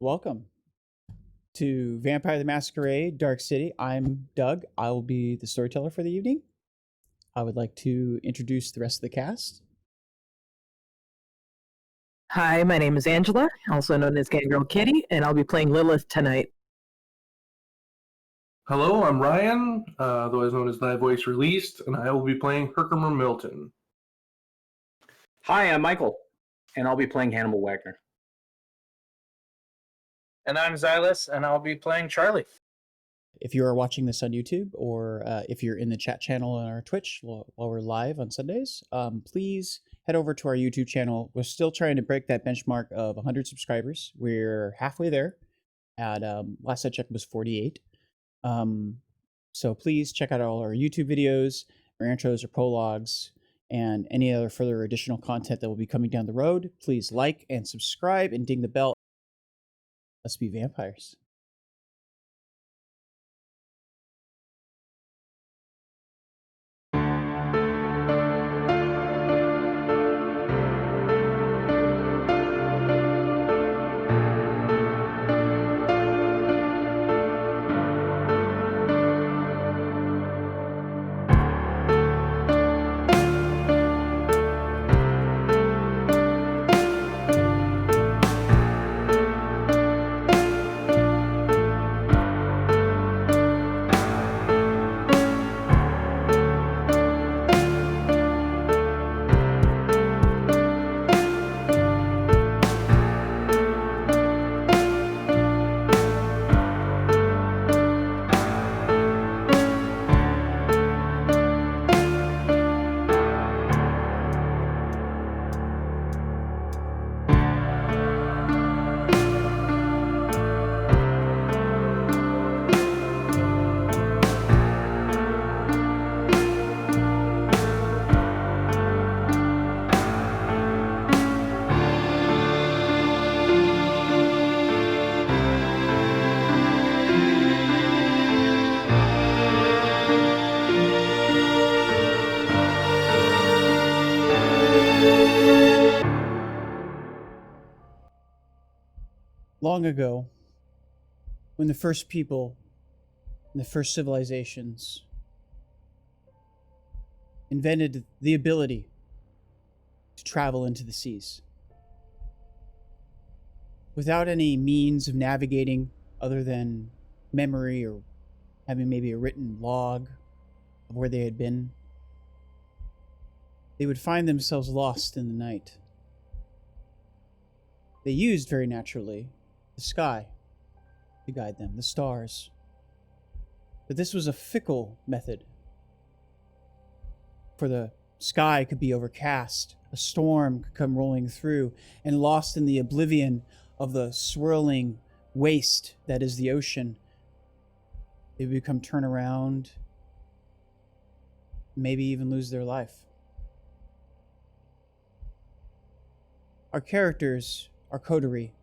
Welcome to Vampire the Masquerade, Dark City. I'm Doug. I will be the storyteller for the evening. I would like to introduce the rest of the cast. Hi, my name is Angela, also known as Gangrel Kitty, and I'll be playing Lillith tonight. Hello, I'm Ryan, otherwise known as Voice Ryleased, and I will be playing Herkermer Milton. Hi, I'm Michael, and I'll be playing Hannibal Wagner. And I'm Xylus, and I'll be playing Charlie. If you are watching this on YouTube, or if you're in the chat channel on our Twitch while we're live on Sundays, please head over to our YouTube channel. We're still trying to break that benchmark of 100 subscribers. We're halfway there. At last I checked was 48. So please check out all our YouTube videos, our intros or prologues, and any other further additional content that will be coming down the road. Please like and subscribe and ding the bell. Let's be vampires. Long ago, when the first people and the first civilizations invented the ability to travel into the seas, without any means of navigating other than memory or having maybe a written log of where they had been, they would find themselves lost in the night. They used, very naturally, the sky to guide them, the stars. But this was a fickle method. For the sky could be overcast, a storm could come rolling through, and lost in the oblivion of the swirling waste that is the ocean, they would become turn around, maybe even lose their life. Our characters, our coterie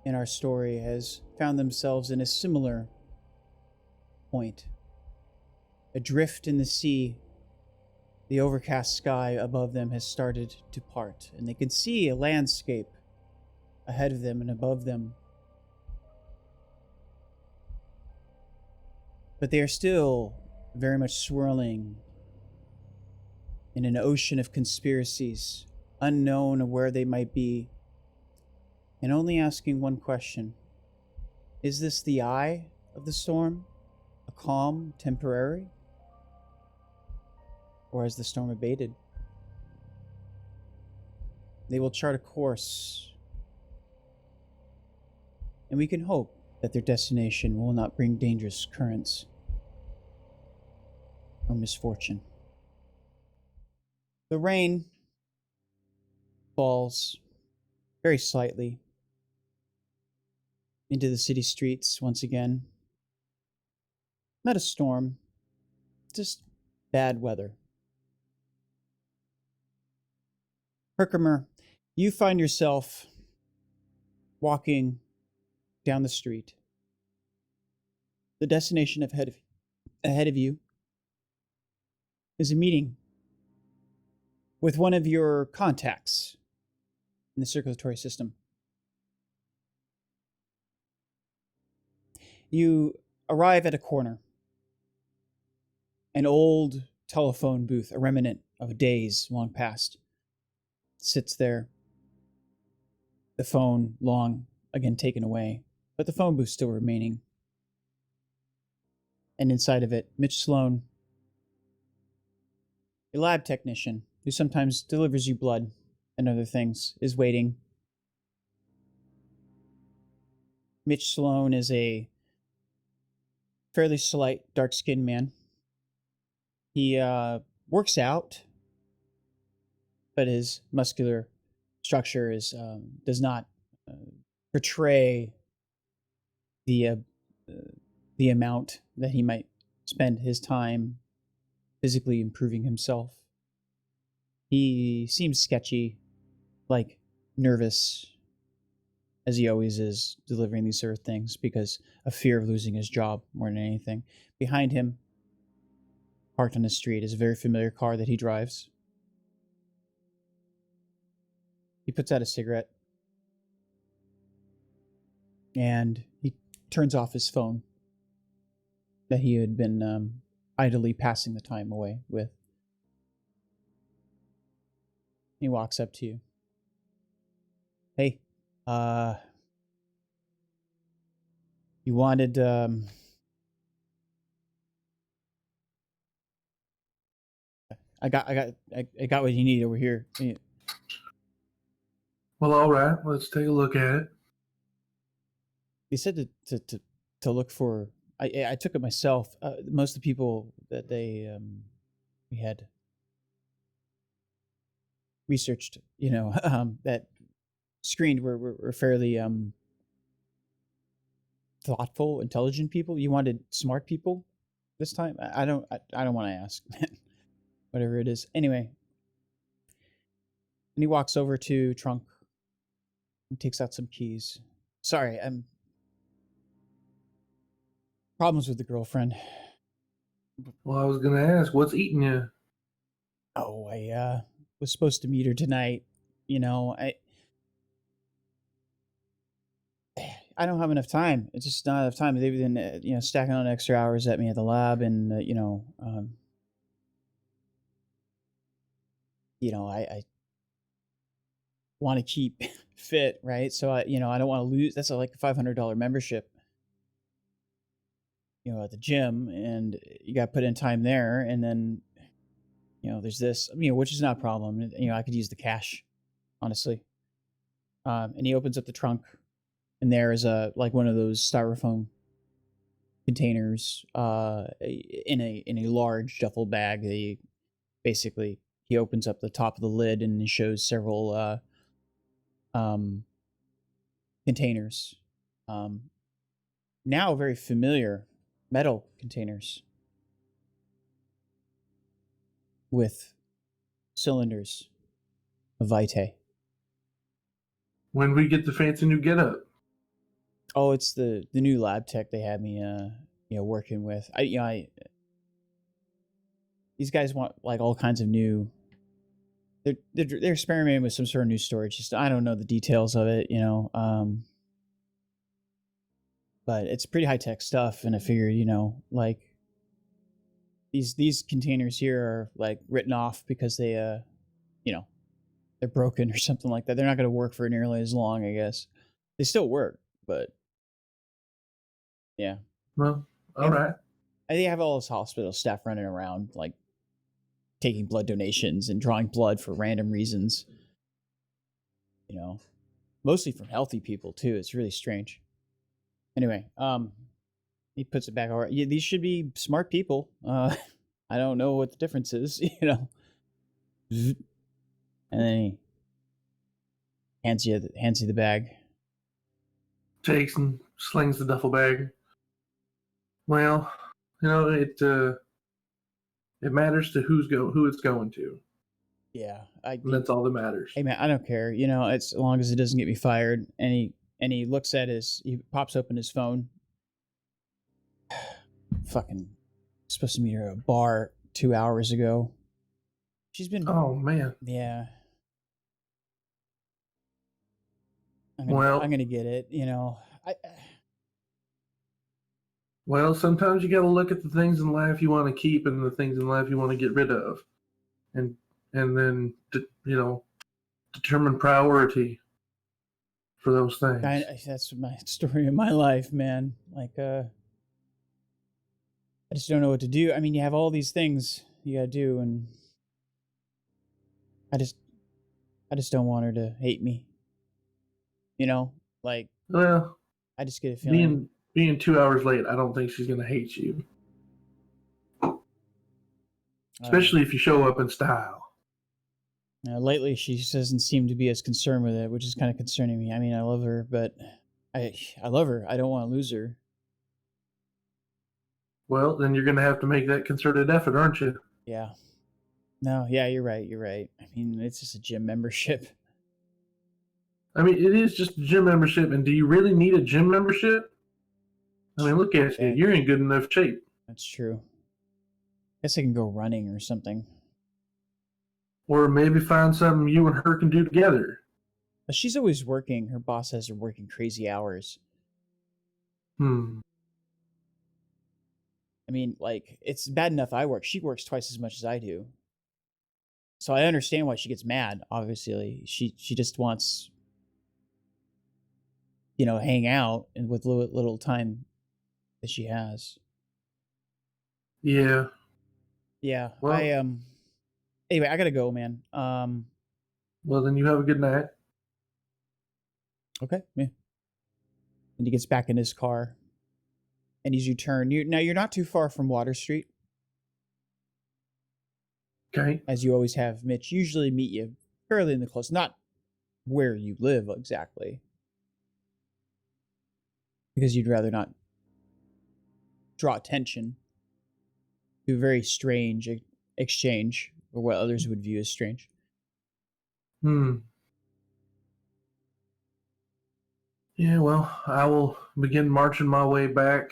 in our story, has found themselves in a similar point. Adrift in the sea, the overcast sky above them has started to part, and they can see a landscape ahead of them and above them. But they are still very much swirling in an ocean of conspiracies, unknown of where they might be, and only asking one question: is this the eye of the storm, a calm, temporary? Or has the storm abated? They will chart a course, and we can hope that their destination will not bring dangerous currents or misfortune. The rain falls very slightly into the city streets once again. Not a storm, just bad weather. Herkermer, you find yourself walking down the street. The destination ahead of you is a meeting with one of your contacts in the circulatory system. You arrive at a corner. An old telephone booth, a remnant of days long past, sits there. The phone long again taken away, but the phone booth still remaining. And inside of it, Mitch Sloan, a lab technician who sometimes delivers you blood and other things, is waiting. Mitch Sloan is a fairly slight, dark-skinned man. He works out, but his muscular structure does not portray the amount that he might spend his time physically improving himself. He seems sketchy, like nervous, as he always is delivering these sort of things because of fear of losing his job more than anything. Behind him, parked on the street, is a very familiar car that he drives. He puts out a cigarette and he turns off his phone that he had been idly passing the time away with. He walks up to you. Hey, you wanted, I got what you need over here. Well, all right. Let's take a look at it. They said to look for. I took it myself. Most of the people that we had researched, that screened were fairly thoughtful, intelligent people. You wanted smart people this time. I don't want to ask. Whatever it is. Anyway, and he walks over to trunk and takes out some keys. Sorry, I'm problems with the girlfriend. Well, I was going to ask, what's eating you? Oh, I was supposed to meet her tonight. I don't have enough time. It's just not enough time. They've been, stacking on extra hours at me at the lab, and I want to keep fit, right? So I don't want to lose. That's like a $500 membership, at the gym, and you got to put in time there, and then, there's this, which is not a problem. I could use the cash, honestly. And he opens up the trunk, and there is one of those styrofoam containers, in a large duffel bag. He opens up the top of the lid and shows several containers. Now very familiar metal containers with cylinders of Vitae. When we get the fancy new getup? Oh, it's the new lab tech they had me working with. These guys want like all kinds of new. They're experimenting with some sort of new storage system. I don't know the details of it, but it's pretty high tech stuff. And I figured, like these containers here are like written off because they, they're broken or something like that. They're not going to work for nearly as long, I guess. They still work, but yeah. Well, all right. They have all this hospital staff running around, like taking blood donations and drawing blood for random reasons. Mostly from healthy people too. It's really strange. Anyway, he puts it back. All right, yeah, these should be smart people. I don't know what the difference is, And then he hands you the bag. Takes and slings the duffel bag. Well, it matters to who it's going to. Yeah, And that's all that matters. Hey man, I don't care. It's as long as it doesn't get me fired. And he looks at he pops open his phone. Fucking supposed to meet her at a bar 2 hours ago. She's been. Oh man. Yeah. I'm gonna get it. Well, sometimes you got to look at the things in life you want to keep and the things in life you want to get rid of, and then determine priority for those things. That's my story of my life, man. Like, I just don't know what to do. I mean, you have all these things you gotta do, and I just don't want her to hate me. You know, like, Well, I just get a feeling. being 2 hours late, I don't think she's gonna hate you, especially if you show up in style. Lately, she doesn't seem to be as concerned with it, which is kind of concerning me. I mean, I love her, but I love her. I don't want to lose her. Well, then you're gonna have to make that concerted effort, aren't you? Yeah. No, yeah, you're right. You're right. I mean, it's just a gym membership. I mean, it is just a gym membership, and do you really need a gym membership? I mean, look at you. You're in good enough shape. That's true. Guess I can go running or something. Or maybe find something you and her can do together. But she's always working. Her boss has her working crazy hours. I mean, like, it's bad enough I work. She works twice as much as I do. So I understand why she gets mad, obviously. She just wants, hang out and with little time that she has. Yeah. Yeah. Well, anyway, I gotta go, man. Well, then you have a good night. Okay. Yeah. And he gets back in his car. And as you turn, you're not too far from Water Street. Okay. As you always have Mitch usually meet you fairly in the close, not where you live exactly. Because you'd rather not draw attention to a very strange exchange, or what others would view as strange. Yeah, well, I will begin marching my way back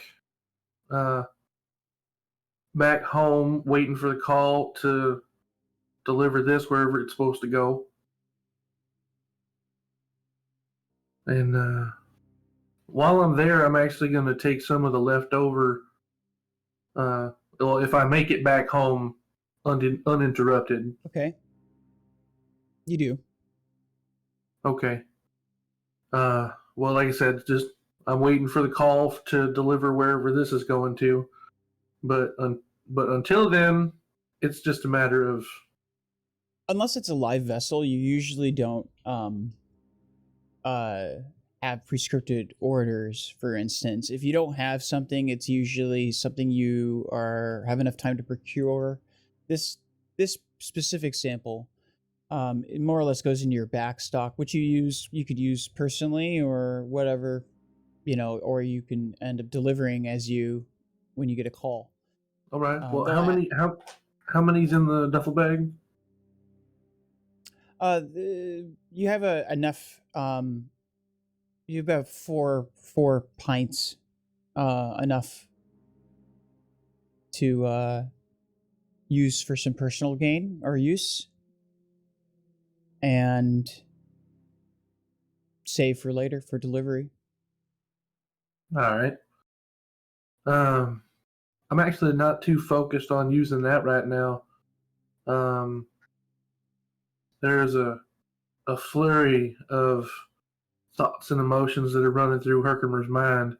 home, waiting for the call to deliver this wherever it's supposed to go. And while I'm there, I'm actually going to take some of the leftover, if I make it back home uninterrupted. Okay. You do. Okay. Well, like I said, I'm waiting for the call to deliver wherever this is going to. But until then, it's just a matter of... Unless it's a live vessel, you usually don't have prescripted orders, for instance. If you don't have something, it's usually something you have enough time to procure. This specific sample, it more or less goes into your back stock, which you could use personally or whatever, or you can end up delivering when you get a call. All right. Well, how many's in the duffel bag? You have enough. You have about four pints, enough to use for some personal gain or use, and save for later for delivery. All right. I'm actually not too focused on using that right now. There's a flurry of thoughts and emotions that are running through Herkermer's mind.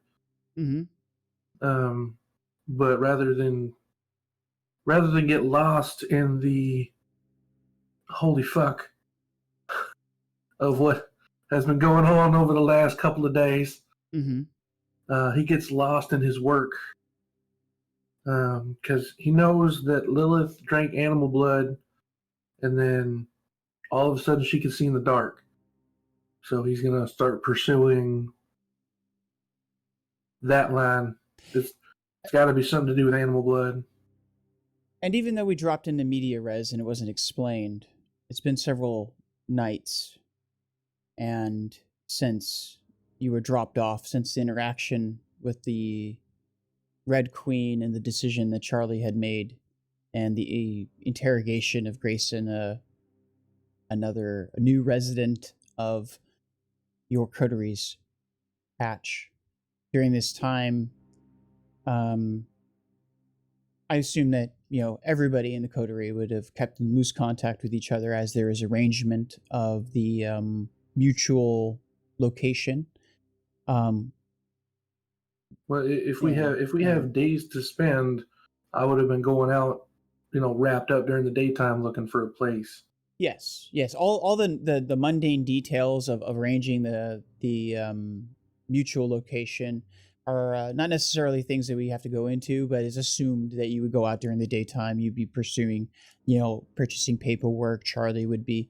Mm-hmm. But rather than get lost in the holy fuck of what has been going on over the last couple of days, he gets lost in his work. Because he knows that Lillith drank animal blood, and then all of a sudden she can see in the dark. So he's going to start pursuing that line. It's got to be something to do with animal blood. And even though we dropped into media res and it wasn't explained, it's been several nights, and since you were dropped off, since the interaction with the Red Queen and the decision that Charlie had made, and the interrogation of Grayson, a new resident of your coteries patch. During this time, I assume that, everybody in the coterie would have kept in loose contact with each other as there is arrangement of the mutual location. Well, if we Yeah, have days to spend, I would have been going out, wrapped up during the daytime looking for a place. Yes. All the mundane details of arranging the mutual location are not necessarily things that we have to go into, but it's assumed that you would go out during the daytime. You'd be pursuing, purchasing paperwork. Charlie would be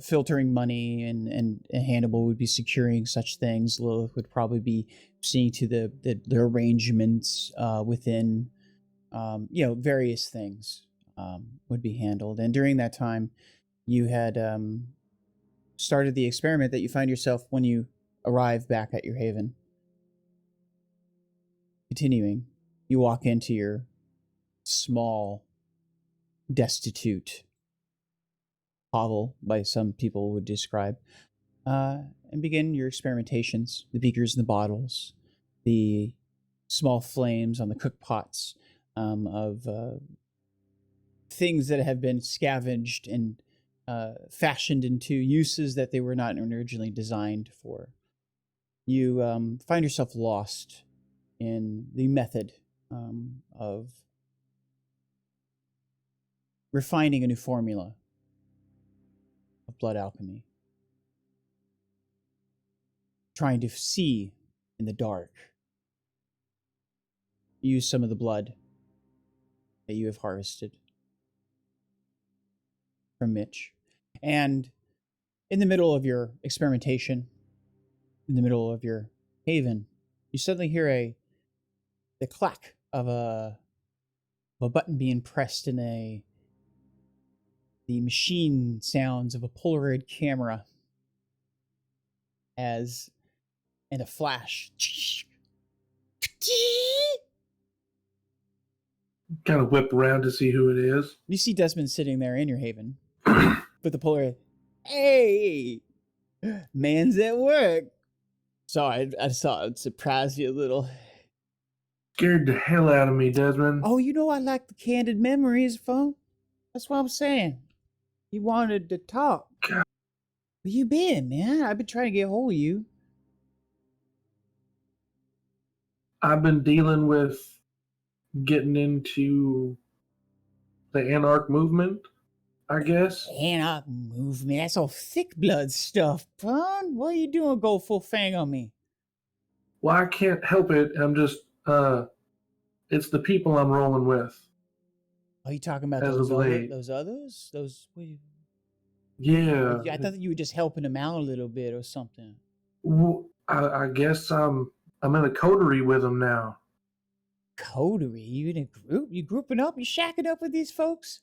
filtering money, and Hannibal would be securing such things. Lillith would probably be seeing to the arrangements within, various things would be handled. And during that time, you had started the experiment that you find yourself when you arrive back at your haven. Continuing, you walk into your small, destitute hovel, by some people would describe, and begin your experimentations. The beakers and the bottles, the small flames on the cook pots of things that have been scavenged and fashioned into uses that they were not originally designed for. You find yourself lost in the method of refining a new formula of blood alchemy. Trying to see in the dark. Use some of the blood that you have harvested from Mitch. And in the middle of your experimentation, in the middle of your haven, you suddenly hear the clack of a button being pressed in the machine sounds of a Polaroid camera and a flash. Kind of whip around to see who it is. You see Desmond sitting there in your haven with the Polaroid. Hey, man's at work. Sorry, I saw it surprised you a little. Scared the hell out of me, Desmond. Oh, I like the candid memories, phone. That's what I'm saying. You wanted to talk. God. Where you been, man? I've been trying to get a hold of you. I've been dealing with getting into the Anarch movement, I guess. Anarch movement? That's all thick blood stuff, Pun. What are you doing? Go full fang on me. Well, I can't help it. I'm just, it's the people I'm rolling with. Are you talking about As those of late. others? Those? Yeah. I thought that you were just helping them out a little bit or something. Well, I guess I'm in a coterie with them now. Coterie? You in a group? You grouping up? You shacking up with these folks?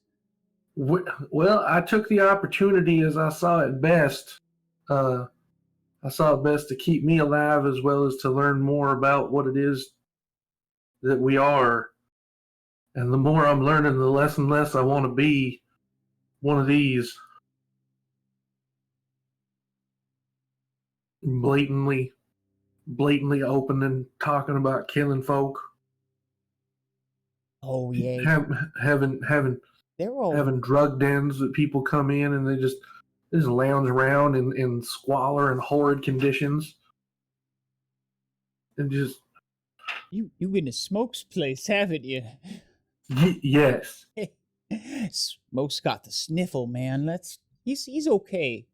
Well, I took the opportunity as I saw it best. I saw it best to keep me alive as well as to learn more about what it is that we are. And the more I'm learning, the less and less I want to be one of these blatantly open and talking about killing folk. Oh yeah. Having They're all having drug dens that people come in and they just lounge around in squalor and horrid conditions. And just you been to Smoke's place, haven't you? yes. Smoke's got the sniffle, man. He's okay.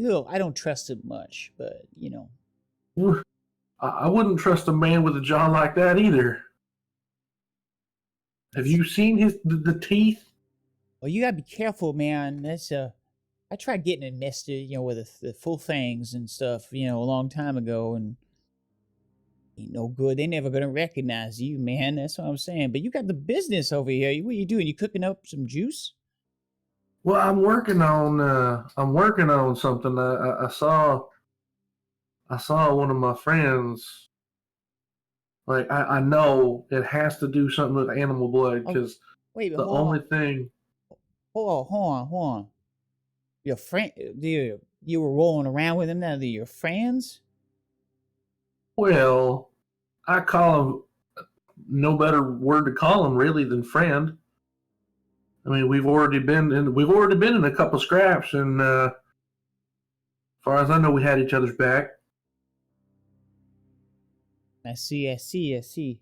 I don't trust him much, but I wouldn't trust a man with a jaw like that either. Have you seen the teeth? Well, you gotta be careful, man. That's I tried getting it nested, with the full fangs and stuff, a long time ago, and ain't no good. They never gonna recognize you, man. That's what I'm saying. But you got the business over here. What are you doing? You cooking up some juice? Well, I'm working on something. I saw one of my friends. Like I know it has to do something with animal blood because Wait, the only thing. Hold on. Your friend, you were rolling around with them now. They're your friends? Well, I call them no better word to call him really than friend. I mean, we've already been in a couple scraps, and as far as I know, we had each other's back. I see.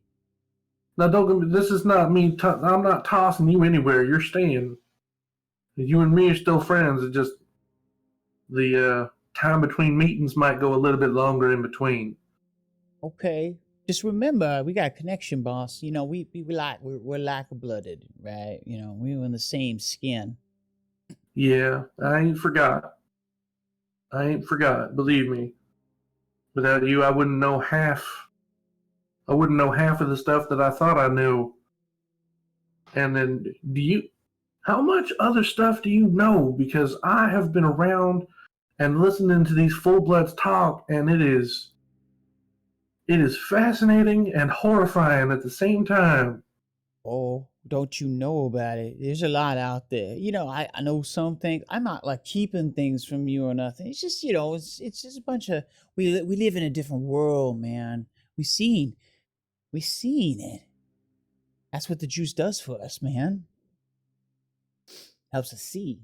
Now, don't get me. This is not me. I'm not tossing you anywhere. You're staying. You and me are still friends. It's just the time between meetings might go a little bit longer in between. Okay. Just remember, we got a connection, boss. You know, we're like blooded, right? You know, we were in the same skin. Yeah, I ain't forgot. Believe me. Without you, I wouldn't know half. I wouldn't know half of the stuff that I thought I knew. And then, how much other stuff do you know? Because I have been around and listening to these full-bloods talk, and it is fascinating and horrifying at the same time. Oh, don't you know about it? There's a lot out there. You know, I know some things. I'm not like keeping things from you or nothing. It's just, you know, it's just a bunch of we live in a different world, man. We seen it. That's what the juice does for us, man. Helps us see.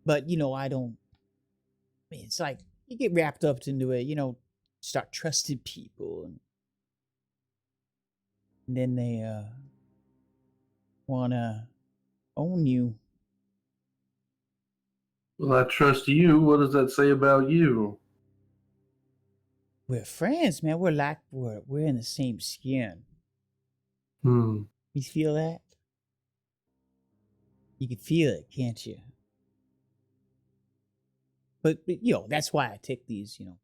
But you know, I mean, it's like you get wrapped up into it, you know, start trusting people and then they wanna own you. Well, I trust you. What does that say about you? We're friends, man. We're in the same skin. Hmm. You feel that? You can feel it, can't you? But you know, that's why I take these, you know.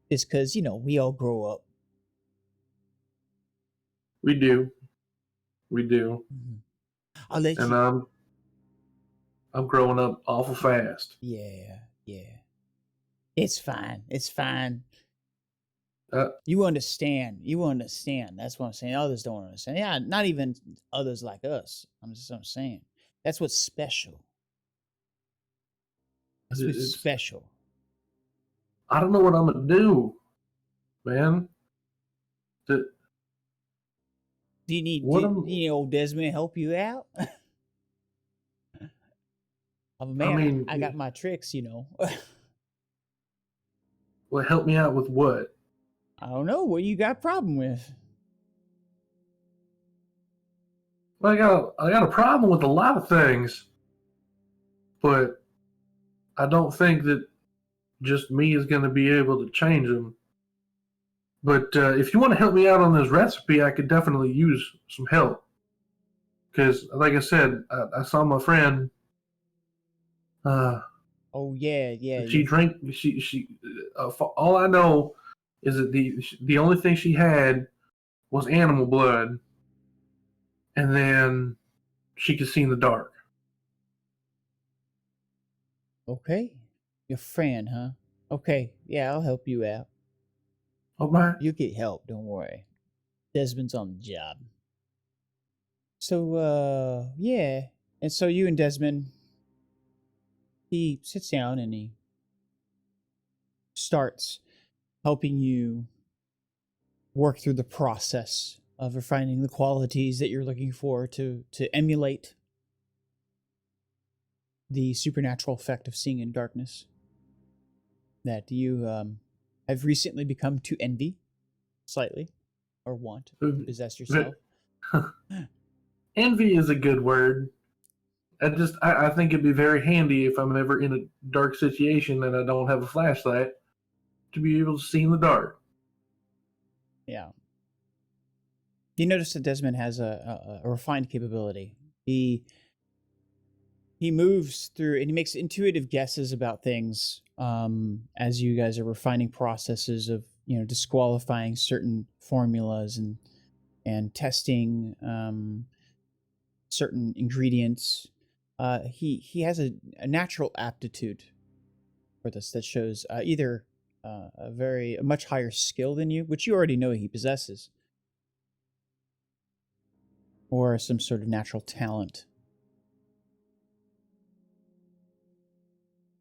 It's because, you know, we all grow up. We do. Mm-hmm. I'll let And you. I'm growing up awful fast. Yeah. It's fine. Uh, You understand. That's what I'm saying. Others don't understand. Yeah, not even others like us. I'm saying. That's what's special. That's what's special. I don't know what I'm gonna do, man. Do you need old Desmond help you out? I'm a man. I got my tricks, you know. Well, help me out with what? I don't know. What you got a problem with? Well, I got a problem with a lot of things, but I don't think that just me is going to be able to change them. But if you want to help me out on this recipe, I could definitely use some help. Because, like I said, I saw my friend. Oh yeah. She drank. All I know is that the only thing she had was animal blood, and then she could see in the dark. Okay. Your friend, huh? Okay. Yeah, I'll help you out. Okay. You get help. Don't worry. Desmond's on the job. So, yeah. And so you and Desmond, he sits down and he starts helping you work through the process of refining the qualities that you're looking for to emulate the supernatural effect of seeing in darkness that you have recently become to envy slightly or want to possess yourself. Envy is a good word. I think it'd be very handy if I'm ever in a dark situation and I don't have a flashlight to be able to see in the dark. Yeah. You notice that Desmond has a refined capability. He moves through and he makes intuitive guesses about things as you guys are refining processes of, you know, disqualifying certain formulas and testing certain ingredients. He has a natural aptitude for this that shows either a much higher skill than you, which you already know he possesses, or some sort of natural talent.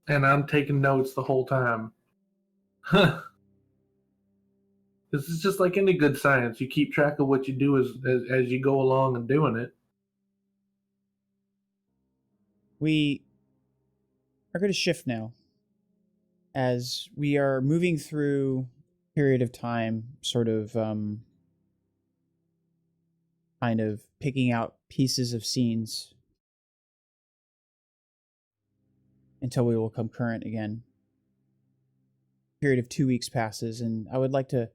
And I'm taking notes the whole time. This is just like any good science. You keep track of what you do as you go along and doing it. We are going to shift now as we are moving through a period of time, sort of kind of picking out pieces of scenes until we will come current again. A period of 2 weeks passes, and I would like to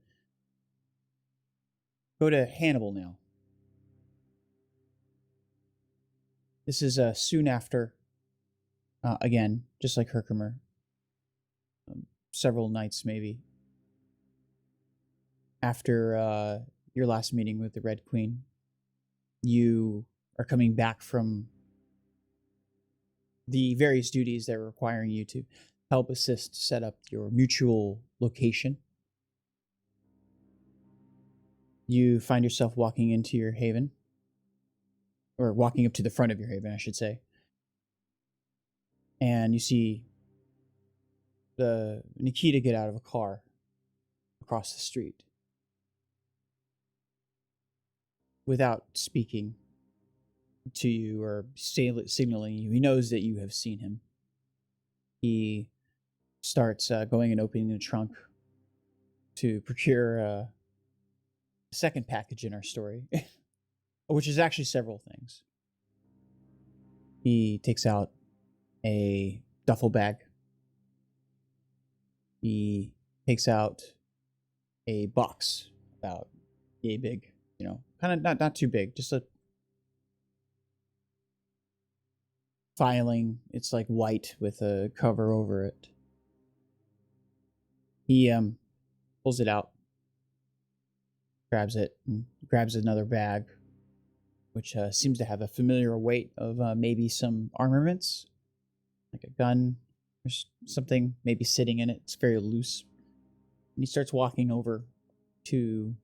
go to Hannibal now. This is soon after, again, just like Herkermer, several nights maybe, after your last meeting with the Red Queen. You are coming back from the various duties that are requiring you to help assist set up your mutual location. You find yourself walking into your haven, or walking up to the front of your haven, I should say. And you see the Nikita get out of a car across the street. Without speaking to you or signaling you, he knows that you have seen him. He starts going and opening the trunk to procure a second package in our story, which is actually several things. He takes out a duffel bag. He takes out a box about yay big, kind of not too big, just a filing. It's like white with a cover over it. He pulls it out, grabs it, and grabs another bag, which seems to have a familiar weight of maybe some armaments, like a gun or something, maybe sitting in it. It's very loose. And he starts walking over to,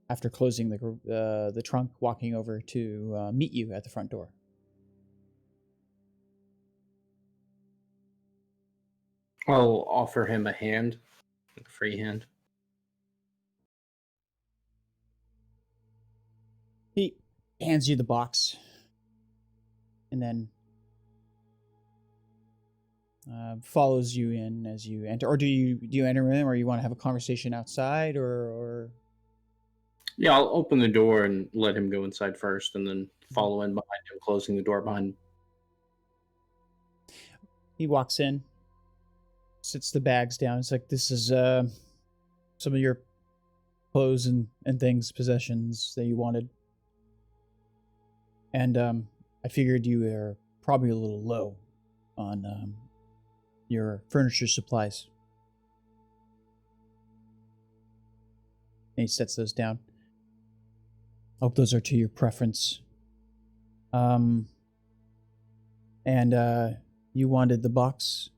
after closing the trunk, walking over to meet you at the front door. I'll offer him a hand, like a free hand. He hands you the box, and then follows you in as you enter. Or do you enter in, or you want to have a conversation outside, or? Yeah, I'll open the door and let him go inside first, and then follow in behind him, closing the door behind him. He walks in, sits the bags down. It's like, this is some of your clothes and things, possessions that you wanted. And I figured you were probably a little low on your furniture supplies. And he sets those down. Hope those are to your preference. And you wanted the box?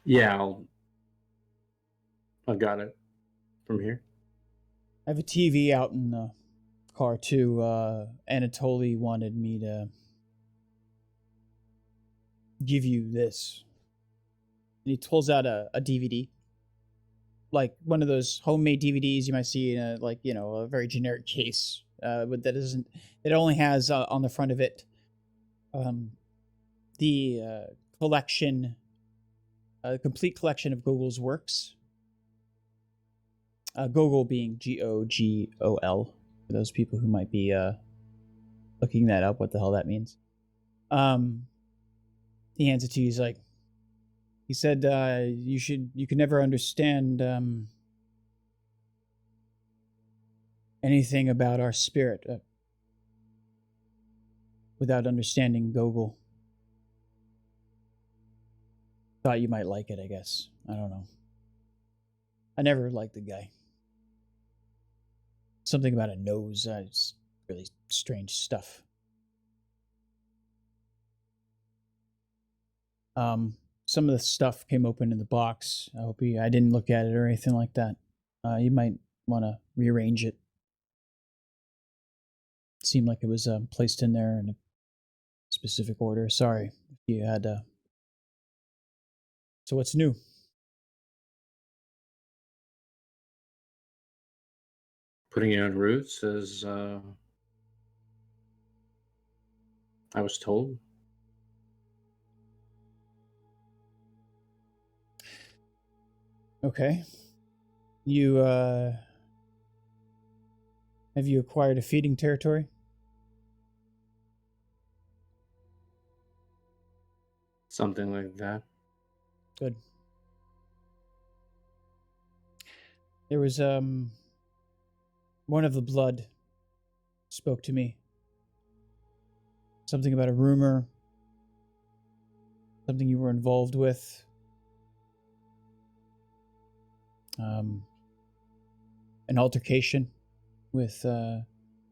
Yeah, I've got it from here. I have a TV out in the car too. Anatoly wanted me to give you this. And he pulls out a DVD. Like one of those homemade DVDs you might see in a very generic case. But it only has on the front of it the collection, a complete collection of Gogol's works. Gogol being Gogol, for those people who might be looking that up, what the hell that means. He hands it to you. He said you can never understand anything about our spirit without understanding Gogol. Thought you might like it, I guess. I don't know. I never liked the guy. Something about a nose. It's really strange stuff. Some of the stuff came open in the box. I didn't look at it or anything like that. You might want to rearrange it. It seemed like it was placed in there in a specific order. Sorry if you had. So what's new? Putting it on roots, as I was told. Okay. You, have you acquired a feeding territory? Something like that. Good. There was, one of the blood spoke to me. Something about a rumor. Something you were involved with. An altercation with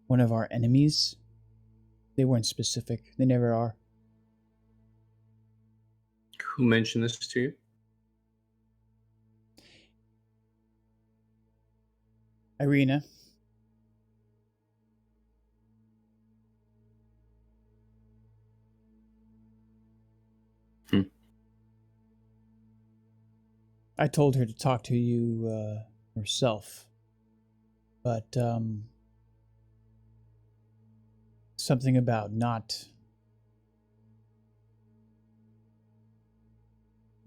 one of our enemies. They weren't specific. They never are. Who mentioned this to you? Irina. I told her to talk to you herself, but something about not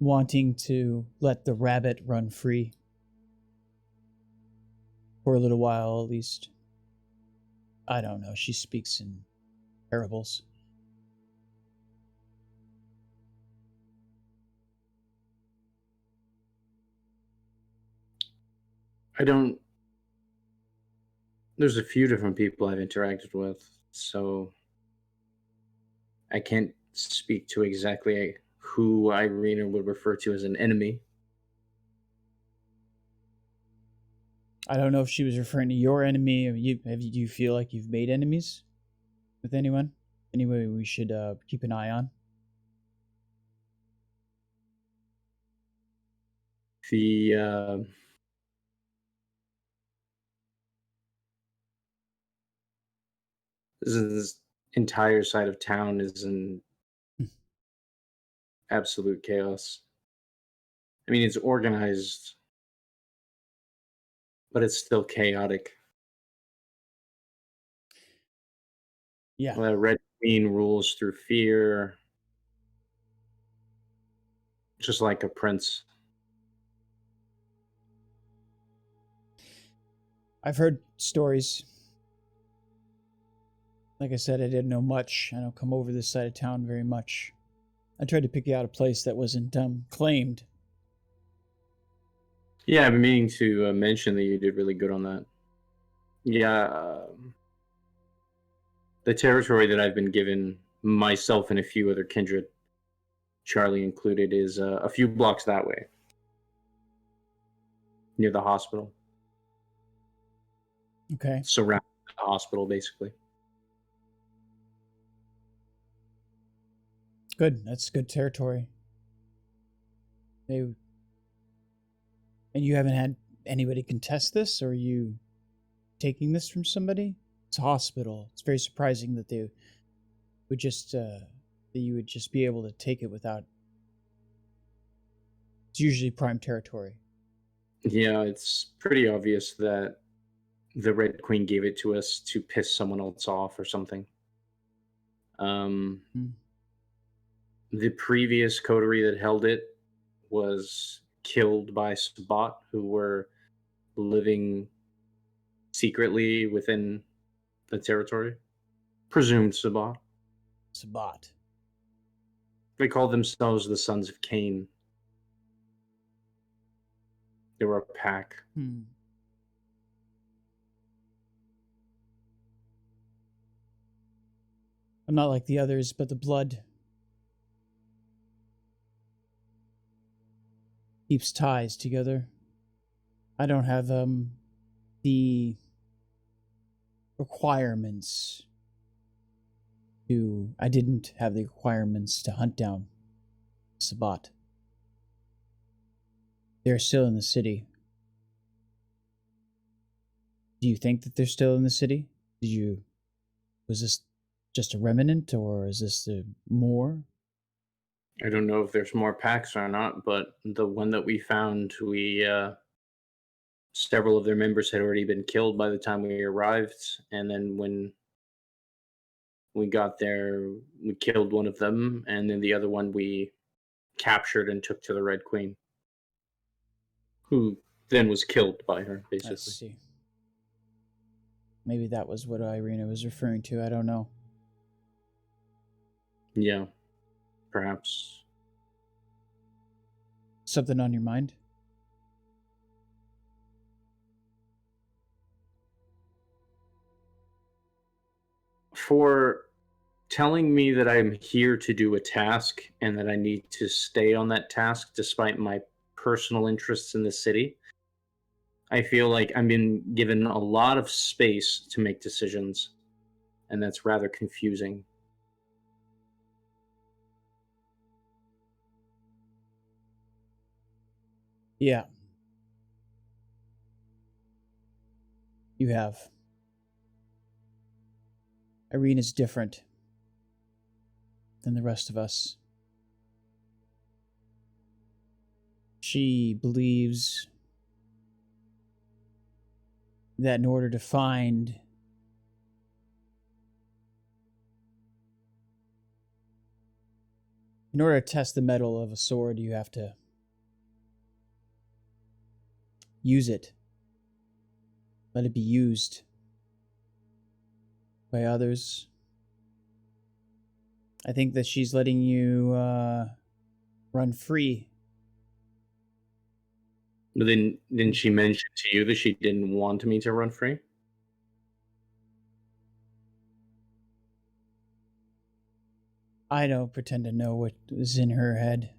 wanting to let the rabbit run free for a little while, at least. I don't know. She speaks in parables. There's a few different people I've interacted with, so I can't speak to exactly who Irina would refer to as an enemy. I don't know if she was referring to your enemy. Do you feel like you've made enemies with anyone? Anyway, we should keep an eye on. This entire side of town is in absolute chaos. I mean, it's organized, but it's still chaotic. Yeah. The Red Queen rules through fear, just like a prince. I've heard stories. Like I said, I didn't know much. I don't come over this side of town very much. I tried to pick out a place that wasn't claimed. Yeah, I've been meaning to mention that you did really good on that. Yeah, the territory that I've been given, myself and a few other kindred, Charlie included, is a few blocks that way, near the hospital. Okay. Surrounding the hospital, basically. Good. That's good territory. And you haven't had anybody contest this, or are you taking this from somebody? It's a hospital. It's very surprising that they would just that you would just be able to take it without. It's usually prime territory. Yeah, it's pretty obvious that the Red Queen gave it to us to piss someone else off or something. The previous coterie that held it was killed by Sabat, who were living secretly within the territory. Presumed Sabat. Sabat. They called themselves the Sons of Cain. They were a pack. I'm not like the others, but the blood keeps ties together. I don't have the requirements to. I didn't have the requirements to hunt down Sabat. They're still in the city. Do you think that they're still in the city? Was this just a remnant, or is this more? I don't know if there's more packs or not, but the one that we found, we several of their members had already been killed by the time we arrived, and then when we got there, we killed one of them, and then the other one we captured and took to the Red Queen, who then was killed by her, basically. Let's see. Maybe that was what Irina was referring to. I don't know. Yeah, perhaps. Something on your mind? For telling me that I'm here to do a task and that I need to stay on that task despite my personal interests in the city, I feel like I'm being given a lot of space to make decisions, and that's rather confusing. Yeah. You have. Irina's different than the rest of us. She believes that in order to find in order to test the metal of a sword, you have to use it. Let it be used by others. I think that she's letting you run free. But then, didn't she mention to you that she didn't want me to run free? I don't pretend to know what is in her head.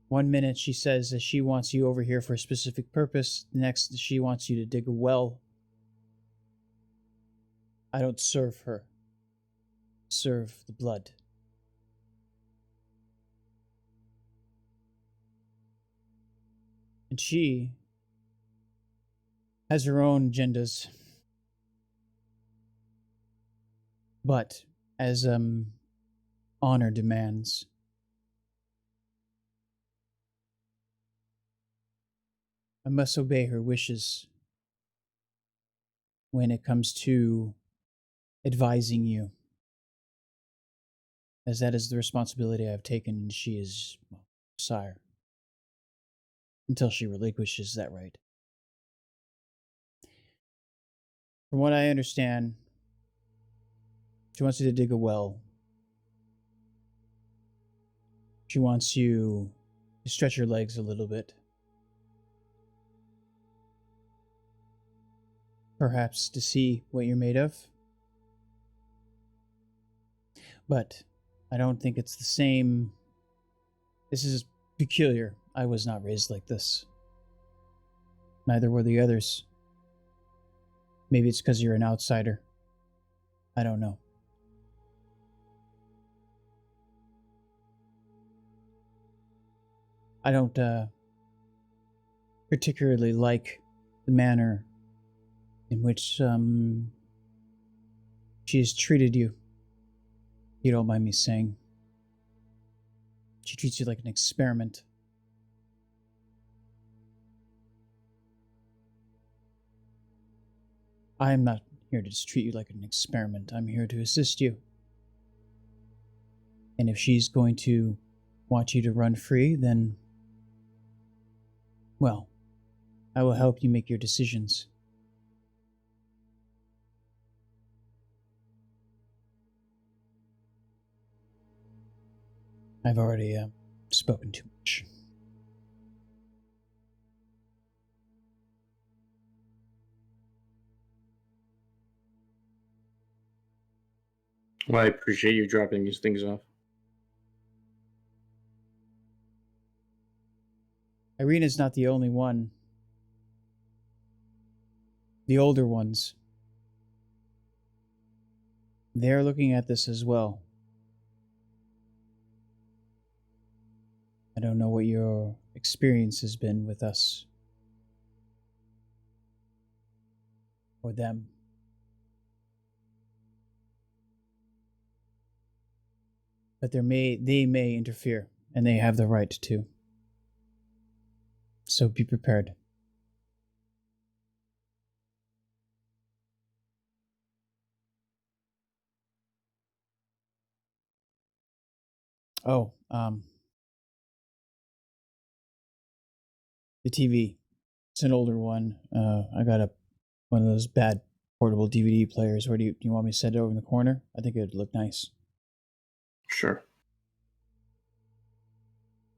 One minute she says that she wants you over here for a specific purpose. The next, she wants you to dig a well. I don't serve her. Serve the blood. And she has her own agendas. But as honor demands, I must obey her wishes when it comes to advising you, as that is the responsibility I've taken, and she is sire, until she relinquishes that right. From what I understand, she wants you to dig a well. She wants you to stretch your legs a little bit. Perhaps to see what you're made of. But I don't think it's the same. This is peculiar. I was not raised like this. Neither were the others. Maybe it's because you're an outsider. I don't know. I don't particularly like the manner in which she has treated you. You don't mind me saying. She treats you like an experiment. I am not here to just treat you like an experiment. I'm here to assist you. And if she's going to want you to run free, then, well, I will help you make your decisions. I've already spoken too much. Well, I appreciate you dropping these things off. Irina's not the only one. The older ones, they're looking at this as well. I don't know what your experience has been with us or them. But they may interfere, and they have the right to. So be prepared. Oh, the TV. It's an older one. I got one of those bad portable DVD players. Where do you want me to set it over in the corner? I think it would look nice. Sure.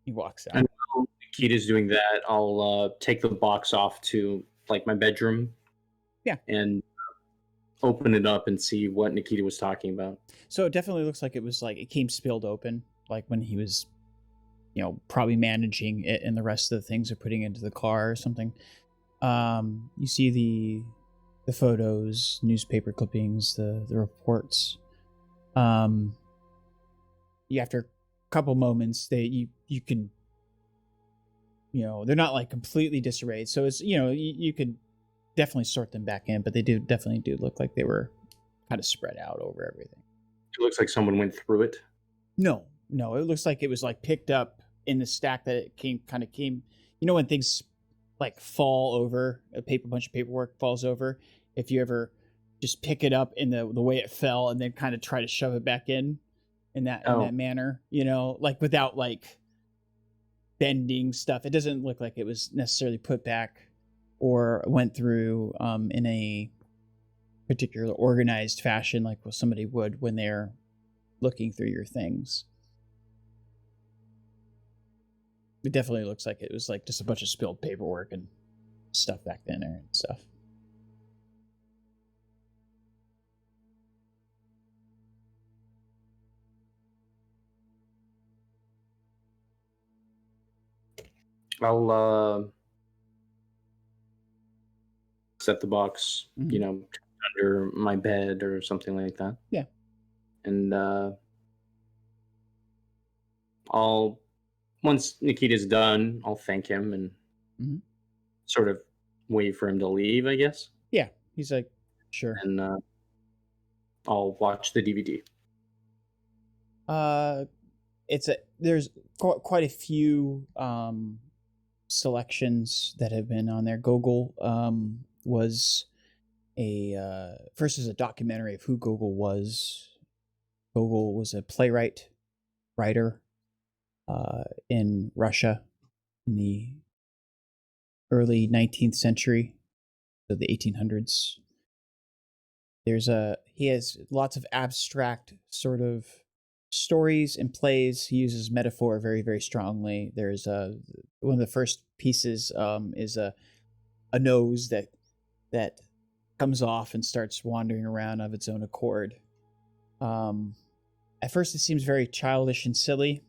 He walks out. And while Nikita's doing that, I'll take the box off to like my bedroom. Yeah. And open it up and see what Nikita was talking about. So it definitely looks like it came spilled open, like when he was, probably managing it, and the rest of the things are putting into the car or something. You see the photos, newspaper clippings, the reports. After a couple moments, you can, they're not like completely disarrayed. So it's, you could definitely sort them back in, but they definitely do look like they were kind of spread out over everything. It looks like someone went through it. No, it looks like it was like picked up in the stack that it came. When things like fall over, bunch of paperwork falls over. If you ever just pick it up in the way it fell and then kind of try to shove it back in that manner, like without like bending stuff. It doesn't look like it was necessarily put back or went through in a particular organized fashion like somebody would when they're looking through your things. It definitely looks like it was like just a bunch of spilled paperwork and stuff back then and stuff. I'll set the box, under my bed or something like that. Yeah. And once Nikita's done, I'll thank him and sort of wait for him to leave, I guess. Yeah. He's like, sure. And I'll watch the DVD. There's quite a few selections that have been on there. Gogol was first is a documentary of who Gogol was. Gogol was a writer in Russia in the early 19th century, so the 1800s. He has lots of abstract sort of stories and plays. He uses metaphor very, very strongly. There's one of the first pieces is a nose that comes off and starts wandering around of its own accord. At first it seems very childish and silly.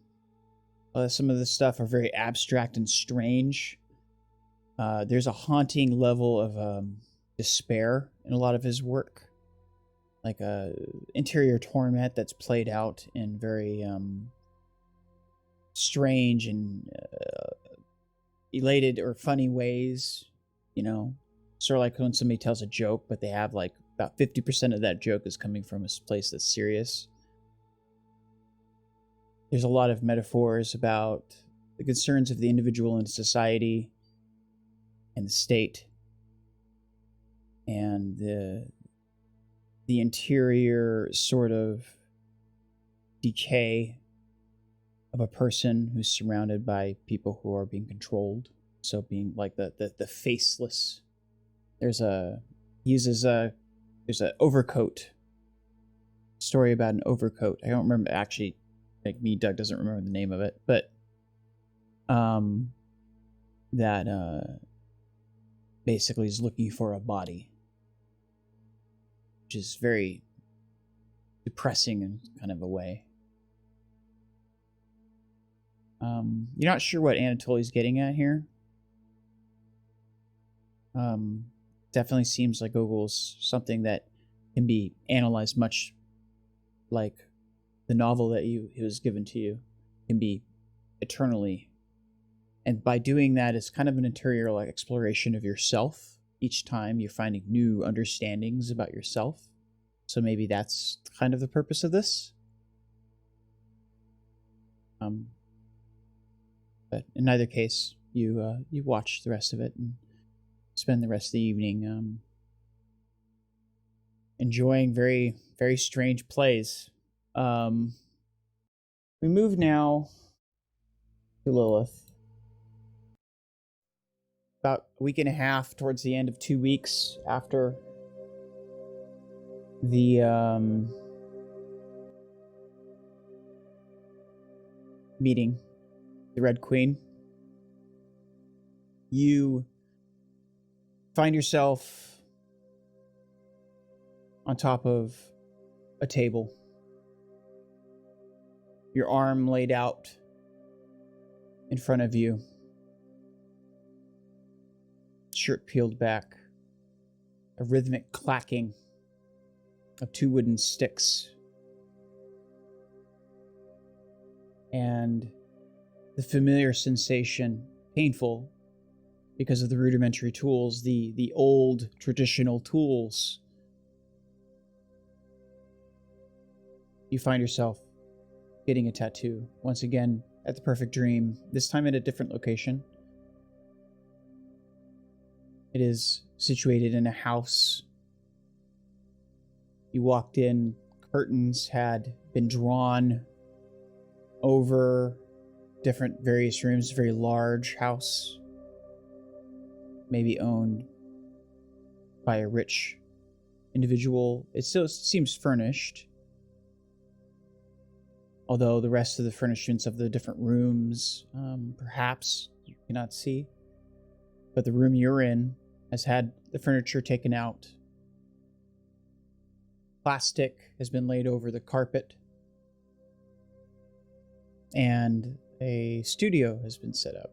Some of the stuff are very abstract and strange. There's a haunting level of despair in a lot of his work, like a interior torment that's played out in very strange and elated or funny ways, sort of like when somebody tells a joke, but they have like about 50% of that joke is coming from a place that's serious. There's a lot of metaphors about the concerns of the individual in society and the state, and the interior sort of decay of a person who's surrounded by people who are being controlled. So being like the faceless. There's an overcoat story about an overcoat. I don't remember actually. Like me, Doug doesn't remember the name of it, but that basically is looking for a body, which is very depressing in kind of a way. You're not sure what Anatoly's getting at here. Definitely seems like Gogol's something that can be analyzed much like the novel that it was given to you can be eternally. And by doing that, it's kind of an interior like exploration of yourself. Each time you're finding new understandings about yourself. So maybe that's kind of the purpose of this. But in either case, you watch the rest of it and spend the rest of the evening enjoying very, very strange plays. We move now to Lillith. About a week and a half towards the end of 2 weeks after the meeting, the Red Queen. You find yourself on top of a table. Your arm laid out in front of you. Shirt peeled back. A rhythmic clacking of 2 wooden sticks. And the familiar sensation, painful because of the rudimentary tools, the old traditional tools. You find yourself getting a tattoo, once again at the Perfect Dream, this time at a different location. It is situated in a house. You walked in, curtains had been drawn over different various rooms, very large house, maybe owned by a rich individual. It still seems furnished, although the rest of the furnishings of the different rooms, perhaps you cannot see. But the room you're in has had the furniture taken out. Plastic has been laid over the carpet. And a studio has been set up.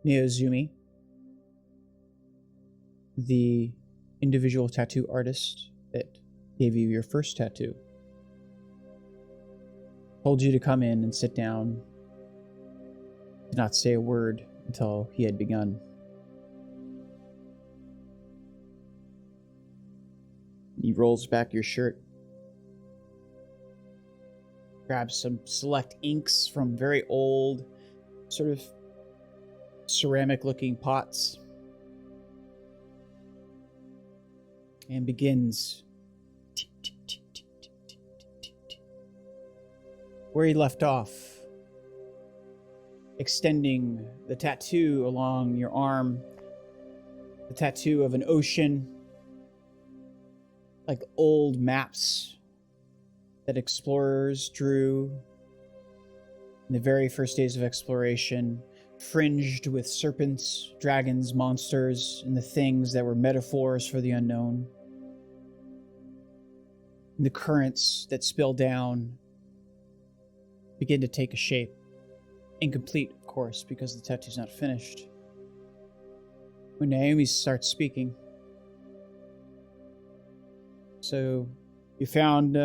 Neozumi, the individual tattoo artist that gave you your first tattoo, told you to come in and sit down, did not say a word until he had begun. He rolls back your shirt, grabs some select inks from very old, sort of ceramic-looking pots, and begins where he left off, extending the tattoo along your arm, the tattoo of an ocean, like old maps that explorers drew in the very first days of exploration, fringed with serpents, dragons, monsters, and the things that were metaphors for the unknown. And the currents that spill down begin to take a shape. Incomplete, of course, because the tattoo's not finished. When Naomi starts speaking. So, you found,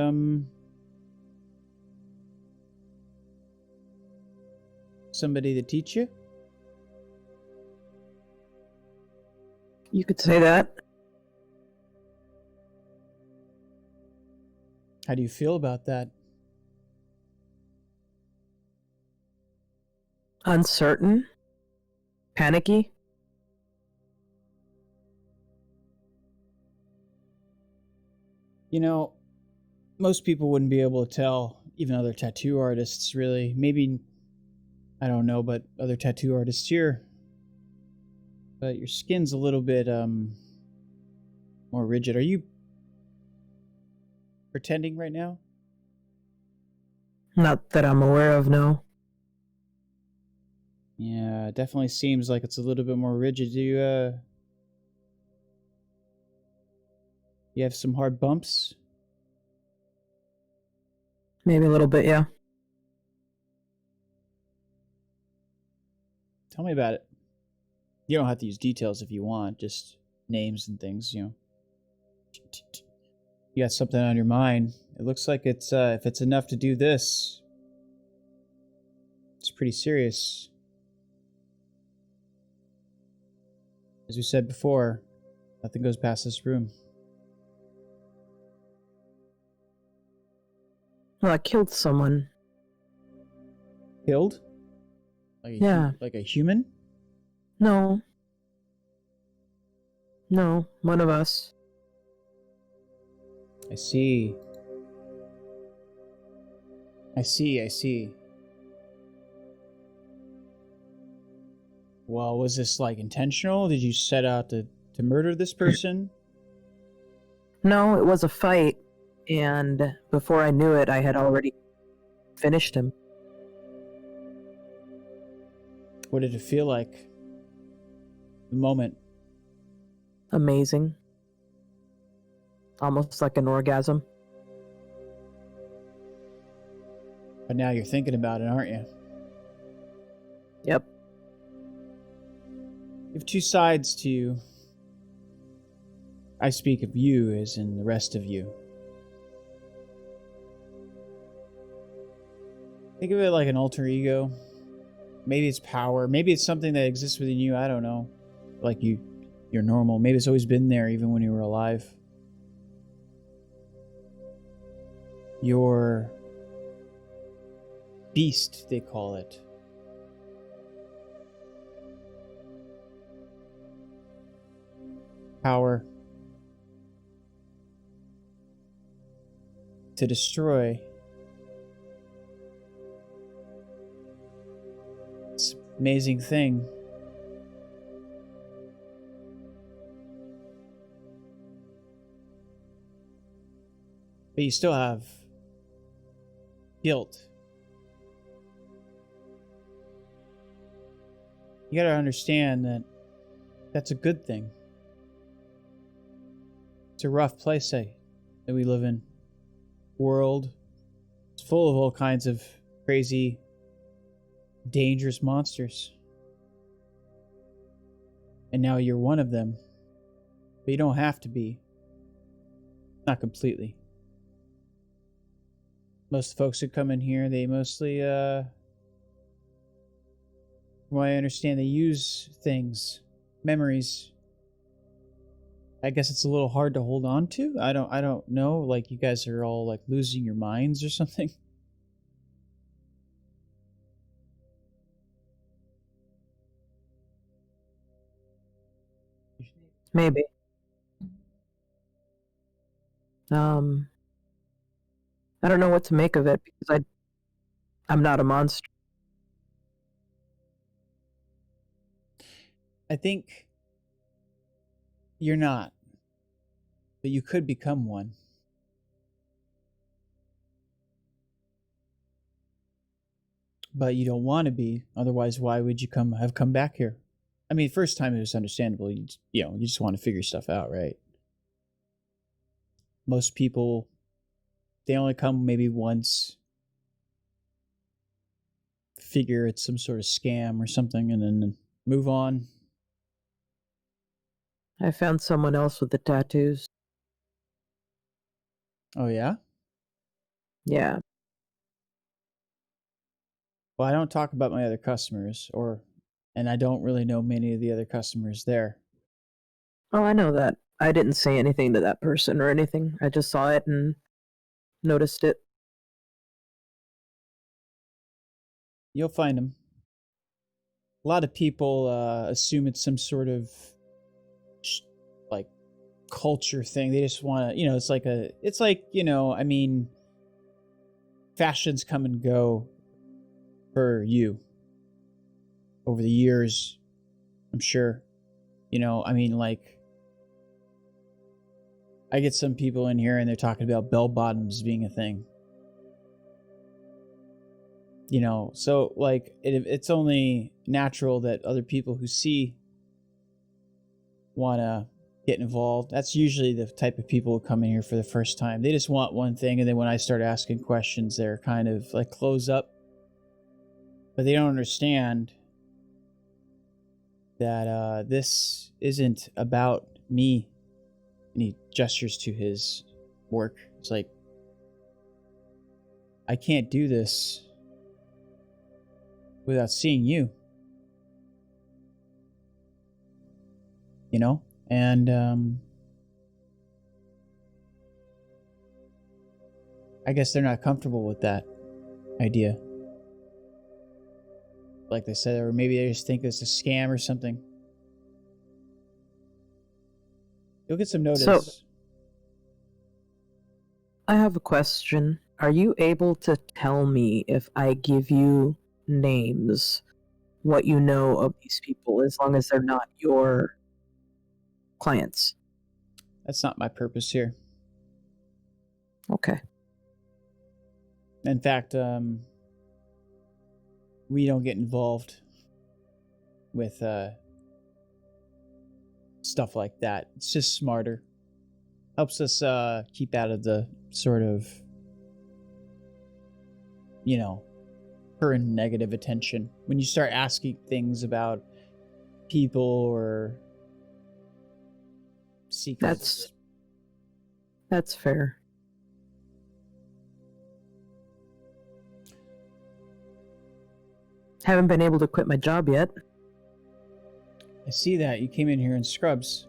somebody to teach you? You could say that. How do you feel about that? Uncertain. Panicky. You know, most people wouldn't be able to tell, even other tattoo artists, really. Maybe, I don't know, but other tattoo artists here. But your skin's a little bit, more rigid. Are you pretending right now? Not that I'm aware of, no. Yeah, it definitely seems like it's a little bit more rigid. Do you have some hard bumps? Maybe a little bit, yeah. Tell me about it. You don't have to use details if you want, just names and things, you know. You got something on your mind. It looks like it's, if it's enough to do this, it's pretty serious. As we said before, nothing goes past this room. Well, I killed someone. Killed? Like Yeah. Like a human? No. No, one of us. I see. I see. Well, was this like intentional? Did you set out to murder this person? No, it was a fight, and before I knew it, I had already finished him. What did it feel like? The moment. Amazing. Almost like an orgasm. But now you're thinking about it, aren't you? Yep. You have two sides to you. I speak of you as in the rest of you. Think of it like an alter ego. Maybe it's power. Maybe it's something that exists within you. I don't know. Like you're normal. Maybe it's always been there even when you were alive. Your beast, they call it. Power to destroy. It's an amazing thing. But you still have guilt. You gotta understand that that's a good thing. It's a rough place, that we live in. World. It's full of all kinds of crazy, dangerous monsters. And now you're one of them. But you don't have to be. Not completely. Most folks who come in here, they mostly, from what I understand, they use things, memories. I guess it's a little hard to hold on to. I don't know. Like, you guys are all like losing your minds or something. Maybe. I don't know what to make of it because I'm not a monster. I think you're not, but you could become one. But you don't want to be. Otherwise, why would you have come back here? I mean, first time it was understandable. You just want to figure stuff out, right? Most people, they only come maybe once, figure it's some sort of scam or something, and then move on. I found someone else with the tattoos. Oh, yeah? Yeah. Well, I don't talk about my other customers, and I don't really know many of the other customers there. Oh, I know that. I didn't say anything to that person or anything. I just saw it and noticed it. You'll find them. A lot of people assume it's some sort of like culture thing. They just want to, it's like, I mean, fashions come and go for you over the years, I'm sure. I mean, like, I get some people in here and they're talking about bell bottoms being a thing. So like it's only natural that other people who see want to get involved. That's usually the type of people who come in here for the first time. They just want one thing, and then when I start asking questions, they're kind of like close up. But they don't understand that this isn't about me. And he gestures to his work. It's like, I can't do this without seeing you. And I guess they're not comfortable with that idea. Like they said, or maybe they just think it's a scam or something. You'll get some notice. So, I have a question. Are you able to tell me if I give you names, what you know of these people, as long as they're not your clients? That's not my purpose here. Okay. In fact, we don't get involved with stuff like that. It's just smarter. Helps us keep out of the sort of, current negative attention. When you start asking things about people or secrets. That's fair. Haven't been able to quit my job yet. I see that. You came in here in scrubs.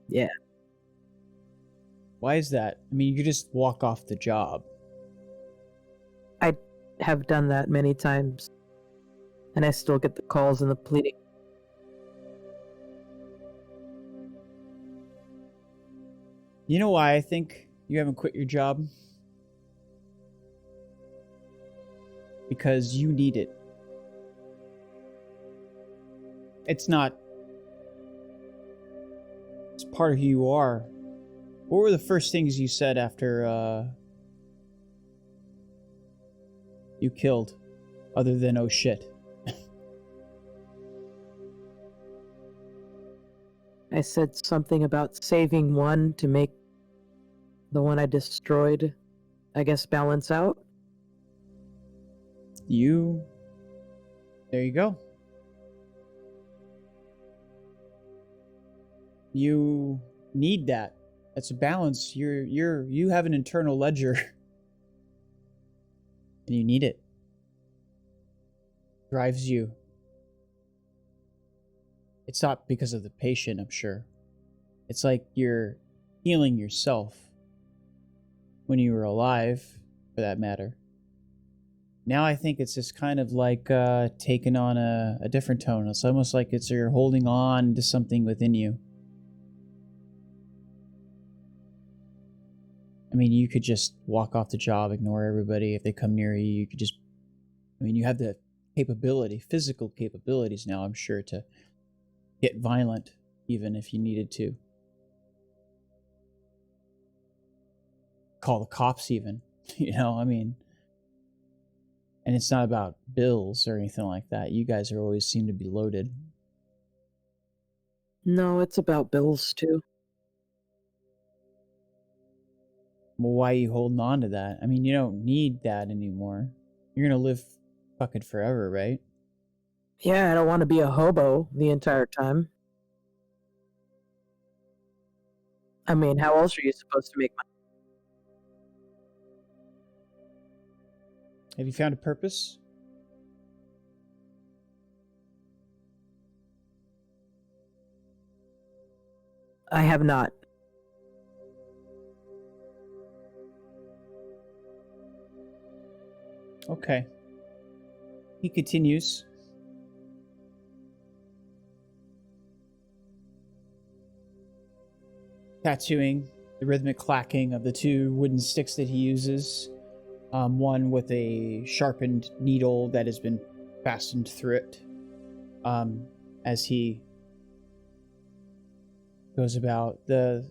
Yeah. Why is that? I mean, you could just walk off the job. I have done that many times, and I still get the calls and the pleading. You know why I think you haven't quit your job? Because you need it. It's part of who you are. What were the first things you said after you killed, other than oh shit? I said something about saving one to make the one I destroyed, I guess, balance out. There you go. You need that. That's a balance. You have an internal ledger. And you need it. Drives you. It's not because of the patient, I'm sure. It's like you're healing yourself when you were alive, for that matter. Now I think it's just kind of like taking on a different tone. It's almost like you're holding on to something within you. I mean, you could just walk off the job, ignore everybody. If they come near you, you could just... I mean, you have the capability, physical capabilities now, I'm sure, to get violent, even if you needed to. Call the cops, even. I mean... And it's not about bills or anything like that. You guys always seem to be loaded. No, it's about bills, too. Well, why are you holding on to that? I mean, you don't need that anymore. You're gonna live fucking forever, right? Yeah, I don't want to be a hobo the entire time. I mean, how else are you supposed to make money? Have you found a purpose? I have not. Okay. He continues. Tattooing the rhythmic clacking of the two wooden sticks that he uses. One with a sharpened needle that has been fastened through it. As he goes about the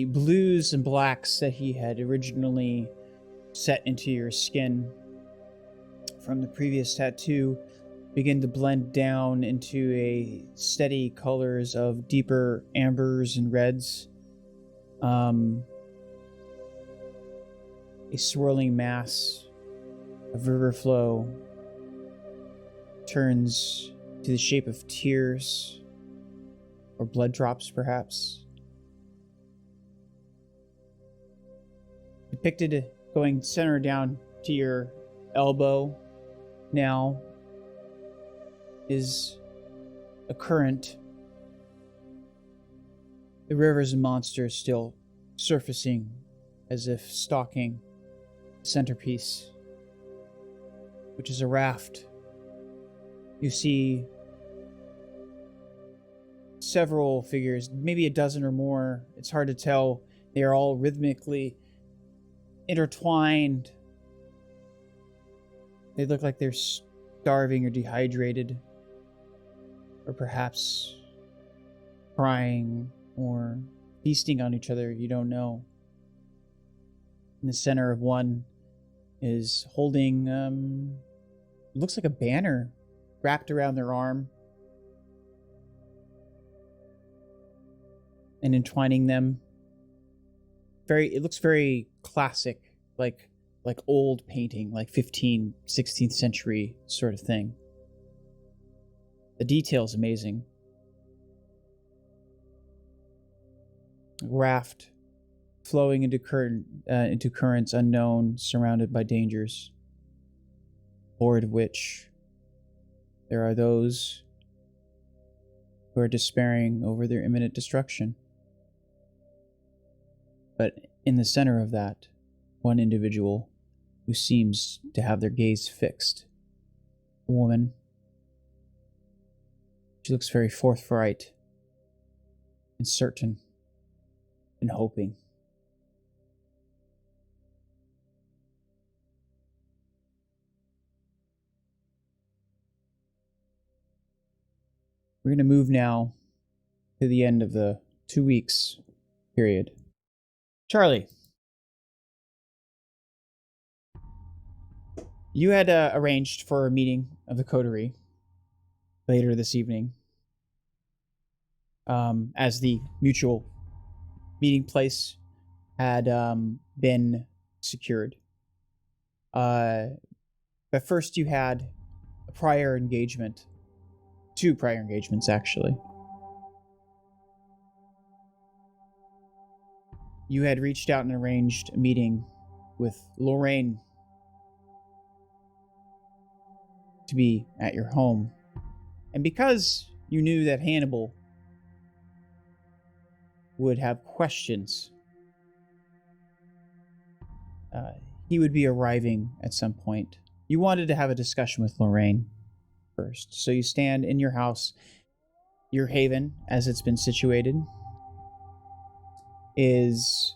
blues and blacks that he had originally set into your skin from the previous tattoo begin to blend down into a steady colors of deeper ambers and reds. A swirling mass of river flow turns to the shape of tears or blood drops, perhaps. Depicted going center down to your elbow now is a current. The river's monster is still surfacing as if stalking the centerpiece, which is a raft. You see several figures, maybe a dozen or more. It's hard to tell. They are all rhythmically intertwined. They look like they're starving or dehydrated, or perhaps crying or feasting on each other. You don't know. In the center of one is holding, looks like a banner wrapped around their arm and entwining them. It looks very classic, like old painting, like 15th, 16th century sort of thing. The detail's amazing. Raft flowing into currents unknown, surrounded by dangers, aboard which there are those who are despairing over their imminent destruction. But in the center of that, one individual who seems to have their gaze fixed. A woman. She looks very forthright and certain and hoping. We're going to move now to the end of the 2 weeks period. Charlie, you had arranged for a meeting of the coterie later this evening, as the mutual meeting place had been secured. But first you had a prior engagement. 2 prior engagements, actually. You had reached out and arranged a meeting with Lorraine to be at your home. And because you knew that Hannibal would have questions, he would be arriving at some point. You wanted to have a discussion with Lorraine first. So you stand in your house. Your haven, as it's been situated, is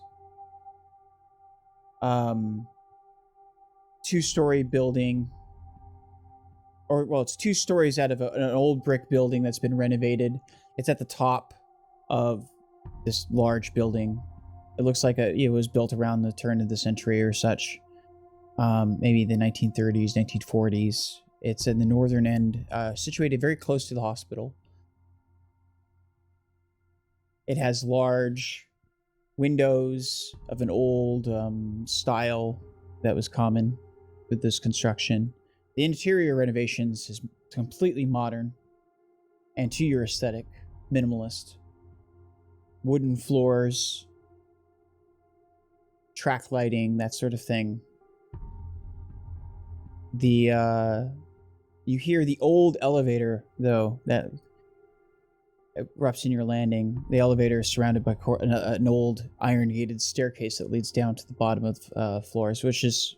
2-story building, it's 2 stories out of an old brick building that's been renovated. It's at the top of this large building. It looks like it was built around the turn of the century or such, maybe the 1930s, 1940s. It's in the northern end, situated very close to the hospital. It has large windows of an old style that was common with this construction. The interior renovations is completely modern and to your aesthetic, minimalist. Wooden floors, track lighting, that sort of thing. You hear the old elevator, though, that erupts in your landing. The elevator is surrounded by an old iron-gated staircase that leads down to the bottom of floors, which is...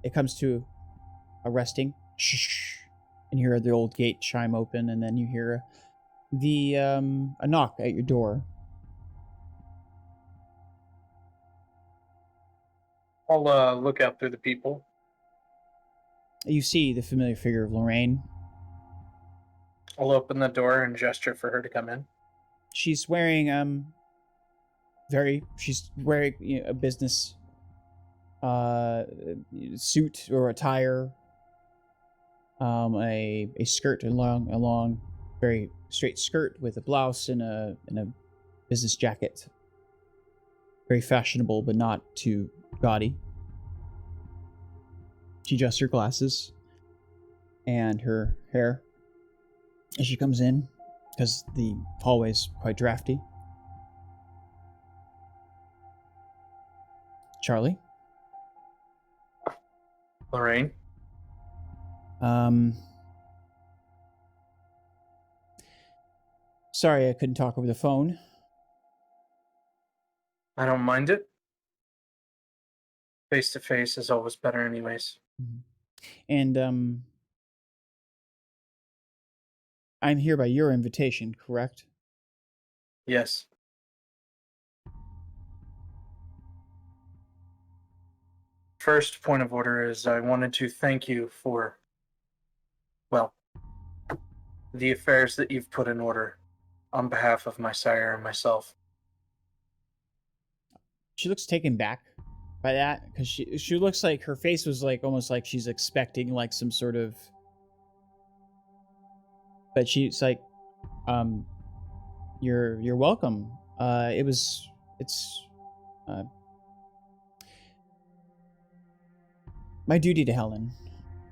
It comes to a resting, and you hear the old gate chime open, and then you hear a knock at your door. I'll look out through the people. You see the familiar figure of Lorraine. I'll open the door and gesture for her to come in. She's wearing a business suit or attire, a skirt, a long very straight skirt with a blouse and a business jacket. Very fashionable, but not too gaudy. She adjusts her glasses and her hair as she comes in, because the hallway's quite drafty. Charlie? Lorraine? Sorry I couldn't talk over the phone. I don't mind it. Face to face is always better anyways. And I'm here by your invitation, correct? Yes. first point of order is I wanted to thank you for, well, the affairs that you've put in order on behalf of my sire and myself. She looks taken back by that because she looks like her face was like almost like she's expecting like some sort of, but she's like, you're welcome. It's my duty to Helen,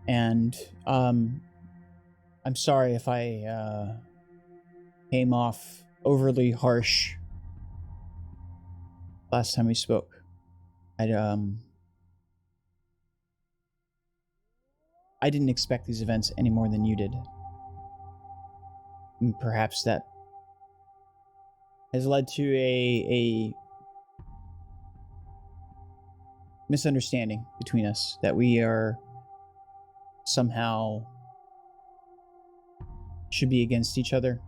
and I'm sorry if I came off overly harsh last time we spoke. I didn't expect these events any more than you did. And perhaps that has led to a misunderstanding between us, that we are somehow should be against each other.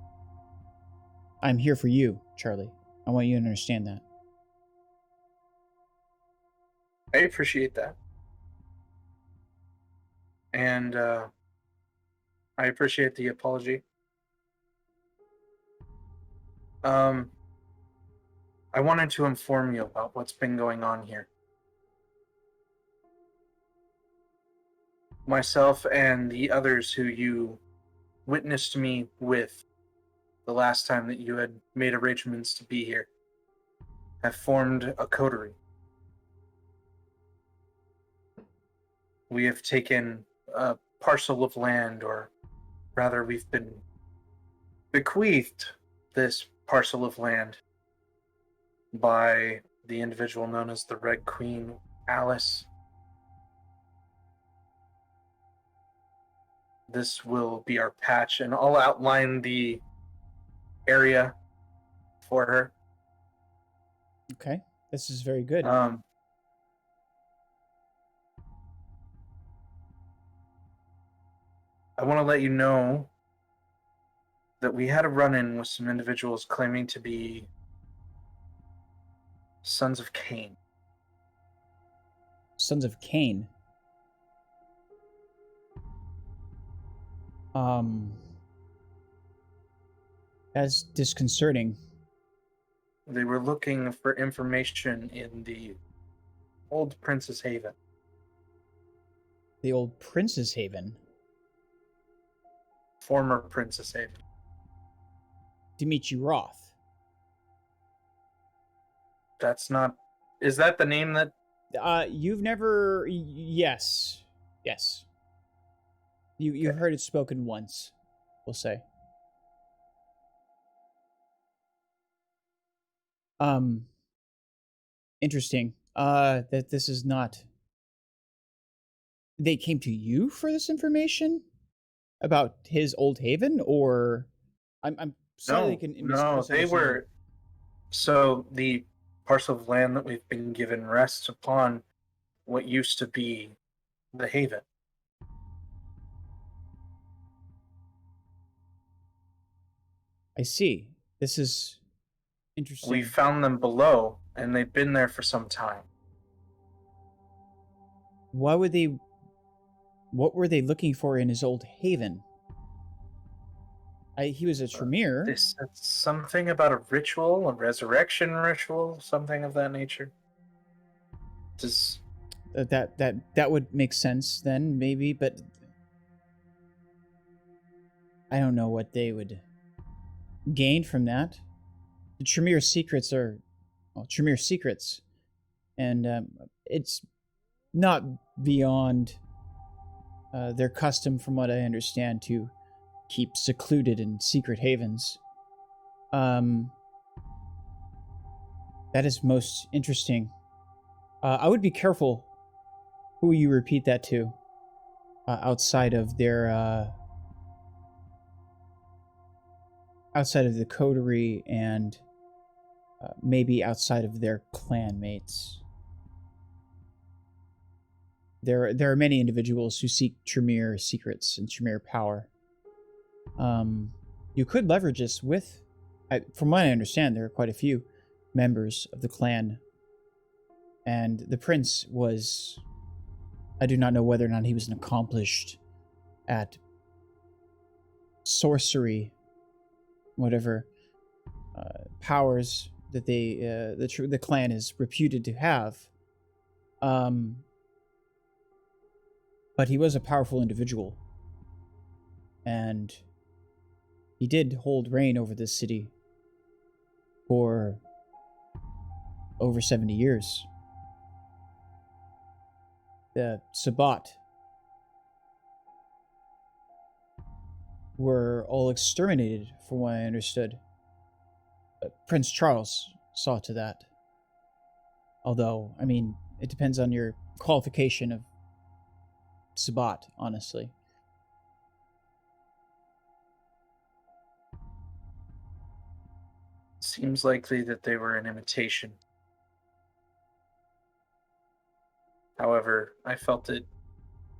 I'm here for you, Charlie. I want you to understand that. I appreciate that. And I appreciate the apology. I wanted to inform you about what's been going on here. Myself and the others who you witnessed me with the last time that you had made arrangements to be here have formed a coterie. We have taken a parcel of land, or rather we've been bequeathed this parcel of land by the individual known as the Red Queen, Alice. This will be our patch, and I'll outline the area for her. Okay, this is very good. I want to let you know that we had a run-in with some individuals claiming to be Sons of Cain. Sons of Cain. That's disconcerting. They were looking for information in the old Prince's Haven. The old Prince's Haven? Former Princess Haven. Dimitri Roth. That's not... Is that the name that... You've never... Yes. Yes. You've heard it spoken once, we'll say. Interesting. That this is not... They came to you for this information? About his old haven, or... I'm sorry. No, they were... So, the parcel of land that we've been given rests upon what used to be the haven. I see. This is interesting. We found them below, and they've been there for some time. Why would they... What were they looking for in his old haven? He was a Tremere. They said something about a ritual, a resurrection ritual, something of that nature. Does... That would make sense then, maybe, but... I don't know what they would gain from that. The Tremere secrets are... Well, Tremere secrets. And it's not beyond... their custom, from what I understand, to keep secluded in secret havens. That is most interesting. I would be careful who you repeat that to, outside of their, outside of the coterie, and maybe outside of their clan mates. There are many individuals who seek Tremere secrets and Tremere power. You could leverage this with... from what I understand, there are quite a few members of the clan. And the prince was I do not know whether or not he was an accomplished at sorcery, whatever powers that the clan is reputed to have. But he was a powerful individual, and he did hold reign over this city for over 70 years. The Sabbat were all exterminated, from what I understood. Prince Charles saw to that. Although, I mean, it depends on your qualification of Sabbat, honestly. Seems likely that they were an imitation. However, I felt it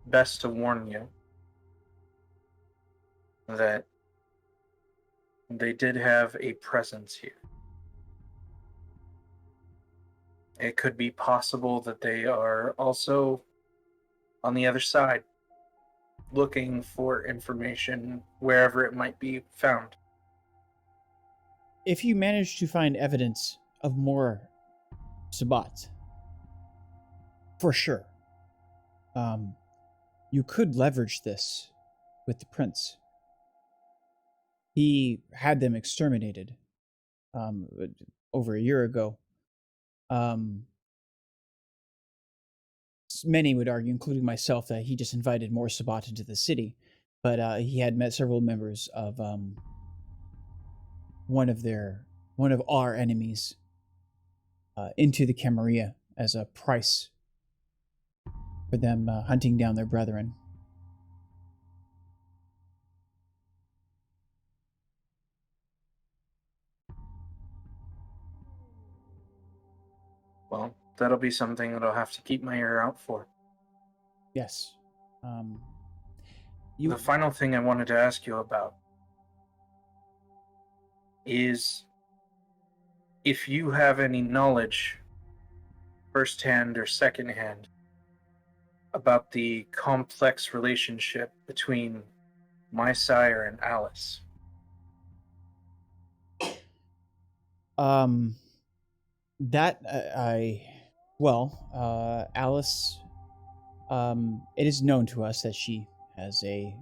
best to warn you that they did have a presence here. It could be possible that they are also on the other side, looking for information wherever it might be found. If you manage to find evidence of more Sabbats, for sure, you could leverage this with the prince. He had them exterminated over a year ago. Many would argue, including myself, that he just invited more Sabbat into the city, but he had met several members of one of our enemies into the Camarilla as a price for them hunting down their brethren. Well, that'll be something that I'll have to keep my ear out for. Yes. The final thing I wanted to ask you about is if you have any knowledge, firsthand or secondhand, about the complex relationship between my sire and Alice. Alice, it is known to us that she has a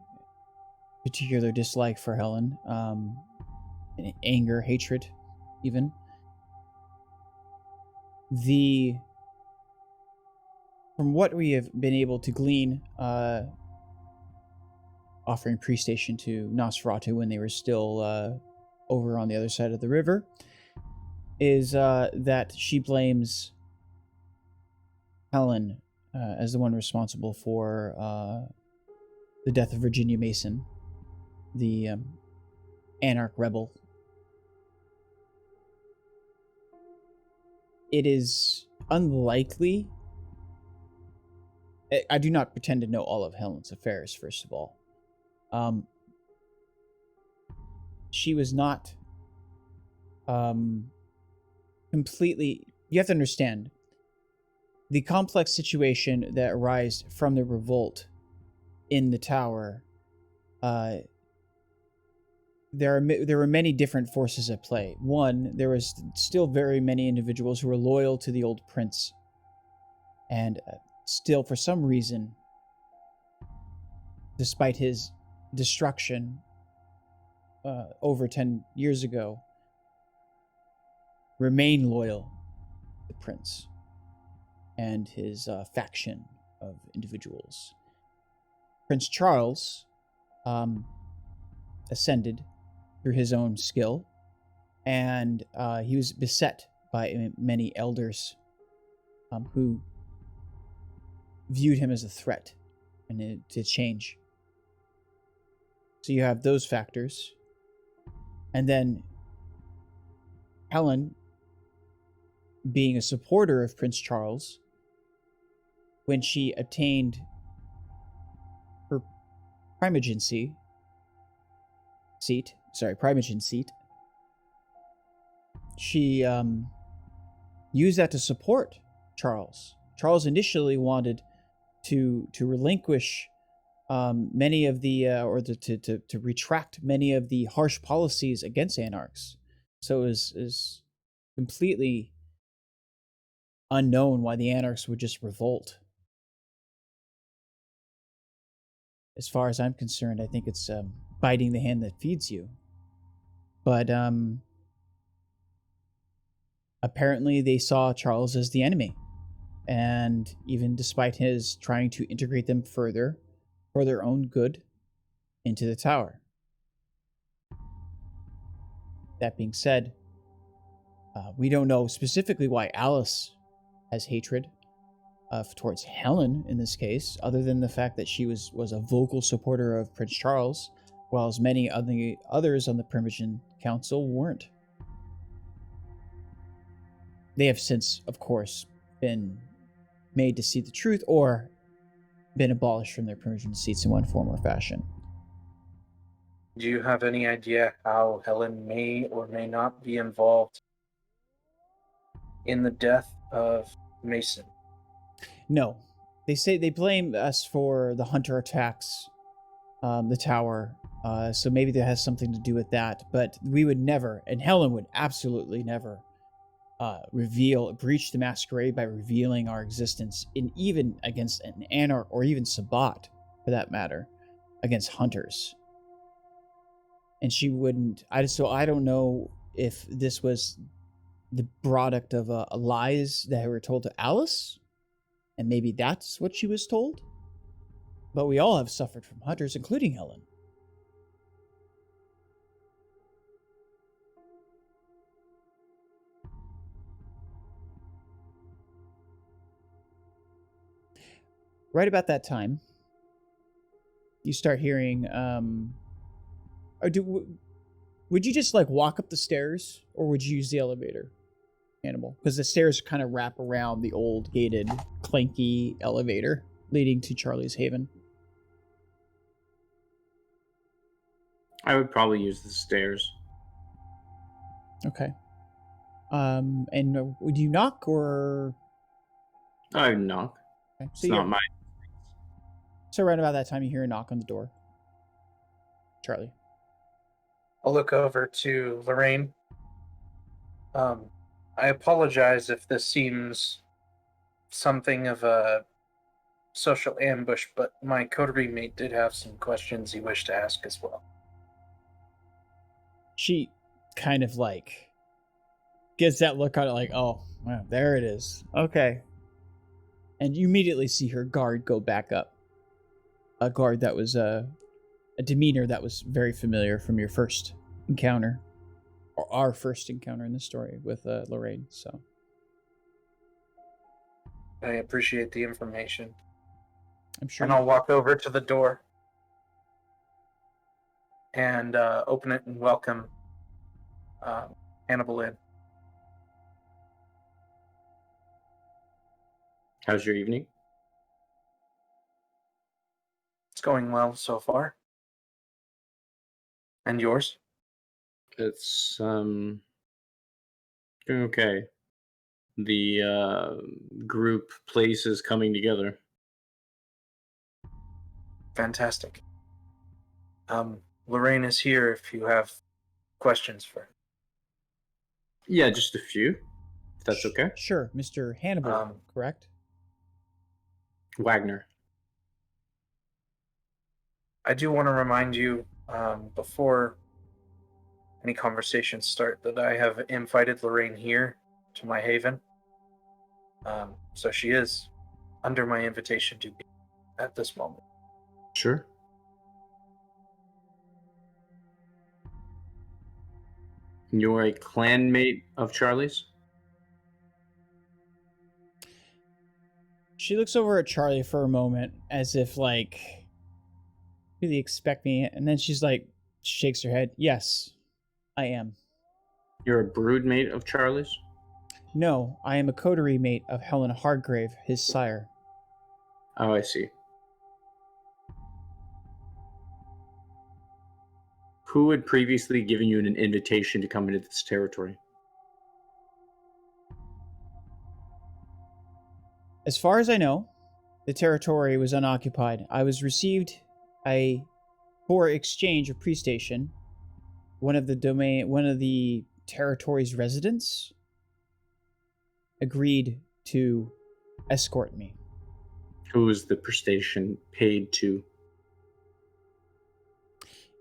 particular dislike for Helen, anger, hatred, even. From what we have been able to glean, offering prestation to Nosferatu when they were still over on the other side of the river, is that she blames Helen as the one responsible for the death of Virginia Mason, the anarch rebel. It is unlikely. I do not pretend to know all of Helen's affairs, first of all. She was not completely... You have to understand, the complex situation that arose from the revolt in the tower, there were many different forces at play. One, there was still very many individuals who were loyal to the old prince, and still, for some reason, despite his destruction over 10 years ago, remain loyal to the prince and his faction of individuals. Prince Charles ascended through his own skill, and he was beset by many elders who viewed him as a threat and to change. So you have those factors. And then Helen, being a supporter of Prince Charles, when she obtained her primogenicy seat, she used that to support Charles. Charles initially wanted to relinquish many of the to retract many of the harsh policies against anarchs. So it is completely unknown why the anarchs would just revolt. As far as I'm concerned, I think it's biting the hand that feeds you. But apparently they saw Charles as the enemy. And even despite his trying to integrate them further for their own good into the tower. That being said, we don't know specifically why Alice has hatred towards Helen in this case, other than the fact that she was a vocal supporter of Prince Charles, while as many others on the Primogen Council weren't. They have since, of course, been made to see the truth or been abolished from their Primogen seats in one form or fashion. Do you have any idea how Helen may or may not be involved in the death of Mason? No. They say they blame us for the hunter attacks, the tower, so maybe that has something to do with that, but we would never, and Helen would absolutely never, breach the Masquerade by revealing our existence in even against an anarch or even Sabbat, for that matter, against hunters. And she wouldn't. I don't know if this was the product of lies that were told to Alice, and maybe that's what she was told. But we all have suffered from hunters, including Helen. Right about that time, you start hearing, would you just like walk up the stairs, or would you use the elevator, Hannibal? Because the stairs kind of wrap around the old gated, clanky elevator leading to Charlie's Haven. I would probably use the stairs. Okay. And would you knock or? I would knock. Okay. It's not mine. So right about that time, you hear a knock on the door. Charlie. I'll look over to Lorraine. I apologize if this seems something of a social ambush, but my coterie mate did have some questions he wished to ask as well. She kind of like gets that look on it like, oh, wow, there it is. Okay. And you immediately see her guard go back up. A guard that was a demeanor that was very familiar from your first encounter, or our first encounter in the story with Lorraine. So I appreciate the information. I'm sure. And I'll walk over to the door and open it and welcome Hannibal in. How's your evening? It's going well so far. And yours? It's doing okay. The group place is coming together. Fantastic. Lorraine is here if you have questions for her. Yeah, just a few, if that's okay. Sure, Mr. Hannibal, correct? Wagner. I do want to remind you, before any conversations start, that I have invited Lorraine here to my haven. So she is under my invitation to be at this moment. Sure. You're a clanmate of Charlie's? She looks over at Charlie for a moment as if like really expecting it, and then she's like shakes her head. Yes, I am. You're a broodmate of Charlie's? No, I am a coterie mate of Helen Hardgrave, his sire. Oh, I see. Who had previously given you an invitation to come into this territory? As far as I know, the territory was unoccupied. I was received for exchange of pre-station. One of the territory's residents agreed to escort me. Who was the prestation paid to?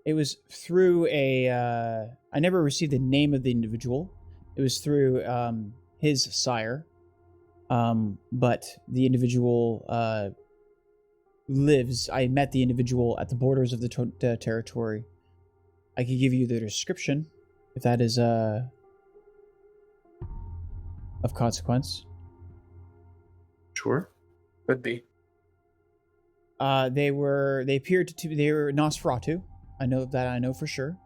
It was through I never received the name of the individual. It was through his sire. But the individual lives. I met the individual at the borders of the territory. I could give you the description if that is of consequence. Sure. Could be. They appeared to they were Nosferatu. I know for sure.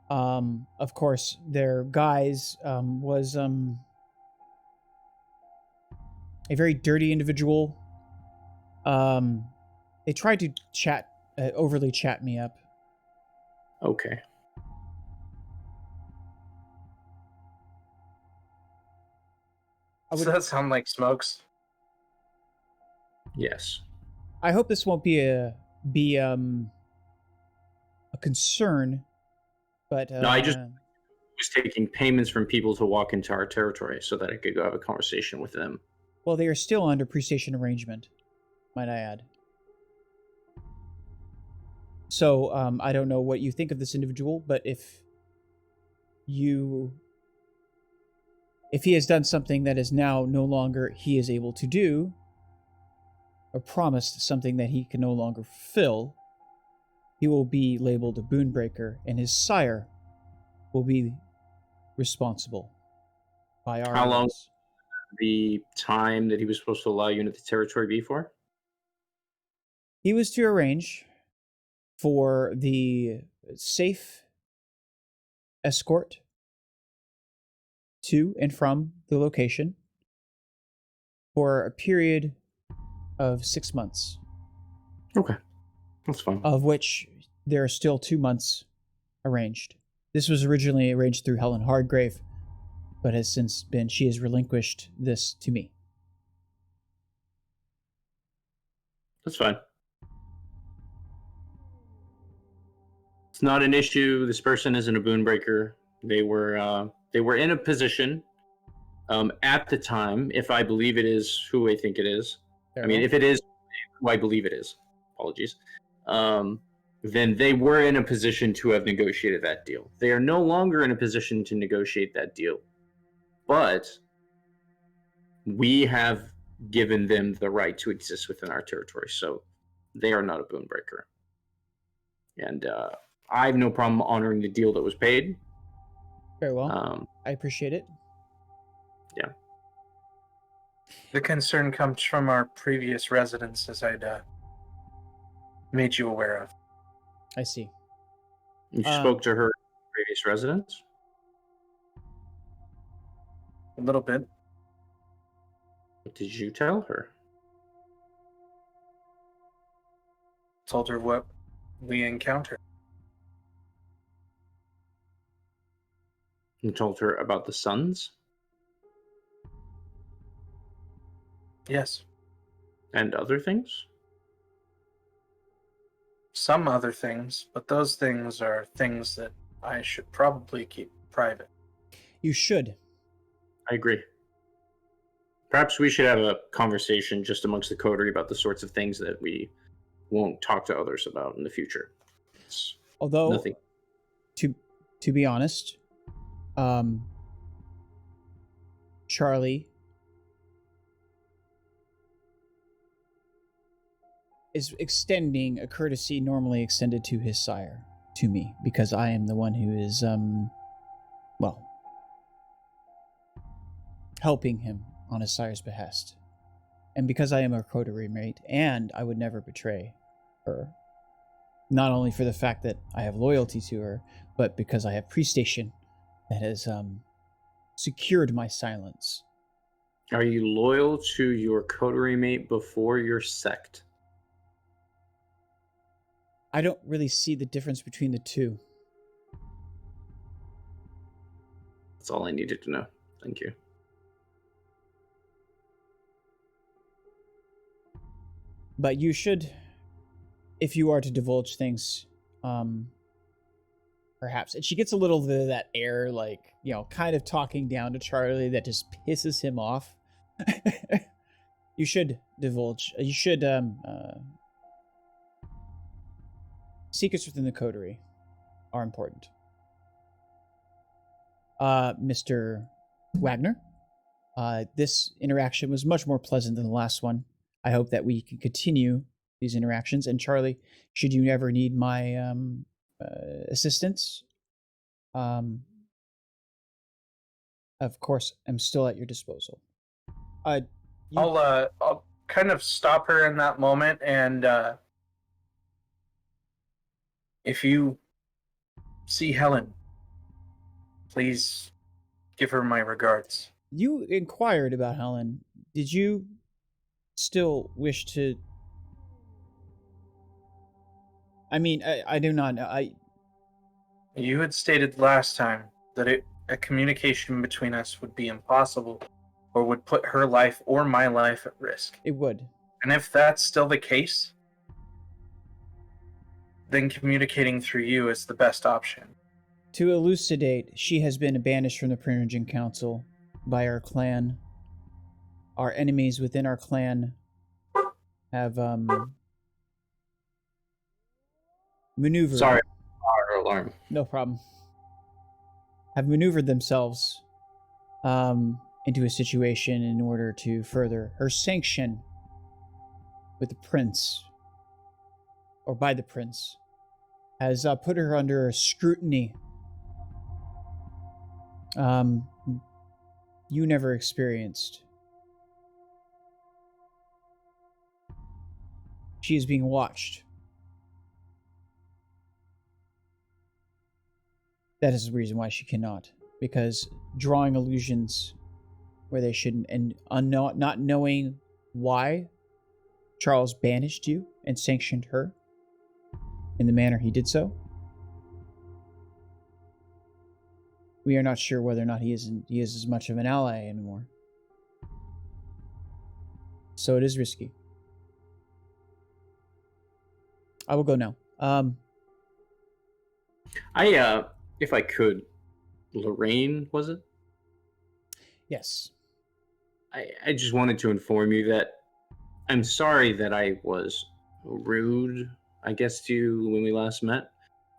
Of course, their guise was a very dirty individual. They tried to overly chat me up. Okay. Does that sound like Smokes? Yes. I hope this won't be a concern, but No, I just was taking payments from people to walk into our territory so that I could go have a conversation with them. well, they are still under pre-station arrangement, might I add. So I don't know what you think of this individual, but if he has done something that is now no longer he is able to do, or promised something that he can no longer fulfill, he will be labeled a boonbreaker, and his sire will be responsible by our How long laws. the time that he was supposed to allow you into the territory be for? He was to arrange for the safe escort to and from the location for a period of 6 months, Okay. That's fine. of which there are still 2 months arranged. This was originally arranged through Helen Hardgrave, but she has relinquished this to me. That's fine. It's not an issue. This person isn't a boonbreaker. They were in a position at the time, if I believe it is who I think it is. If it is who I believe it is, apologies. Then they were in a position to have negotiated that deal. They are no longer in a position to negotiate that deal, but we have given them the right to exist within our territory, so they are not a boonbreaker. And I have no problem honoring the deal that was paid. Very well. I appreciate it. Yeah. The concern comes from our previous residents, as I'd made you aware of. I see. You spoke to her previous residents? A little bit. What did you tell her? Told her what we encountered. You told her about the sons? Yes. And other things? Some other things, but those things are things that I should probably keep private. You should. I agree. Perhaps we should have a conversation just amongst the coterie about the sorts of things that we won't talk to others about in the future. Although, nothing. To be honest, Charlie is extending a courtesy normally extended to his sire, to me, because I am the one who is, helping him on his sire's behest. And because I am a coterie mate, and I would never betray her, not only for the fact that I have loyalty to her, but because I have pre-station that has secured my silence. Are you loyal to your coterie mate before your sect? I don't really see the difference between the two. That's all I needed to know. Thank you. But you should, if you are to divulge things, perhaps. And she gets a little bit of that air, like, kind of talking down to Charlie that just pisses him off. You should divulge. You should, secrets within the coterie are important. Mr. Wagner, this interaction was much more pleasant than the last one. I hope that we can continue these interactions. And Charlie, should you ever need my assistance, of course, I'm still at your disposal. I'll kind of stop her in that moment, and if you see Helen, please give her my regards. You inquired about Helen. Did you still wish to... I mean, I do not know. You had stated last time that a communication between us would be impossible, or would put her life or my life at risk. It would. And if that's still the case, then communicating through you is the best option. To elucidate, she has been banished from the Princeton Council by our clan. Our enemies within our clan have maneuvered. Sorry, fire alarm. No problem. Have maneuvered themselves into a situation in order to further her sanction with the prince, or by the prince, has put her under scrutiny. You never experienced. She is being watched. That is the reason why she cannot. Because drawing illusions where they shouldn't, and not knowing why Charles banished you and sanctioned her in the manner he did so, we are not sure whether or not he is as much of an ally anymore. So it is risky. I will go now. If I could, Lorraine, was it? Yes. I just wanted to inform you that I'm sorry that I was rude, I guess, to you when we last met,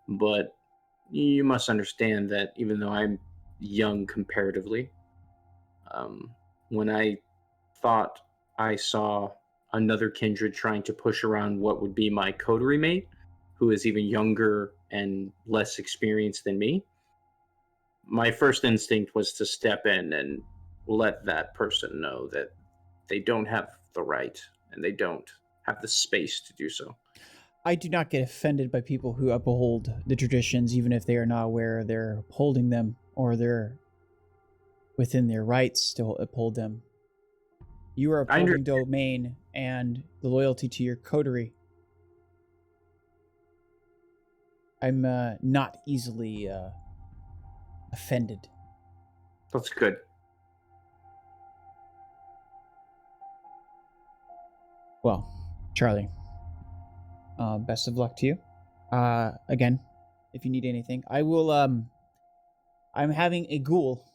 but you must understand that even though I'm young comparatively, when I thought I saw another kindred trying to push around what would be my coterie mate, who is even younger and less experienced than me, my first instinct was to step in and let that person know that they don't have the right and they don't have the space to do so. I do not get offended by people who uphold the traditions, even if they are not aware they're upholding them or they're within their rights to uphold them. You are upholding domain and the loyalty to your coterie. I'm not easily offended. That's good. Well, Charlie, best of luck to you. Again, if you need anything, I will. I'm having a ghoul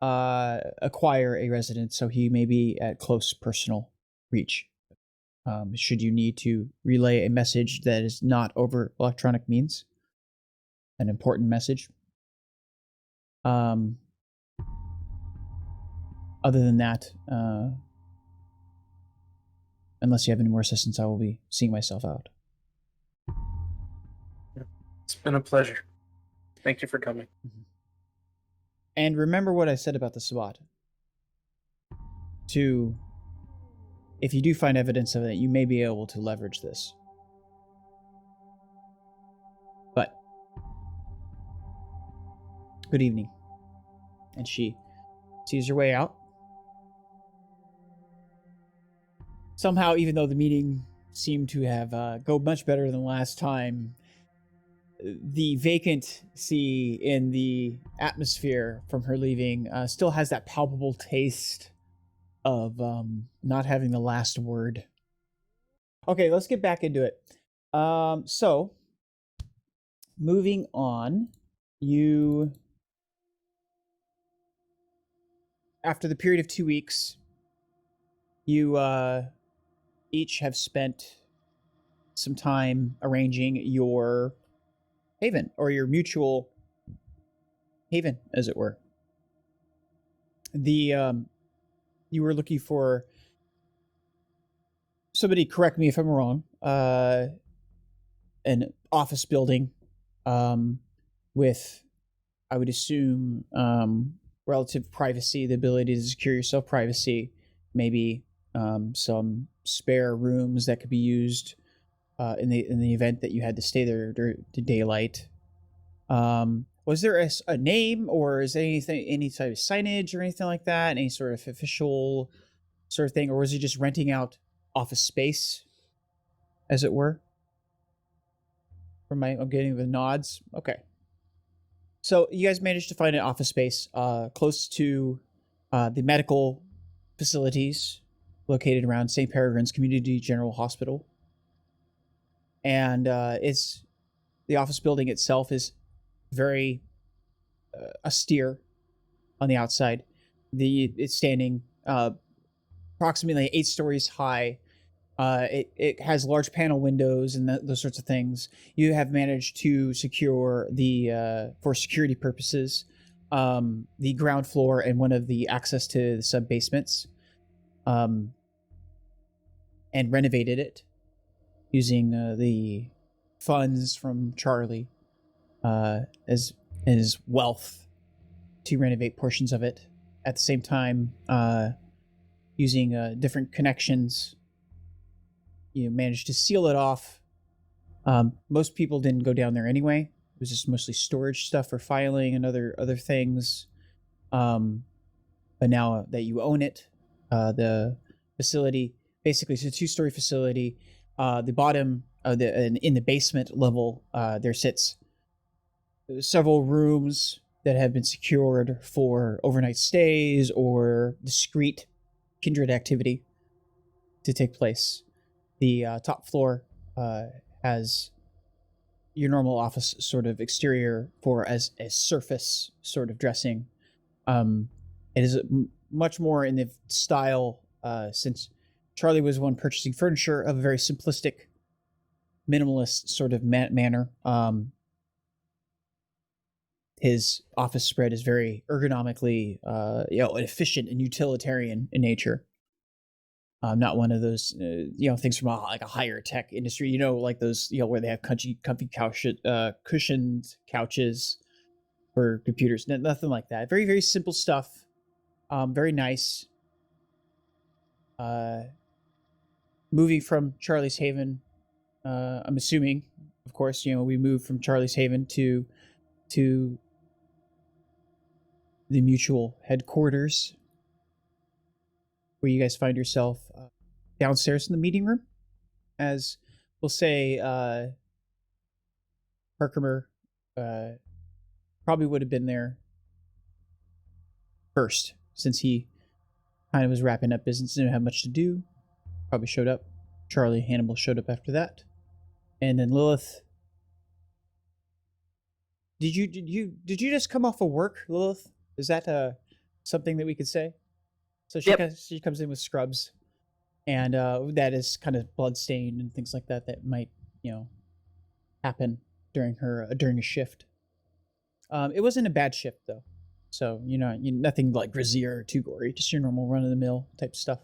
acquire a residence, so he may be at close personal reach. Should you need to relay a message that is not over electronic means, an important message. Other than that, unless you have any more assistance, I will be seeing myself out. It's been a pleasure. Thank you for coming. Mm-hmm. And remember what I said about the SWAT. If you do find evidence of it, you may be able to leverage this. But, good evening. And she sees her way out. Somehow, even though the meeting seemed to have go much better than last time, the vacancy in the atmosphere from her leaving still has that palpable taste of not having the last word. Okay, let's get back into it. So moving on, you after the period of 2 weeks, you each have spent some time arranging your haven, or your mutual haven, as it were. You were looking for, somebody correct me if I'm wrong, an office building with, I would assume, relative privacy, the ability to secure yourself privacy, maybe some spare rooms that could be used in the event that you had to stay there during the daylight. Was there a name, or is there any type of signage or anything like that? Any sort of official sort of thing, or was he just renting out office space, as it were? I'm getting the nods. Okay. So you guys managed to find an office space close to the medical facilities located around St. Peregrine's Community General Hospital. And the office building itself is very austere on the outside. It's standing approximately 8 stories high. It has large panel windows and those sorts of things. You have managed to secure for security purposes, the ground floor and one of the access to the sub basements, and renovated it using the funds from Charlie as his wealth to renovate portions of it. At the same time, using different connections, you managed to seal it off. Most people didn't go down there anyway. It was just mostly storage stuff for filing and other things. But now that you own it, the facility, basically it's a 2-story facility. The bottom of in the basement level, there sits several rooms that have been secured for overnight stays or discrete kindred activity to take place. The top floor has your normal office sort of exterior for as a surface sort of dressing. It is much more in the style, since Charlie was one purchasing furniture, of a very simplistic, minimalist sort of manner. His office spread is very ergonomically, efficient and utilitarian in nature. Not one of those, things from a higher tech industry, like those, where they have comfy cushioned couches for computers. Nothing like that. Very, very simple stuff. Very nice. Moving from Charlie's Haven, I'm assuming, of course, we moved from Charlie's Haven to the mutual headquarters, where you guys find yourself downstairs in the meeting room. As we'll say, Herkermer probably would have been there first, since he kind of was wrapping up business, didn't have much to do. Probably showed up. Hannibal showed up after that, and then Lillith. Did you just come off of work, Lillith? Is that something that we could say? So she comes in with scrubs, and that is kind of bloodstained and things like that might happen during a shift. It wasn't a bad shift though, so nothing like grisly or too gory, just your normal run of the mill type stuff.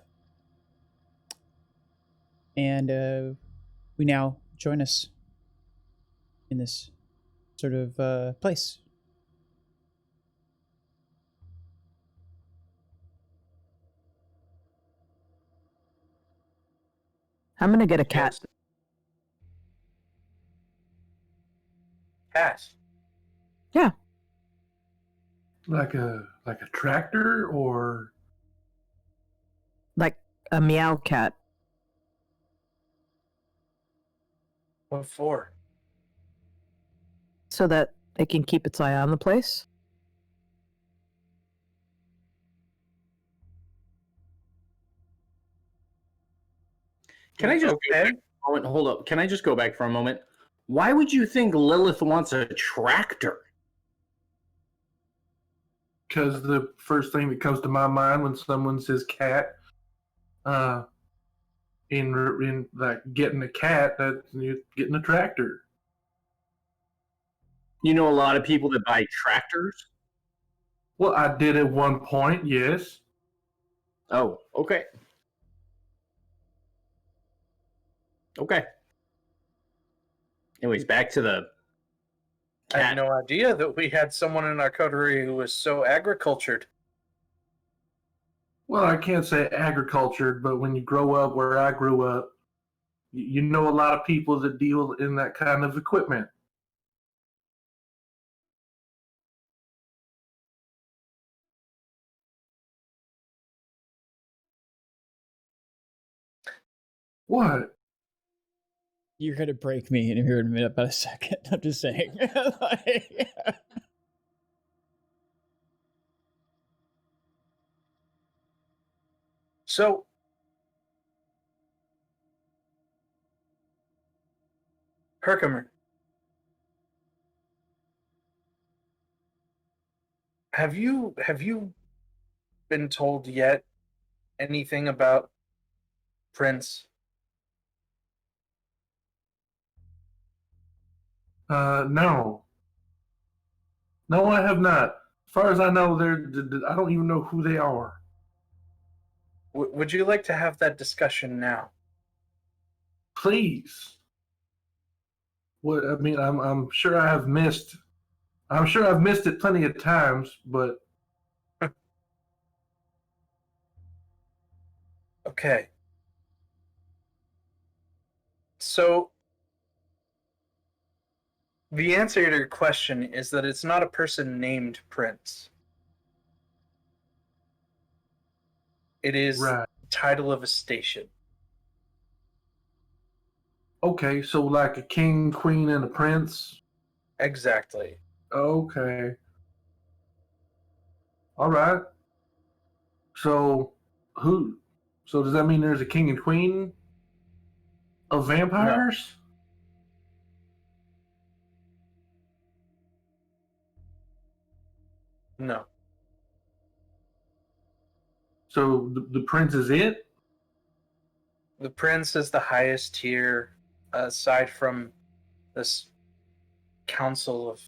And we now join us in this sort of place. I'm gonna get a cat. Cat. Yeah. Like a tractor, or Like a meow cat. What for? So that it can keep its eye on the place. Can I just pet? moment. Hold up. Can I just go back for a moment? Why would you think Lillith wants a tractor? Because the first thing that comes to my mind when someone says cat, in like getting a cat, that's you getting a tractor. You know a lot of people that buy tractors? Well, I did at one point, yes. Oh, okay. Okay. Anyways, back to the I cat. had no idea that we had someone in our coterie who was so agricultured. Well, I can't say agriculture, but when you grow up where I grew up, you know a lot of people that deal in that kind of equipment. What? You're gonna break me in here in a minute, about a second. I'm just saying. Like, So, Herkermer, have you been told yet anything about Prince? No. No, I have not. As far as I know, I don't even know who they are. Would you like to have that discussion now? Please. What I mean, I'm sure I have missed. I'm sure I've missed it plenty of times, but Okay. So, the answer to your question is that it's not a person named Prince. It is right. the title of a station. Okay, so like a king, queen, and a prince. Exactly. Okay. All right. So who? So does that mean there's a king and queen of vampires? No. So the prince is it? The Prince is the highest tier, aside from this council of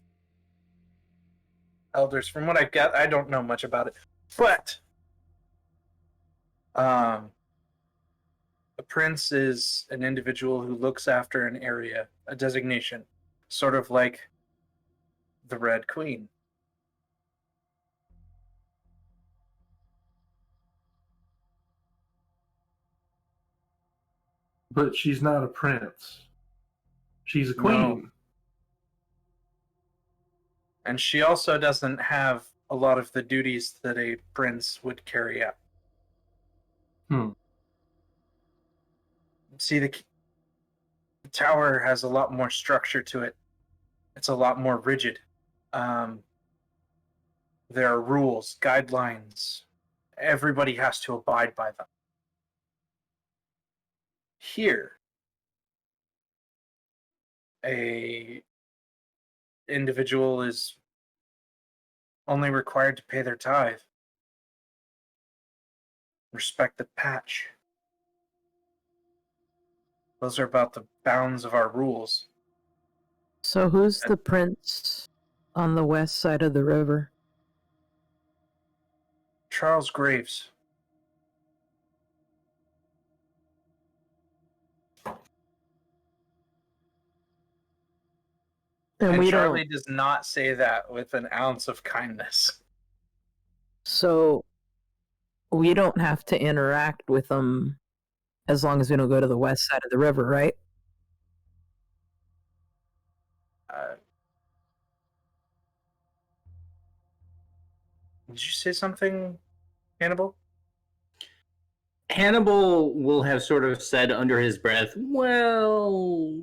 elders. From what I get, I don't know much about it. But a prince is an individual who looks after an area, a designation, sort of like the Red Queen. But she's not a prince. She's a No. queen. And she also doesn't have a lot of the duties that a prince would carry out. See, the tower has a lot more structure to it. It's a lot more rigid. There are rules, guidelines. Everybody has to abide by them. Here, a individual is only required to pay their tithe. Respect the patch. Those are about the bounds of our rules. So who's the prince on the west side of the river? Charles Graves. And And we Charlie don't. does not say that with an ounce of kindness. So we don't have to interact with them as long as we don't go to the west side of the river, right? Did you say something, Hannibal? Hannibal will have sort of said under his breath, well,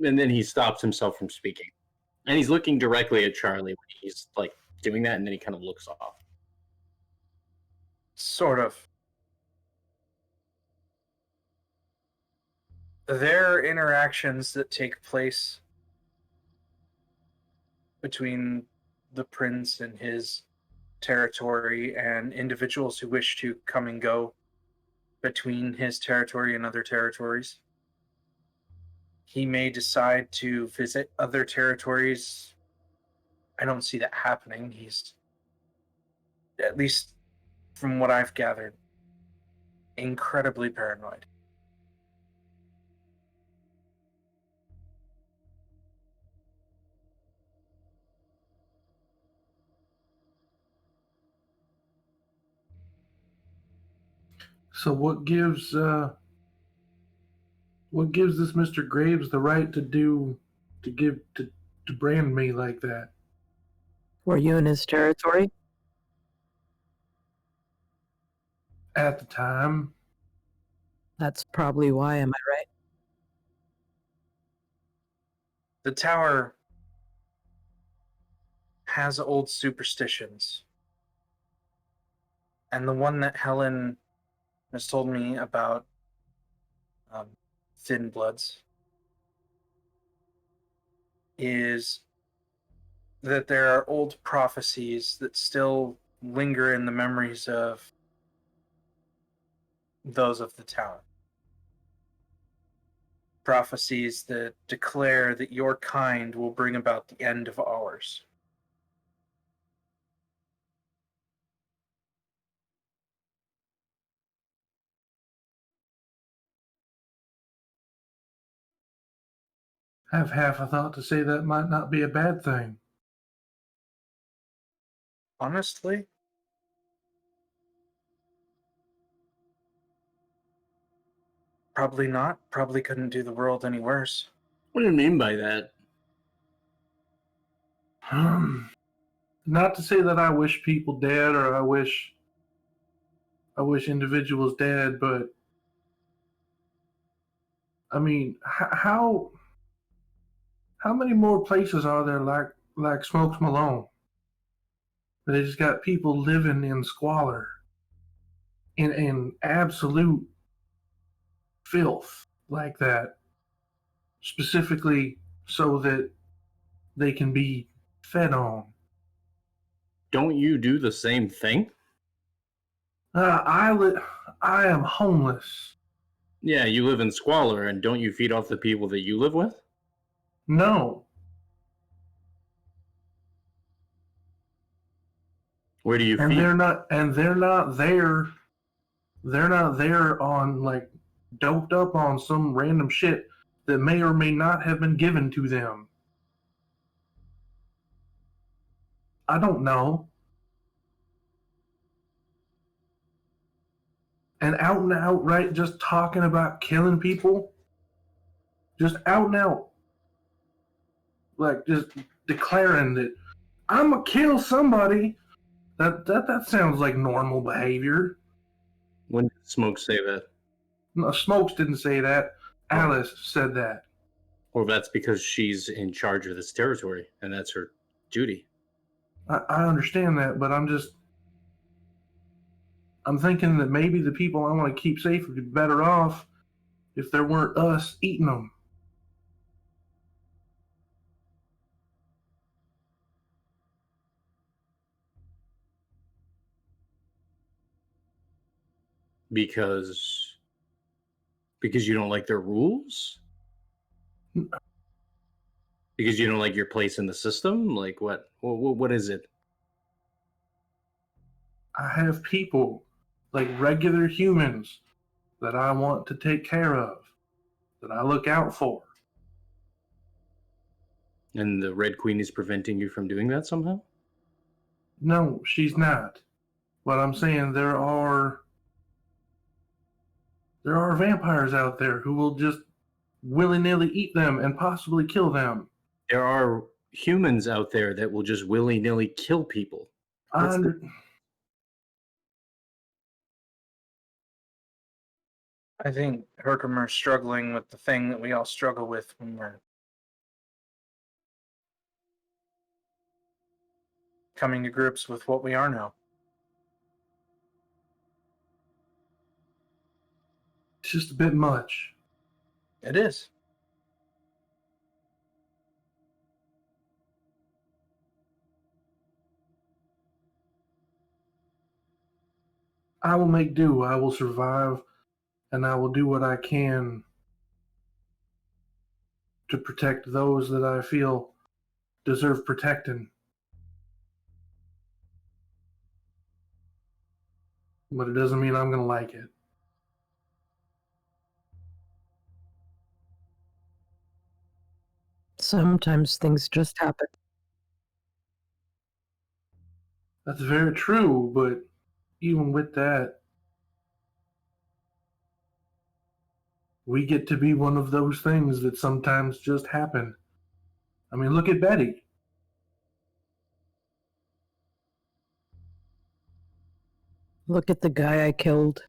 and then he stops himself from speaking. And he's looking directly at Charlie when he's like doing that, and then he kind of looks off. Sort of. there are interactions that take place between the prince and his territory and individuals who wish to come and go between his territory and other territories. He may decide to visit other territories. I don't see that happening. He's, at least from what I've gathered, incredibly paranoid. So what gives this Mr. Graves the right to brand me like that? Were you in his territory? At the time, That's probably why, am I right? The tower has old superstitions. And the one that Helen has told me about, Thin Bloods, is that there are old prophecies that still linger in the memories of those of the tower. Prophecies that declare that your kind will bring about the end of ours. I have half a thought to say that might not be a bad thing. Honestly, probably not. Probably couldn't do the world any worse. What do you mean by that? Not to say that I wish people dead or I wish individuals dead, but I mean, how many more places are there like Smokes Malone? They just got people living in squalor, in absolute filth like that, specifically so that they can be fed on. Don't you do the same thing? I am homeless. Yeah, you live in squalor, and don't you feed off the people that you live with? No. Where do you And feed? they're not there. They're not there on like doped up on some random shit that may or may not have been given to them. I don't know. And outright just talking about killing people. Just out and out. Like just declaring that I'm gonna kill somebody. That sounds like normal behavior. When did Smoke say that? No, Smokes didn't say that. Alice said that. Or that's because she's in charge of this territory, and that's her duty. I understand that, but I'm thinking that maybe the people I want to keep safe would be better off if there weren't us eating them. Because you don't like their rules? Because you don't like your place in the system? Like what? What is it? I have people, like regular humans, that I want to take care of, that I look out for. And the Red Queen is preventing you from doing that somehow? No, she's not. But I'm saying there are vampires out there who will just willy-nilly eat them and possibly kill them. There are humans out there that will just willy-nilly kill people. I think Herkermer's struggling with the thing that we all struggle with when we're coming to grips with what we are now. It's just a bit much. It is. I will make do. I will survive, and I will do what I can to protect those that I feel deserve protecting. But it doesn't mean I'm going to like it. Sometimes things just happen. That's very true, but even with that, we get to be one of those things that sometimes just happen. I mean, look at Betty. Look at the guy I killed.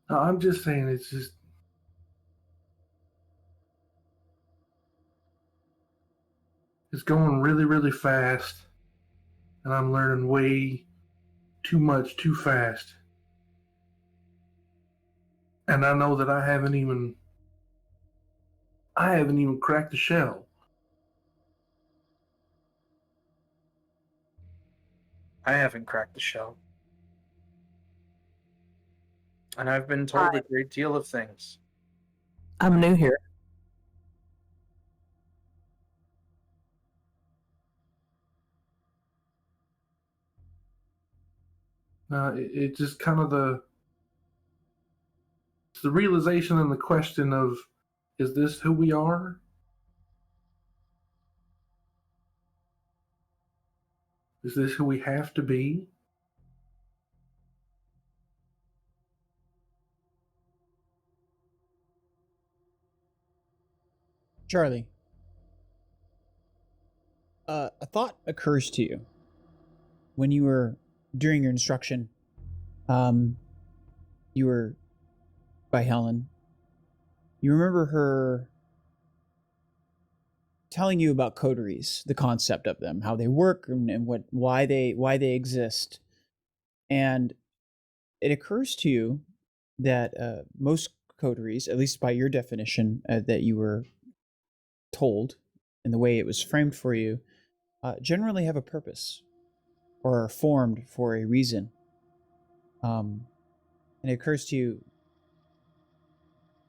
No, I'm just saying, it's going really, really fast, and I'm learning way too much too fast. And I know that I haven't even cracked the shell. I haven't cracked the shell. And I've been told a great deal of things. I'm new here. It just kind of it's the realization and the question of, is this who we are? Is this who we have to be? Charlie, a thought occurs to you when you were during your instruction. You were by Helen. You remember her telling you about coteries, the concept of them, how they work, and why they exist. And it occurs to you that most coteries, at least by your definition that you were told and the way it was framed for you, generally have a purpose or are formed for a reason. And it occurs to you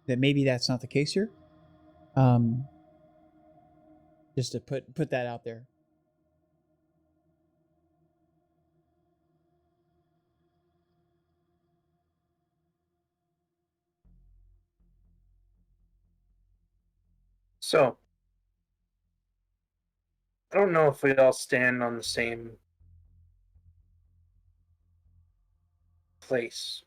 that maybe that's not the case here. Just to put that out there. So, I don't know if we all stand on the same place.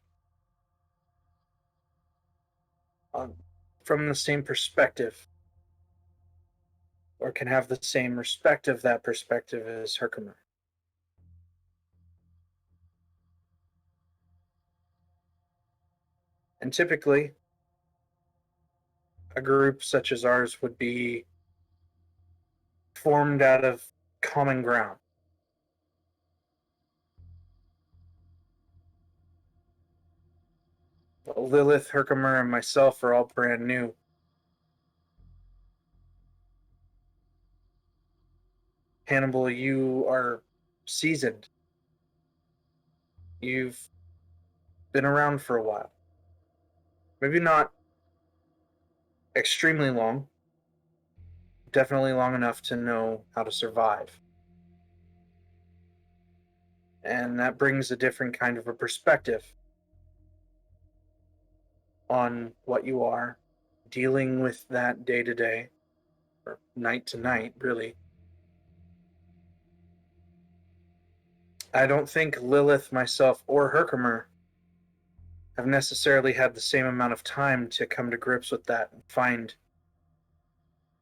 From the same perspective. Or can have the same respect of that perspective as Herkermer. And typically, a group such as ours would be formed out of common ground. Well, Lillith, Herkermer, and myself are all brand new. Hannibal, you are seasoned. You've been around for a while. Maybe not extremely long. Definitely long enough to know how to survive. And that brings a different kind of a perspective on what you are dealing with that day to day, or night to night, really. I don't think Lillith, myself, or Herkermer have necessarily had the same amount of time to come to grips with that and find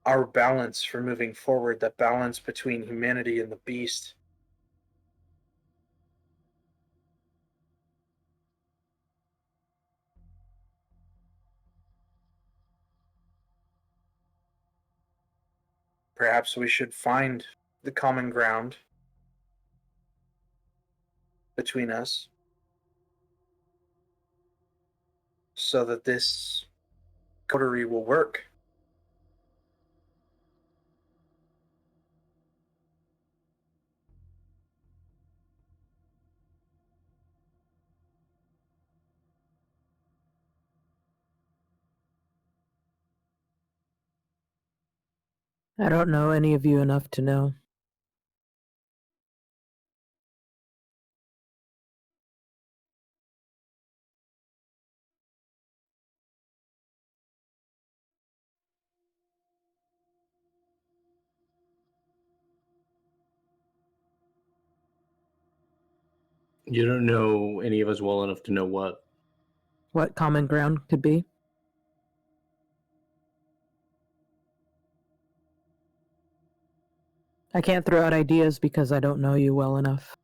our balance for moving forward, that balance between humanity and the beast. perhaps we should find the common ground between us so that this coterie will work. I don't know any of you enough to know. You don't know any of us well enough to know what. What common ground could be? I can't throw out ideas because I don't know you well enough.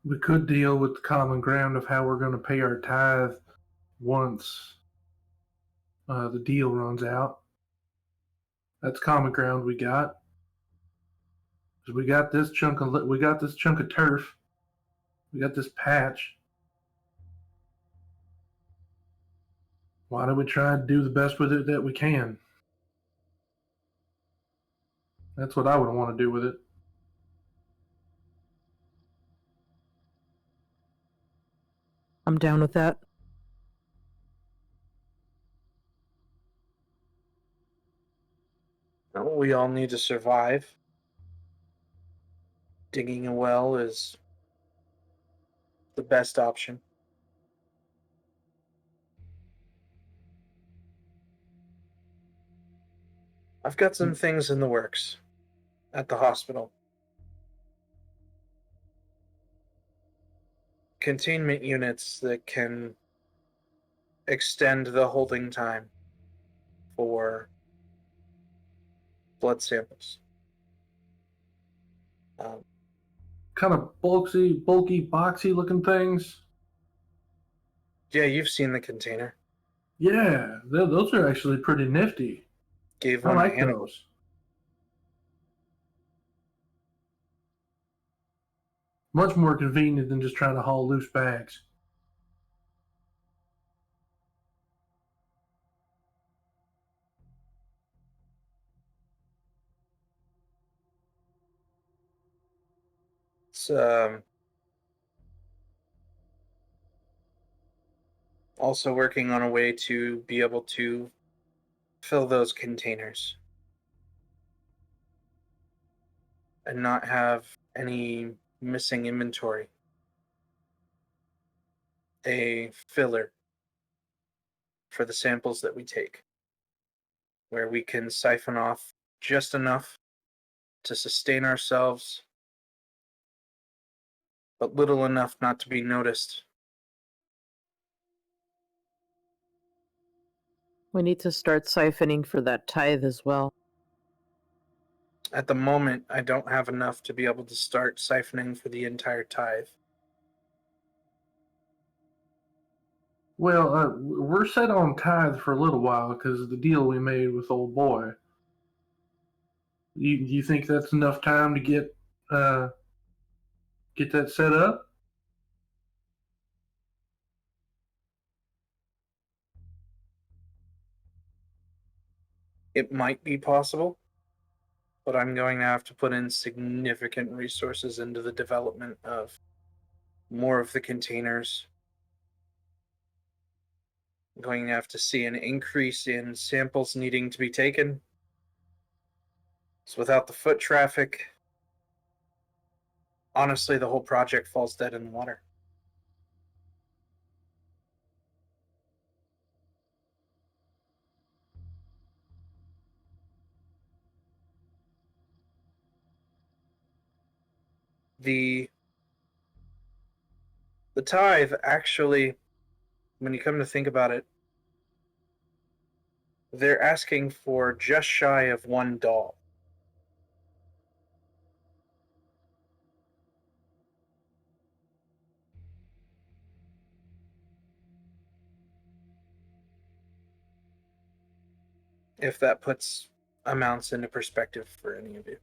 We could deal with the common ground of how we're going to pay our tithe once the deal runs out. That's common ground we got. 'Cause we got this chunk of turf. We got this patch. Why don't we try to do the best with it that we can? That's what I would want to do with it. I'm down with that. Well, we all need to survive. Digging a well is the best option. I've got some things in the works at the hospital. Containment units that can extend the holding time for blood samples. Kind of bulky, boxy looking things. Yeah, you've seen the container. Yeah, those are actually pretty nifty. Gave I one to like Hannibal. those. Much more convenient than just trying to haul loose bags. It's also working on a way to be able to fill those containers and not have any missing inventory. A filler for the samples that we take, where we can siphon off just enough to sustain ourselves, but little enough not to be noticed. We need to start siphoning for that tithe as well. At the moment, I don't have enough to be able to start siphoning for the entire tithe. Well, we're set on tithe for a little while because of the deal we made with old boy. You think that's enough time to get that set up? It might be possible, but I'm going to have to put in significant resources into the development of more of the containers. I'm going to have to see an increase in samples needing to be taken. So without the foot traffic, honestly, the whole project falls dead in the water. The tithe, actually, when you come to think about it, They're asking for just shy of 1 doll. If that puts amounts into perspective for any of you.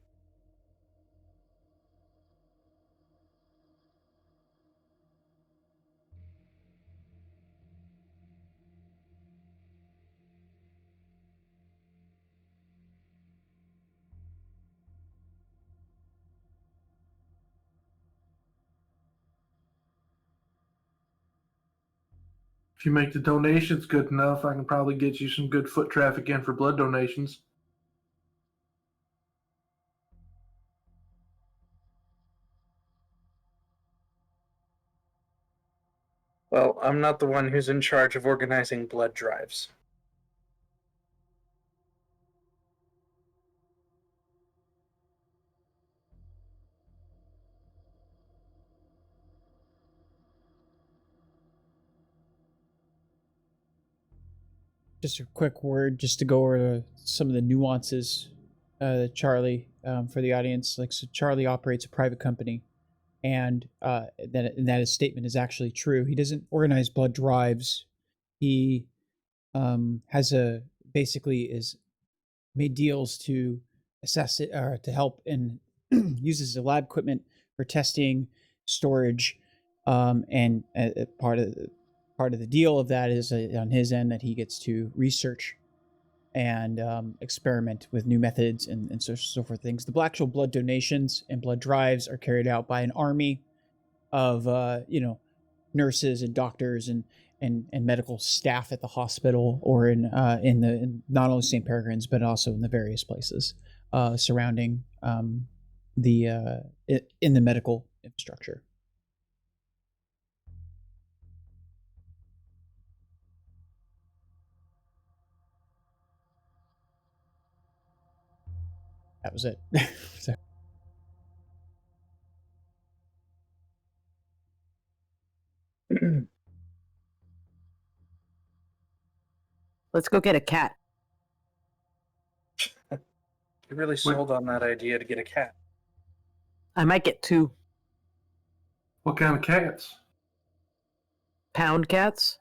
If you make the donations good enough, I can probably get you some good foot traffic in for blood donations. Well, I'm not the one who's in charge of organizing blood drives. Just a quick word, just to go over some of the nuances. Charlie, for the audience, like, so Charlie operates a private company, and that his statement is actually true. He doesn't organize blood drives. He has basically is made deals to assess it or to help, and uses the lab equipment for testing, storage, and part of the deal of that is on his end that he gets to research and experiment with new methods and so forth things. The actual blood donations and blood drives are carried out by an army of nurses and doctors and medical staff at the hospital, or in not only St. Peregrine's but also in the various places surrounding in the medical infrastructure. That was it. So. Let's go get a cat. You really sold on that idea to get a cat. I might get 2 What kind of cats? pound cats.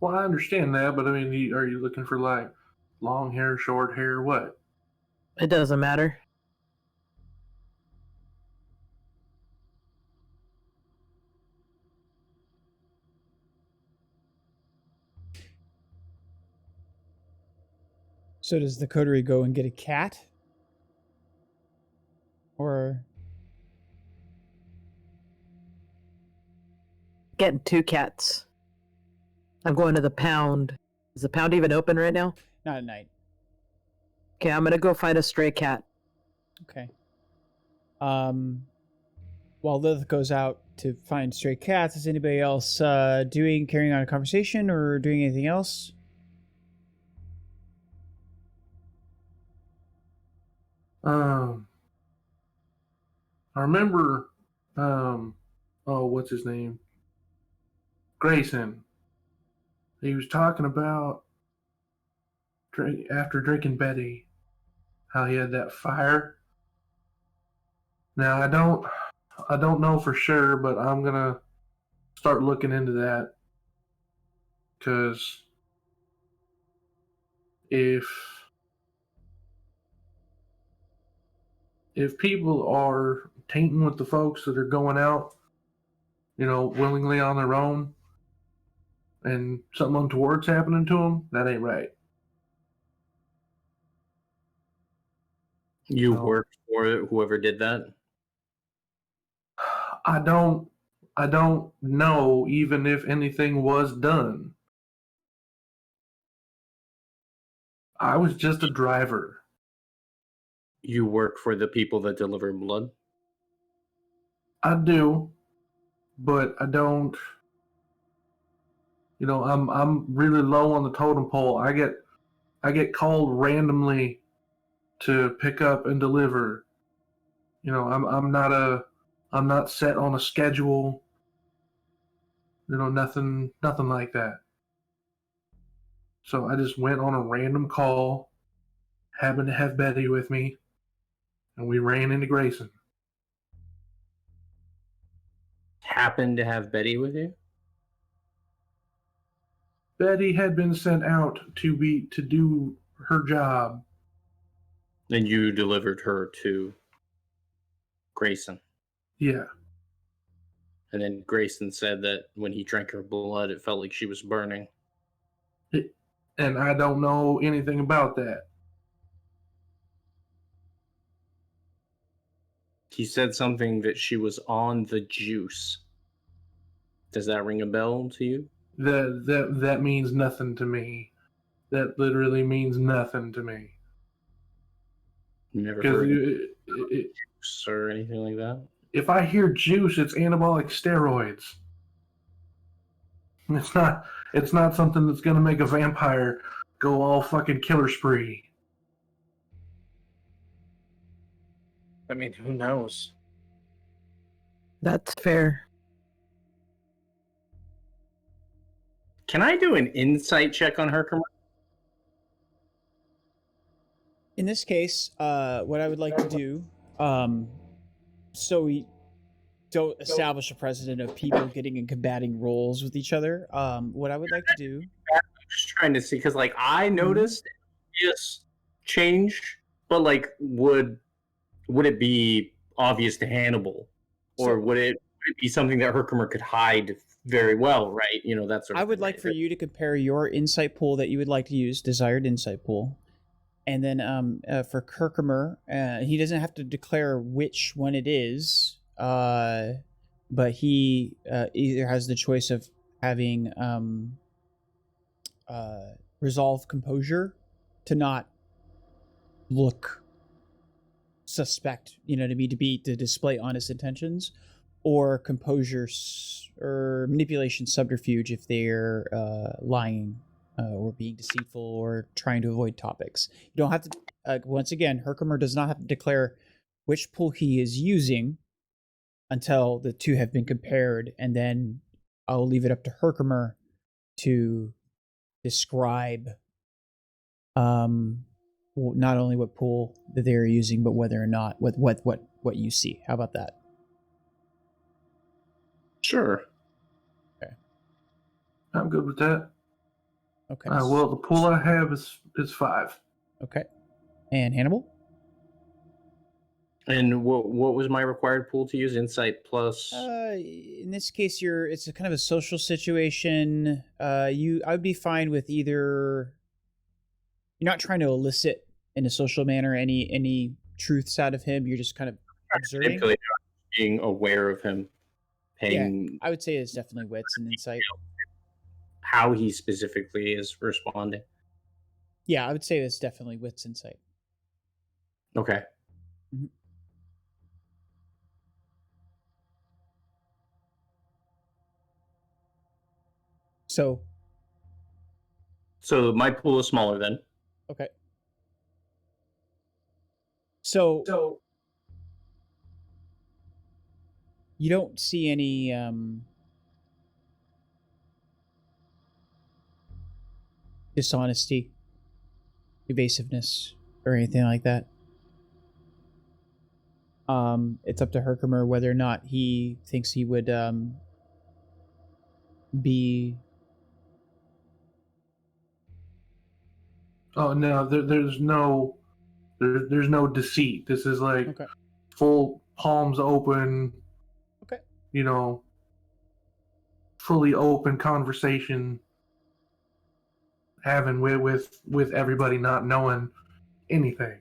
Well, I understand that, but I mean, are you looking for like long hair, short hair, what? It doesn't matter. So does the coterie go and get a cat? Or Getting 2 cats. I'm going to the pound. Is the pound even open right now? not at night? Okay, I'm gonna go find a stray cat. Okay. While Lillith goes out to find stray cats, is anybody else carrying on a conversation or doing anything else? I remember, what's his name? Grayson. He was talking about after drinking Betty, how he had that fire. Now I don't know for sure, but I'm gonna start looking into that, because if people are tainting with the folks that are going out, willingly on their own, and something untoward's happening to them, that ain't right. You So, worked for whoever did that? I don't know even if anything was done. I was just a driver. You work for the people that deliver blood? I do, but I don't. I'm really low on the totem pole. I get called randomly to pick up and deliver. I'm not set on a schedule. Nothing like that. So I just went on a random call, happened to have Betty with me, and we ran into Grayson. Happened to have Betty with you? Betty had been sent out to do her job. Then you delivered her to Grayson. Yeah. And then Grayson said that when he drank her blood, it felt like she was burning. And I don't know anything about that. He said something that she was on the juice. Does that ring a bell to you? That means nothing to me. That literally means nothing to me. You never heard of juice or anything like that? If I hear juice, it's anabolic steroids. It's not something that's gonna make a vampire go all fucking killer spree. I mean, who knows? That's fair. Can I do an insight check on Herkermer? In this case, what I would like to do, so we don't establish a precedent of people getting in combating roles with each other. What I would like to do. I'm just trying to see, because like I noticed yes change, but like would it be obvious to Hannibal, or would it be something that Herkermer could hide very well, right? You know, that sort of I would thing, like right? for you to compare your insight pool that you would like to use, desired insight pool, and then for Herkermer, he doesn't have to declare which one it is, but he either has the choice of having resolve composure to not look suspect, you know, to display honest intentions, or composure or manipulation subterfuge if they're lying or being deceitful or trying to avoid topics. You don't have to. Once again, Herkermer does not have to declare which pool he is using until the two have been compared, and then I'll leave it up to Herkermer to describe not only what pool that they're using, but whether or not what you see. How about that? Sure. Okay. I'm good with that. Okay. Well, the pool I have is 5. Okay. And Hannibal? And what was my required pool to use? Insight plus. In this case, it's a kind of a social situation. I would be fine with either. You're not trying to elicit in a social manner any truths out of him. You're just kind of observing. Being aware of him. Paying. Yeah, I would say it's definitely wits and insight. How he specifically is responding. Yeah, I would say it's definitely wits insight. Okay. Mm-hmm. So my pool is smaller then. Okay. So you don't see any dishonesty, evasiveness, or anything like that. It's up to Herkermer whether or not he thinks he would be. Oh no, there's no deceit. This is like Okay. full palms open. Okay. You know, fully open conversation, having with everybody not knowing anything.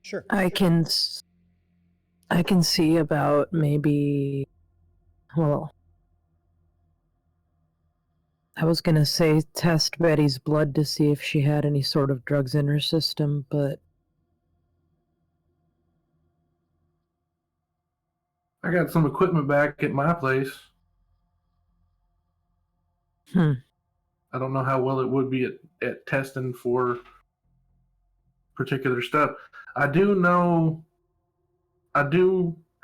Sure. I can see about maybe, well, I was gonna say test Betty's blood to see if she had any sort of drugs in her system, but I got some equipment back at my place. I don't know how well it would be at testing for particular stuff. I do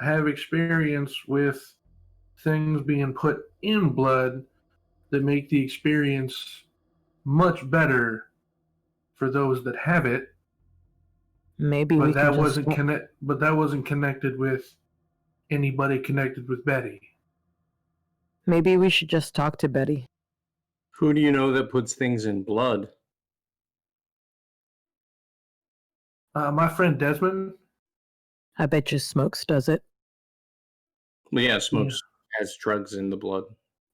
have experience with things being put in blood that make the experience much better for those that have it. Maybe we But can that just wasn't But that wasn't connected with anybody connected with Betty. maybe we should just talk to Betty. Who do you know that puts things in blood? My friend Desmond. I bet you Smokes does it. Well, yeah, smokes has drugs in the blood.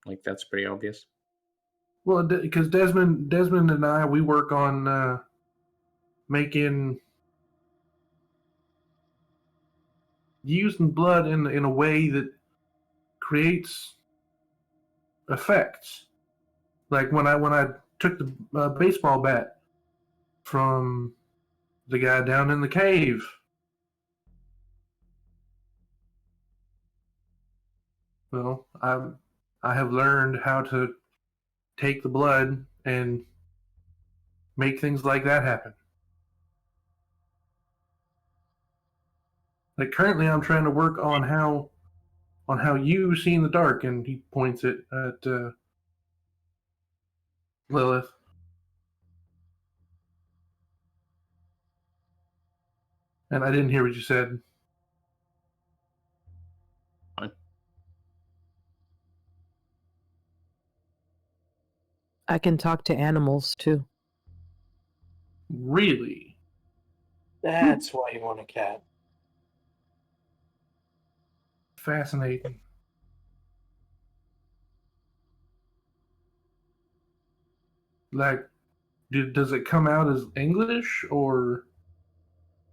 Like, that's pretty obvious. Well, because Desmond and I, we work on making using blood in a way that creates effects. Like when I took the baseball bat from the guy down in the cave. Well, I have learned how to take the blood and make things like that happen. Like currently, I'm trying to work on how you see in the dark, and he points it at Lillith. And I didn't hear what you said. Fine. I can talk to animals too. Really? That's why you want a cat. Fascinating. Like, does it come out as English or?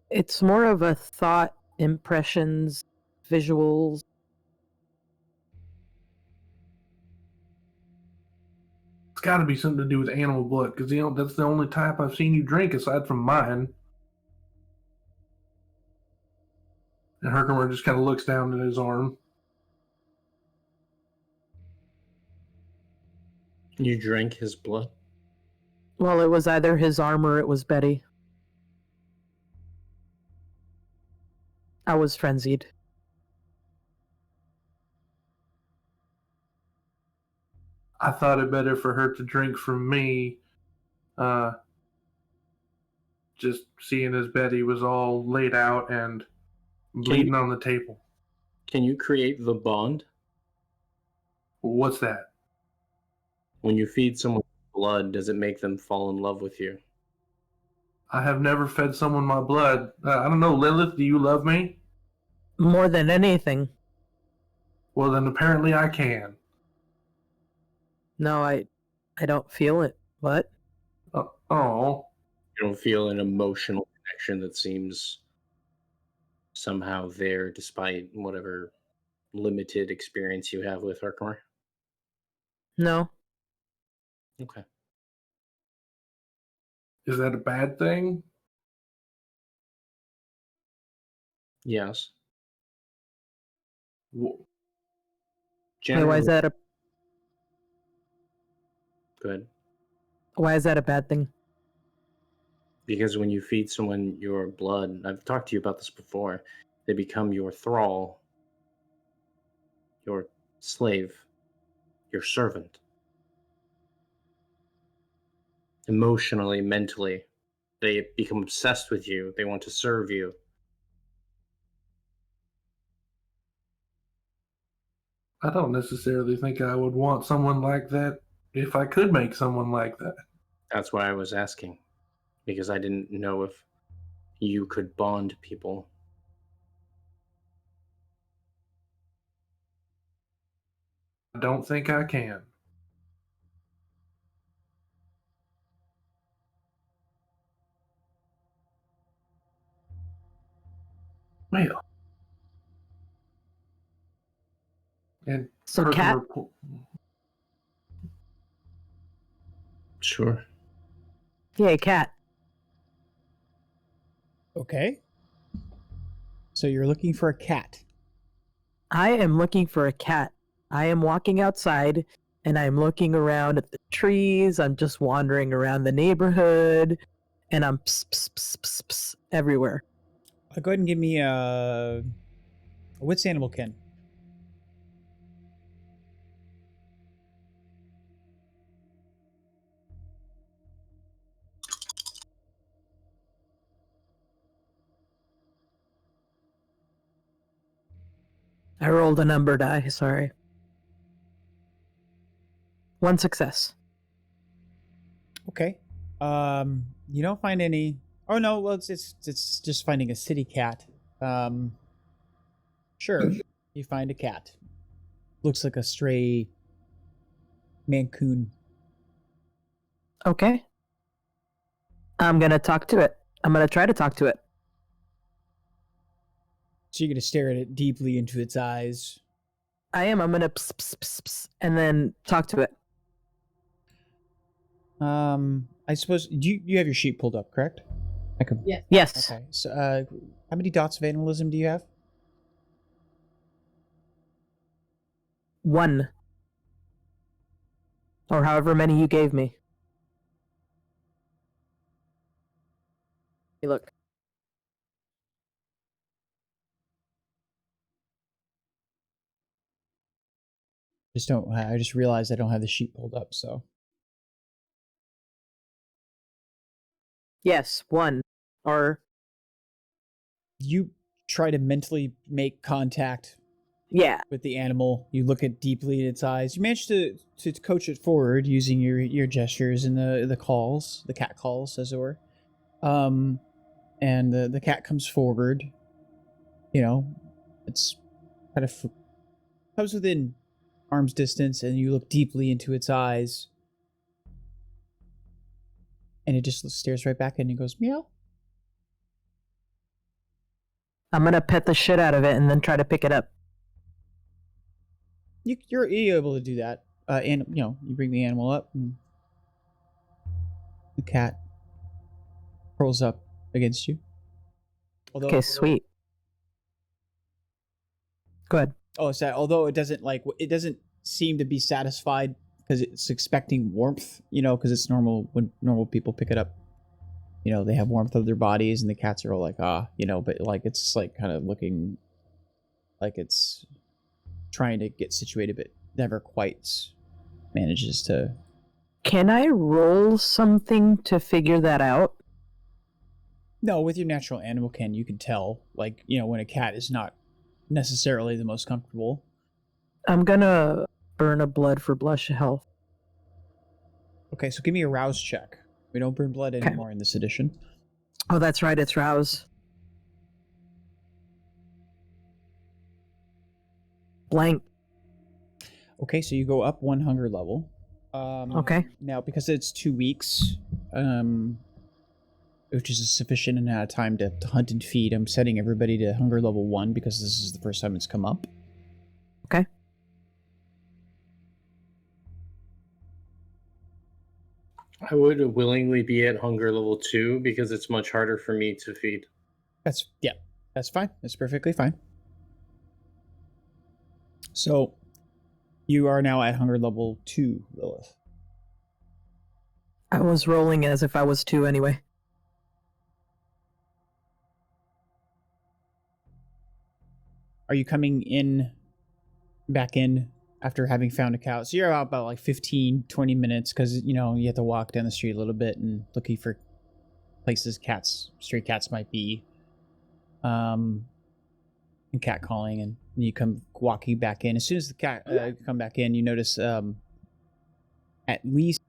It's more of a thought, impressions, visuals. It's got to be something to do with animal blood, because that's the only type I've seen you drink aside from mine. And Herkermer just kind of looks down at his arm. You drank his blood? Well, it was either his arm or it was Betty. I was frenzied. I thought it better for her to drink from me, just seeing as Betty was all laid out and bleeding on the table. Can you create the bond? What's that? When you feed someone blood, does it make them fall in love with you? I have never fed someone my blood. I don't know, Lillith, do you love me? More than anything. Well, then apparently I can. No, I don't feel it. What? Oh. You don't feel an emotional connection that seems somehow there despite whatever limited experience you have with Herkermer? No. Okay. Is that a bad thing? Yes. Wait, Generally, why is that a good. why is that a bad thing? Because when you feed someone your blood, I've talked to you about this before, they become your thrall, your slave, your servant. Emotionally, mentally, they become obsessed with you. They want to serve you. I don't necessarily think I would want someone like that if I could make someone like that. That's why I was asking, because I didn't know if you could bond people. I don't think I can. Well. And So, Cat? Sure. Yay, Cat. Okay. So you're looking for a cat. I am looking for a cat. I am walking outside and I'm looking around at the trees. I'm just wandering around the neighborhood and I'm pss everywhere. Go ahead and give me a wits animal kin. I rolled a number die, sorry. 1 success. Okay. You don't find any. Oh no, well it's just finding a city cat. Sure, you find a cat. Looks like a stray Mancoon. Okay. I'm gonna talk to it. I'm gonna try to talk to it. So you're gonna stare at it deeply into its eyes. I am. I'm gonna pss, pss, pss, pss, and then talk to it. I suppose you have your sheet pulled up, correct? I could. Yes. Yes. Okay. So, how many dots of animalism do you have? 1. Or however many you gave me. Hey, look. I just realized I don't have the sheet pulled up, so. Yes, 1. Or You try to mentally make contact yeah. with the animal. You look it deeply in its eyes. You manage to coach it forward using your gestures and the calls, the cat calls, as it were. And the cat comes forward. You know, it's kind of comes within arm's distance, and you look deeply into its eyes, and it just stares right back at you and goes meow. I'm gonna pet the shit out of it and then try to pick it up. You're able to do that, and you bring the animal up, and the cat curls up against you. Okay, sweet. Go ahead. Oh, so although it doesn't seem to be satisfied because it's expecting warmth, because it's normal when normal people pick it up. They have warmth of their bodies, and the cats are all like, but like it's like kind of looking like it's trying to get situated, but never quite manages to. Can I roll something to figure that out? No, with your natural animal kin, you can tell, when a cat is not necessarily the most comfortable. I'm gonna burn a blood for blush health. Okay, so give me a rouse check. We don't burn blood anymore in this edition. Oh, that's right, it's rouse. Blank. Okay, so you go up 1 hunger level. Okay. Now, because it's 2 weeks, which is a sufficient amount of time to hunt and feed, I'm setting everybody to hunger level 1 because this is the first time it's come up. Okay. I would willingly be at hunger level 2 because it's much harder for me to feed. That's fine. That's perfectly fine. So, you are now at hunger level 2, Lillith. I was rolling as if I was 2 anyway. Are you coming back in after having found a cow? So you're out about like 15, 20 minutes because, you have to walk down the street a little bit and looking for places stray cats might be. And cat calling, and you come walking back in. As soon as the cat come back in, you notice at least,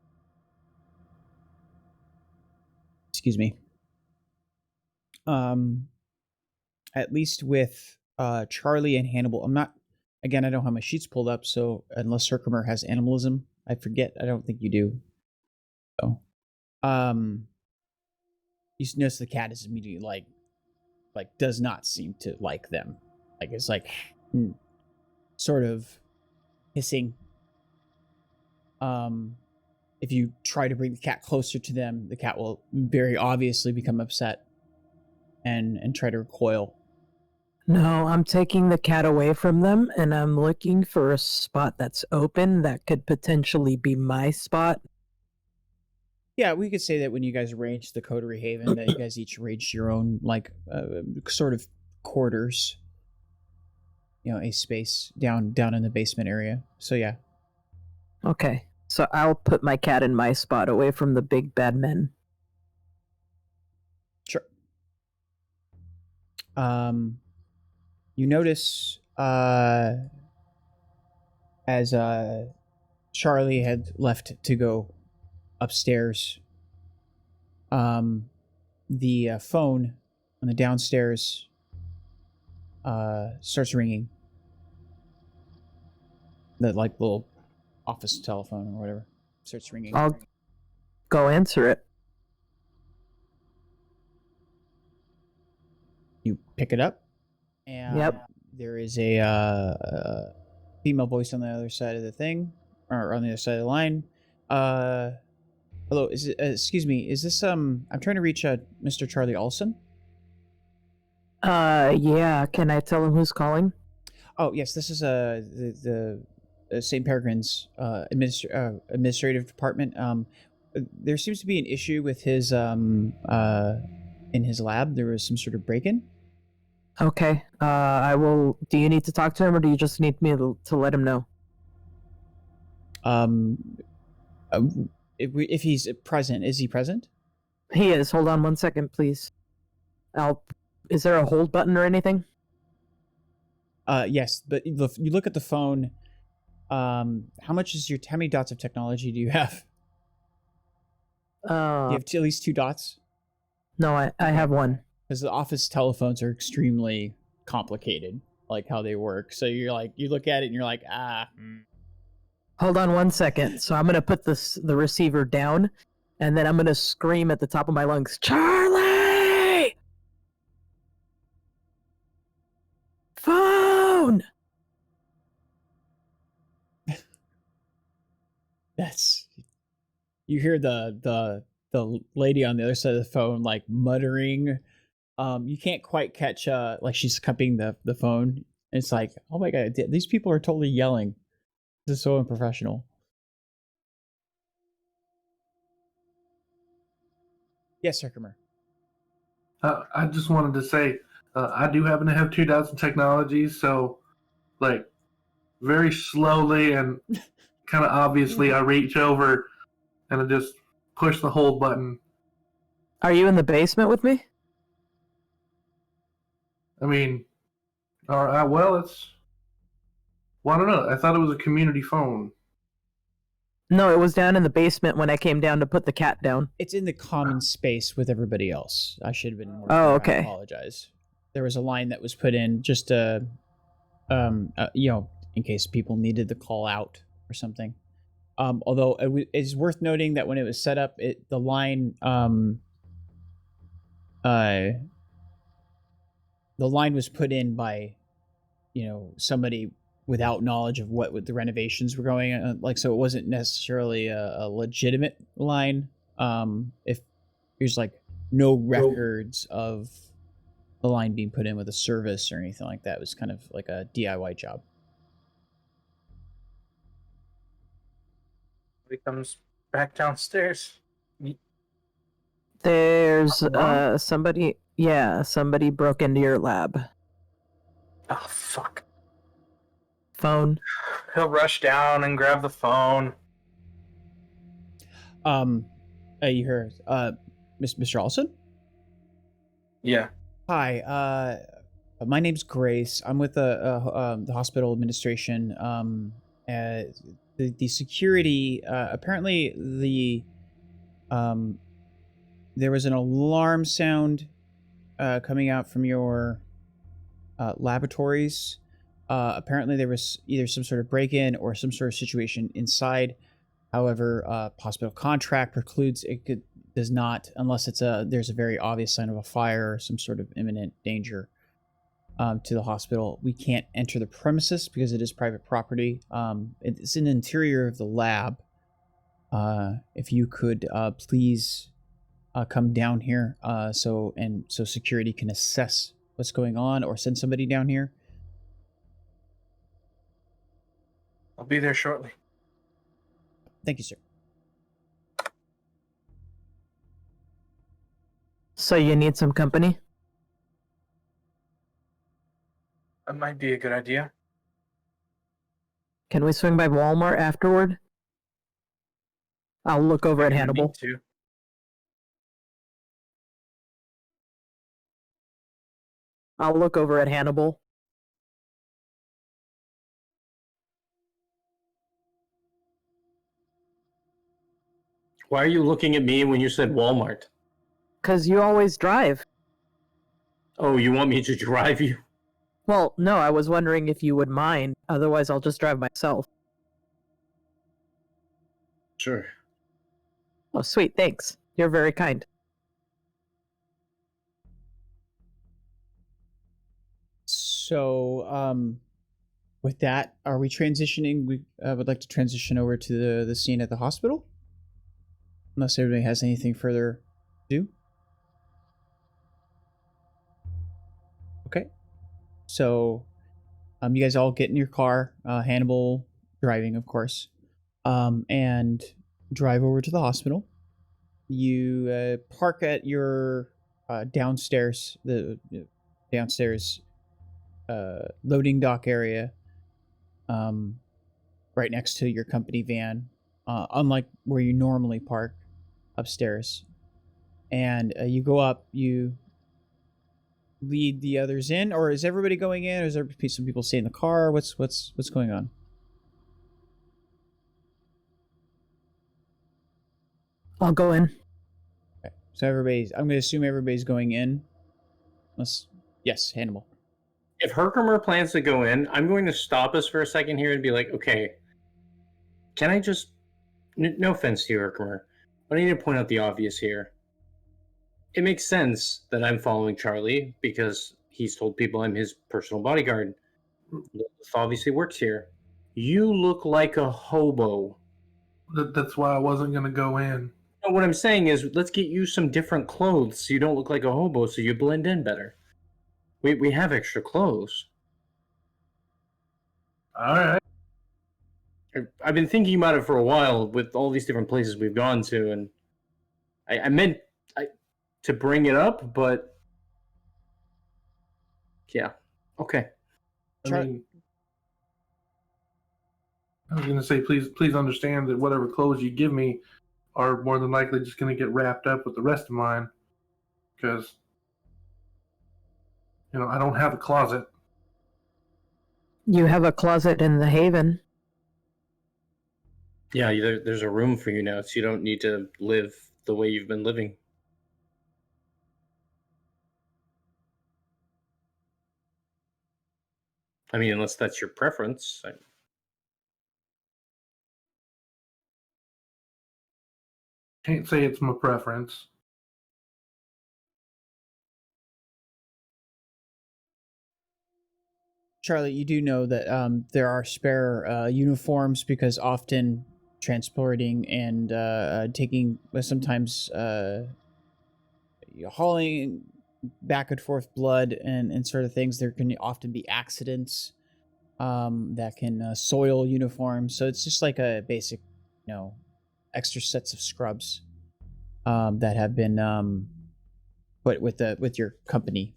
excuse me, at least with Charlie and Hannibal. I don't have my sheets pulled up, so unless Herkermer has animalism, I forget. I don't think you do. So, you notice the cat is immediately like does not seem to like them. Like it's like sort of hissing. If you try to bring the cat closer to them, the cat will very obviously become upset and try to recoil. No, I'm taking the cat away from them, and I'm looking for a spot that's open that could potentially be my spot. Yeah, we could say that when you guys arranged the Coterie Haven, that you guys each arranged your own, sort of quarters. A space down in the basement area. So, yeah. Okay, so I'll put my cat in my spot away from the big bad men. Sure. You notice as Charlie had left to go upstairs, the phone on the downstairs starts ringing. The like little office telephone or whatever starts ringing. I'll go answer it. You pick it up, and Yep. there is a female voice on the other side of the thing, or on the other side of the line. Hello, is it, excuse me, is this I'm trying to reach Mr. Charlie Allsun? Yeah. Can I tell him who's calling? Oh yes, this is the St. Peregrine's administrative department. There seems to be an issue with his in his lab. There was some sort of break-in. Okay. I will. Do you need to talk to him, or do you just need me to let him know? If he's present, is he present? He is. Hold on 1 second, please. Is there a hold button or anything? Yes, but you look at the phone. How many dots of technology do you have? Do you have at least 2 dots? No, I have one. Because the office telephones are extremely complicated, like how they work. So you look at it and you're like, Hold on 1 second. So I'm gonna put the receiver down, and then I'm gonna scream at the top of my lungs, Charlie! Phone! You hear the lady on the other side of the phone like muttering. You can't quite catch like she's cupping the phone. It's like, oh my god, these people are totally yelling. This is so unprofessional. Yes, Herkermer. I just wanted to say, I do happen to have 2 dots in technology, so, like, very slowly and kind of obviously, I reach over and I just push the hold button. Are you in the basement with me? I mean, well, I don't know. I thought it was a community phone. No, it was down in the basement when I came down to put the cat down. It's in the common space with everybody else. I should have been more Oh, clear. okay. I apologize. There was a line that was put in just to, in case people needed to call out or something. Although it's worth noting that when it was set up, the line was put in by, somebody without knowledge of what the renovations were going on. Like, so it wasn't necessarily a legitimate line. If there's like no records of the line being put in with a service or anything like that, it was kind of like a DIY job. He comes back downstairs. There's Hello? somebody. Yeah, somebody broke into your lab. Oh, fuck. Phone. He'll rush down and grab the phone. You heard, Mr. Allsun? Yeah. Hi, my name's Grace. I'm with the hospital administration. The security, apparently there was an alarm sound coming out from your laboratories. Apparently there was either some sort of break-in or some sort of situation inside. However, hospital contract precludes does not, unless there's a very obvious sign of a fire or some sort of imminent danger to the hospital. We can't enter the premises because it is private property. It's in the interior of the lab. If you could please come down here so security can assess what's going on or send somebody down here. I'll be there shortly. Thank you, sir. So you need some company? That might be a good idea. Can we swing by Walmart afterward? I'll look over at You're gonna Hannibal. need to. I'll look over at Hannibal. Why are you looking at me when you said Walmart? Because you always drive. Oh, you want me to drive you? Well, no, I was wondering if you would mind. Otherwise, I'll just drive myself. Sure. Oh, sweet, thanks. You're very kind. So, with that, are we transitioning? We would like to transition over to the scene at the hospital. Unless everybody has anything further to do. Okay. So, you guys all get in your car, Hannibal driving, of course, and drive over to the hospital. You park at your downstairs, the downstairs loading dock area, right next to your company van, unlike where you normally park upstairs. And you go up, you lead the others in, or is everybody going in, or is there some people stay in the car? What's going on? I'll go in. Okay. So I'm going to assume everybody's going in. Yes, Hannibal. If Herkermer plans to go in, I'm going to stop us for a second here and be like, okay, can I just, no offense to you, Herkermer, but I need to point out the obvious here. It makes sense that I'm following Charlie because he's told people I'm his personal bodyguard. Lillith obviously works here. You look like a hobo. That's why I wasn't going to go in. No, what I'm saying is, let's get you some different clothes so you don't look like a hobo, so you blend in better. We have extra clothes. All right. I've been thinking about it for a while with all these different places we've gone to, and I meant to bring it up, but yeah, okay. I was going to say, please understand that whatever clothes you give me are more than likely just going to get wrapped up with the rest of mine, because I don't have a closet. You have a closet in the Haven. Yeah, there's a room for you now, so you don't need to live the way you've been living. I mean, unless that's your preference. Can't say it's my preference. Charlie, you do know that there are spare uniforms, because often transporting and taking, sometimes hauling back and forth blood and sort of things, there can often be accidents that can soil uniforms. So it's just like a basic, extra sets of scrubs that have been put with your company,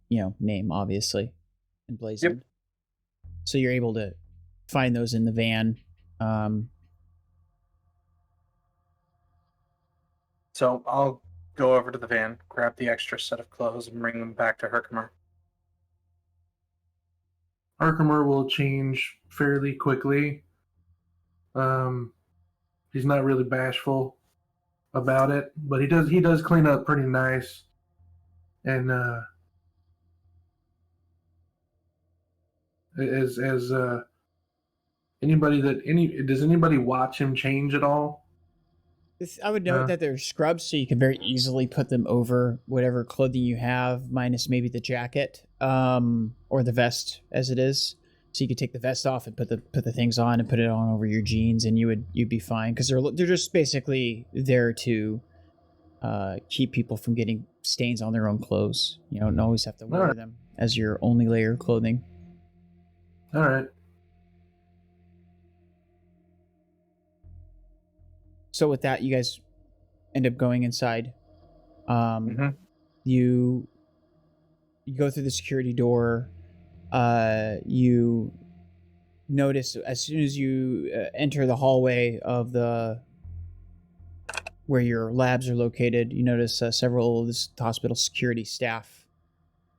name, obviously, emblazoned. Yep. So you're able to find those in the van. So I'll go over to the van, grab the extra set of clothes, and bring them back to Herkermer. Herkermer will change fairly quickly. He's not really bashful about it, but he does clean up pretty nice. And does anybody watch him change at all? I would note that they're scrubs, so you can very easily put them over whatever clothing you have, minus maybe the jacket or the vest as it is. So you could take the vest off and put the things on and put it on over your jeans, and you'd be fine, because they're just basically there to keep people from getting stains on their own clothes. You don't always have to wear them as your only layer of clothing. All right. So with that, you guys end up going inside. You go through the security door. You notice as soon as you enter the hallway of where your labs are located, you notice several of the hospital security staff.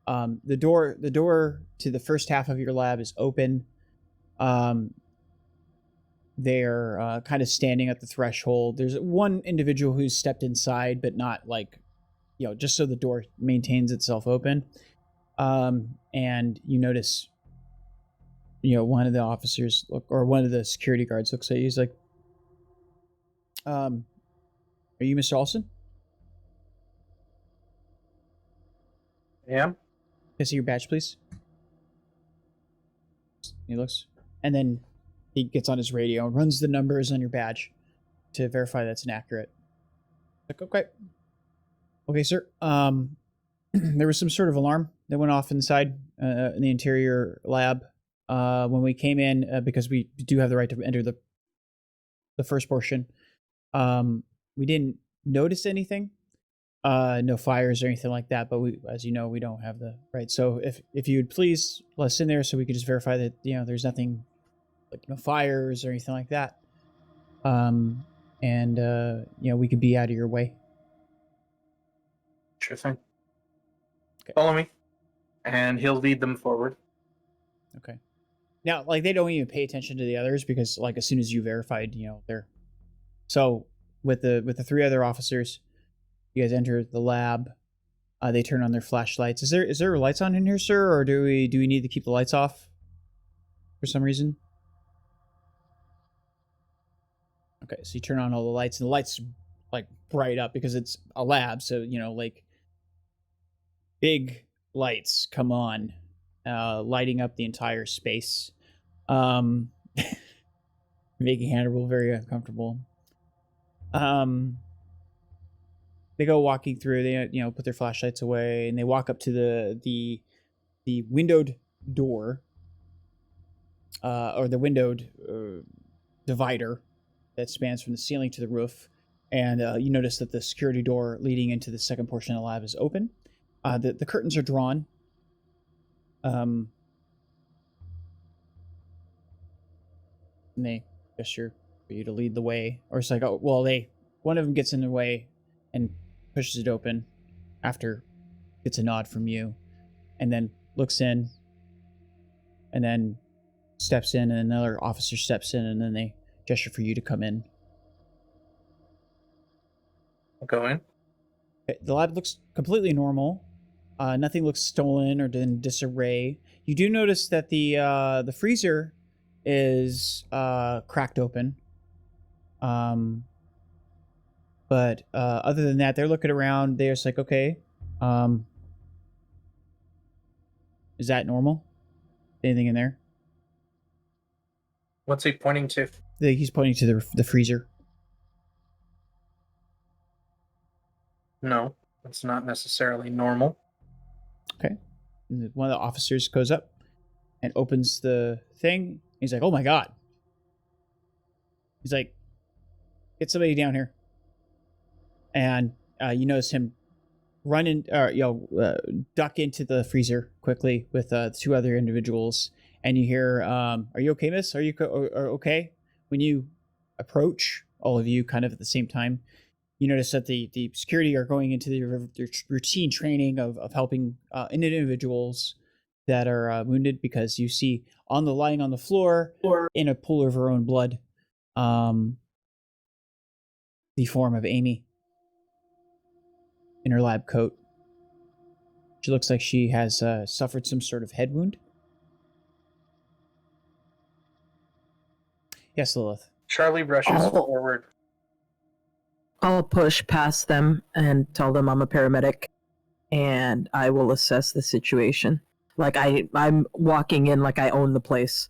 The door to the first half of your lab is open. they're kind of standing at the threshold. There's one individual who's stepped inside, but not like, just so the door maintains itself open. And you notice, one of the officers or one of the security guards looks at you. He's like, are you Mr. Allsun? Yeah. Can I see your badge, please? He looks, and then he gets on his radio and runs the numbers on your badge to verify that's inaccurate. Like, okay, sir. There was some sort of alarm that went off inside in the interior lab when we came in because we do have the right to enter the first portion. We didn't notice anything, no fires or anything like that. But we, as you know, we don't have the right. So if you would please let us in there so we could just verify that there's nothing. Like no fires or anything like that, and we could be out of your way. Sure thing. Okay. Follow me, and he'll lead them forward. Okay. Now, like they don't even pay attention to the others because, like, as soon as you verified, they're. So with the three other officers, you guys enter the lab. They turn on their flashlights. Is there lights on in here, sir, or do we need to keep the lights off for some reason? Okay, so you turn on all the lights, and the lights like bright up because it's a lab, so like big lights come on, lighting up the entire space, making Hannibal very uncomfortable. They go walking through. They put their flashlights away, and they walk up to the windowed door, or the windowed divider that spans from the ceiling to the roof, and you notice that the security door leading into the second portion of the lab is open. The curtains are drawn. And they gesture for you to lead the way, or it's like, oh, well, one of them gets in the way and pushes it open after gets a nod from you, and then looks in, and then steps in, and another officer steps in, and then they gesture for you to come in. I'll go in. The lab looks completely normal. Nothing looks stolen or in disarray. You do notice that the freezer is cracked open. But other than that, they're looking around. They're just like, okay, is that normal? Anything in there? What's he pointing to? He's pointing to the freezer. No, it's not necessarily normal. Okay. And one of the officers goes up and opens the thing. He's like, oh my God. He's like, get somebody down here. And you notice him run in, duck into the freezer quickly with two other individuals. And you hear, are you okay, miss? Are you okay? When you approach, all of you kind of at the same time, you notice that the security are going into their routine training of helping individuals that are wounded, because you see lying on the floor in a pool of her own blood, the form of Amy in her lab coat. She looks like she has suffered some sort of head wound. Yes, Lillith. Charlie rushes forward. I'll push past them and tell them I'm a paramedic, and I will assess the situation. Like I'm walking in like I own the place.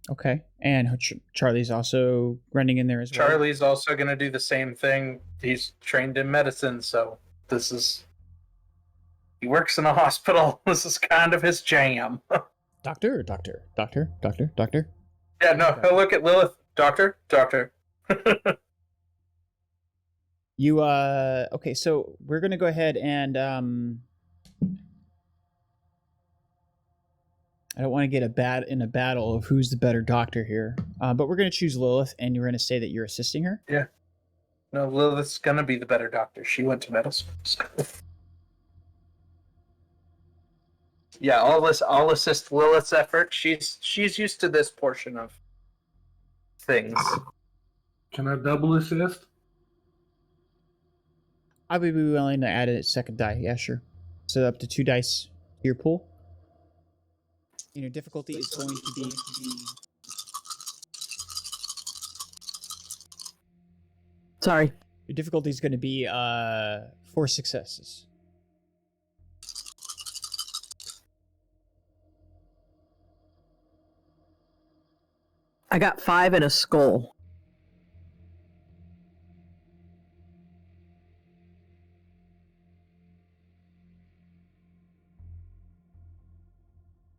Okay, and Charlie's also running in there as well. Charlie's also going to do the same thing. He's trained in medicine, so he works in a hospital. This is kind of his jam. Doctor. Yeah, no, he'll look at Lillith. Doctor. You, okay, so we're going to go ahead and, I don't want to get in a battle of who's the better doctor here, but we're going to choose Lillith, and you're going to say that you're assisting her? Yeah. No, Lilith's going to be the better doctor. She went to medical school. Yeah, I'll assist Lilith's effort. She's used to this portion of things. Can I double assist? I would be willing to add a second die. Yeah, sure. So up to 2 dice to your pool. And your difficulty is going to be Sorry. your difficulty is going to be 4 successes. I got 5 and a skull.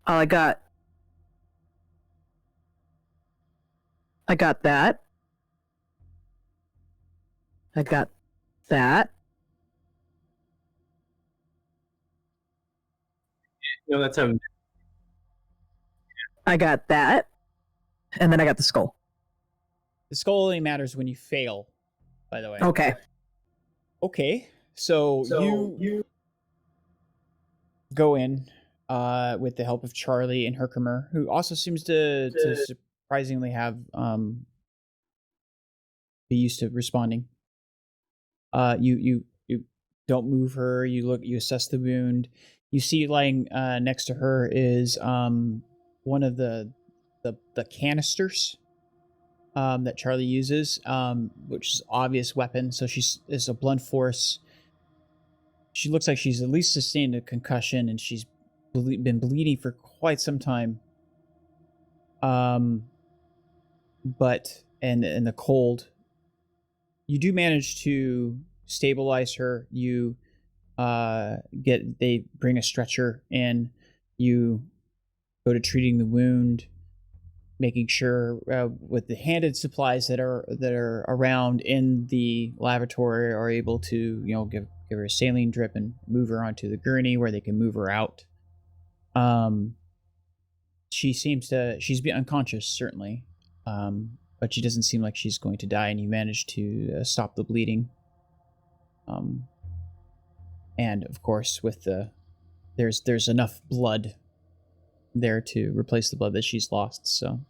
Oh, I got that. I got that. No, that's a I got that. And then I got the skull. The skull only matters when you fail, by the way. Okay. Okay. So you go in with the help of Charlie and Herkermer, who also seems to surprisingly have be used to responding. You don't move her. You assess the wound. You see lying next to her is one of the canisters that Charlie uses, which is obvious weapon. So is a blunt force. She looks like she's at least sustained a concussion, and she's been bleeding for quite some time. But and the cold, you do manage to stabilize her. You they bring a stretcher in. You go to treating the wound, making sure with the handed supplies that are around in the laboratory are able to give her a saline drip and move her onto the gurney where they can move her out. She's been unconscious certainly, but she doesn't seem like she's going to die, and you manage to stop the bleeding. And of course, with there's enough blood there to replace the blood that she's lost. So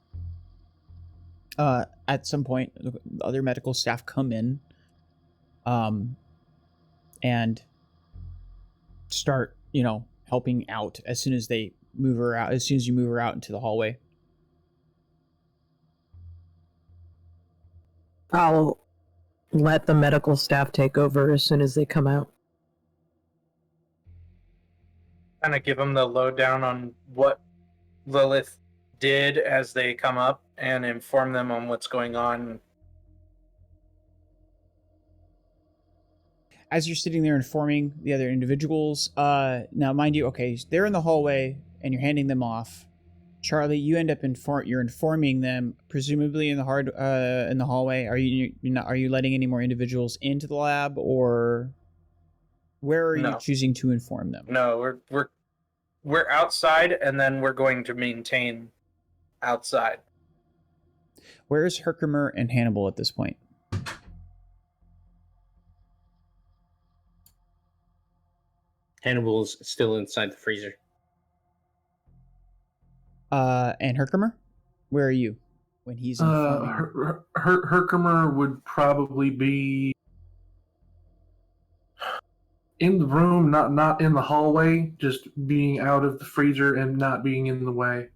at some point, the other medical staff come in and start helping out as soon as they move her out, as soon as you move her out into the hallway. I'll let the medical staff take over as soon as they come out. Kind of give them the lowdown on what Lilith did as they come up and inform them on what's going on. As you're sitting there informing the other individuals, now mind you, okay, they're in the hallway and you're handing them off. Charlie, you end up you're informing them, presumably in the hallway. Are you letting any more individuals into the lab, or where are you choosing to inform them? No, we're outside, and then we're going to maintain outside. Where is Herkermer and Hannibal at this point? Hannibal's still inside the freezer. And Herkermer, where are you when he's informing? Herkermer would probably be in the room, not in the hallway, just being out of the freezer and not being in the way.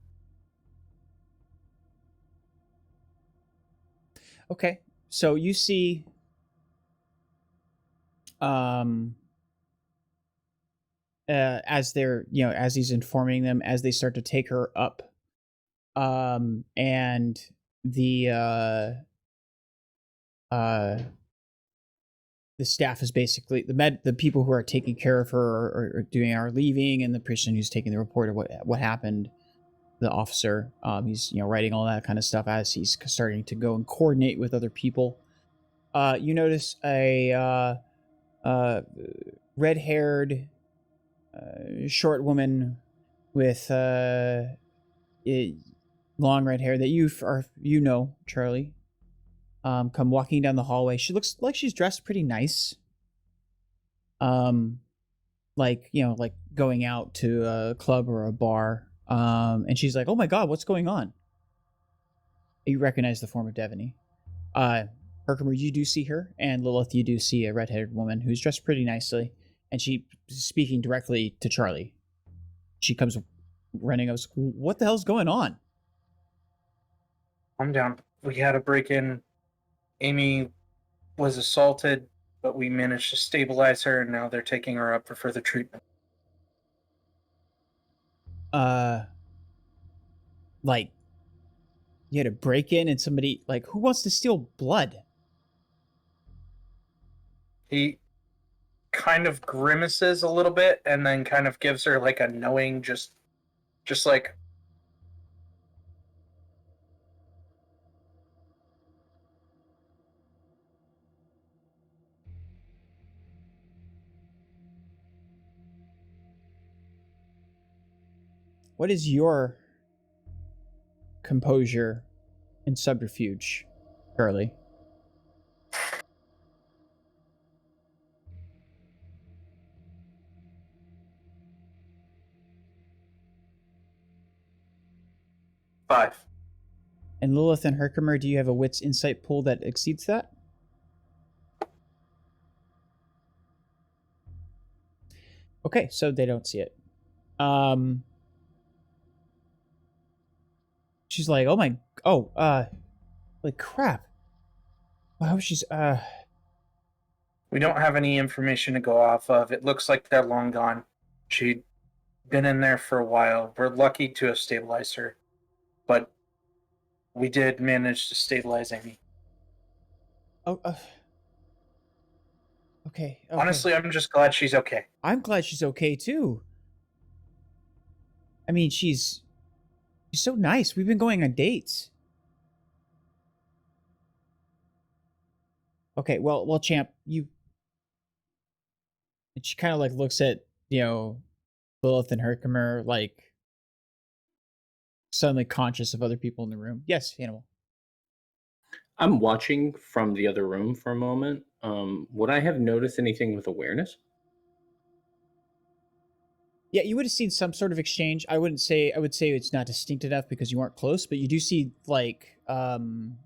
Okay, so you see as they're as he's informing them, as they start to take her up, and the staff is basically the people who are taking care of her are leaving, and the person who's taking the report of what happened, the officer, he's writing all that kind of stuff as he's starting to go and coordinate with other people. You notice a red-haired short woman with long red hair that you know, Charlie, come walking down the hallway. She looks like she's dressed pretty nice. Like going out to a club or a bar, and she's like, "Oh my god, what's going on?" You recognize the form of Devaney. Herkermer, you do see her, and Lillith, you do see a red-haired woman who's dressed pretty nicely, and she's speaking directly to Charlie. She comes running up. What the hell's going on? I'm down. We had a break-in. Amy was assaulted, but we managed to stabilize her, and now they're taking her up for further treatment. Like, you had a break-in and somebody, like, who wants to steal blood? He kind of grimaces a little bit and then kind of gives her like a knowing, just like, What is your composure and subterfuge, Charlie? five. And Lilith and Herkermer, do you have a wits insight pool that exceeds that? Okay, so they don't see it. She's like, like crap. Wow, she's We don't have any information to go off of. It looks like they're long gone. She'd been in there for a while. We're lucky to have stabilized her, but we did manage to stabilize Amy. Okay. Honestly, I'm just glad she's okay. I'm glad she's okay too. I mean, she's so nice. We've been going on dates. Okay, well, champ, you. And she kind of like looks at Lilith and Herkimer, like suddenly conscious of other people in the room. Yes, Hannibal. I'm watching from the other room for a moment. Would I have noticed anything with awareness? Yeah, you would have seen some sort of exchange. I would say it's not distinct enough because you weren't close, but you do see like and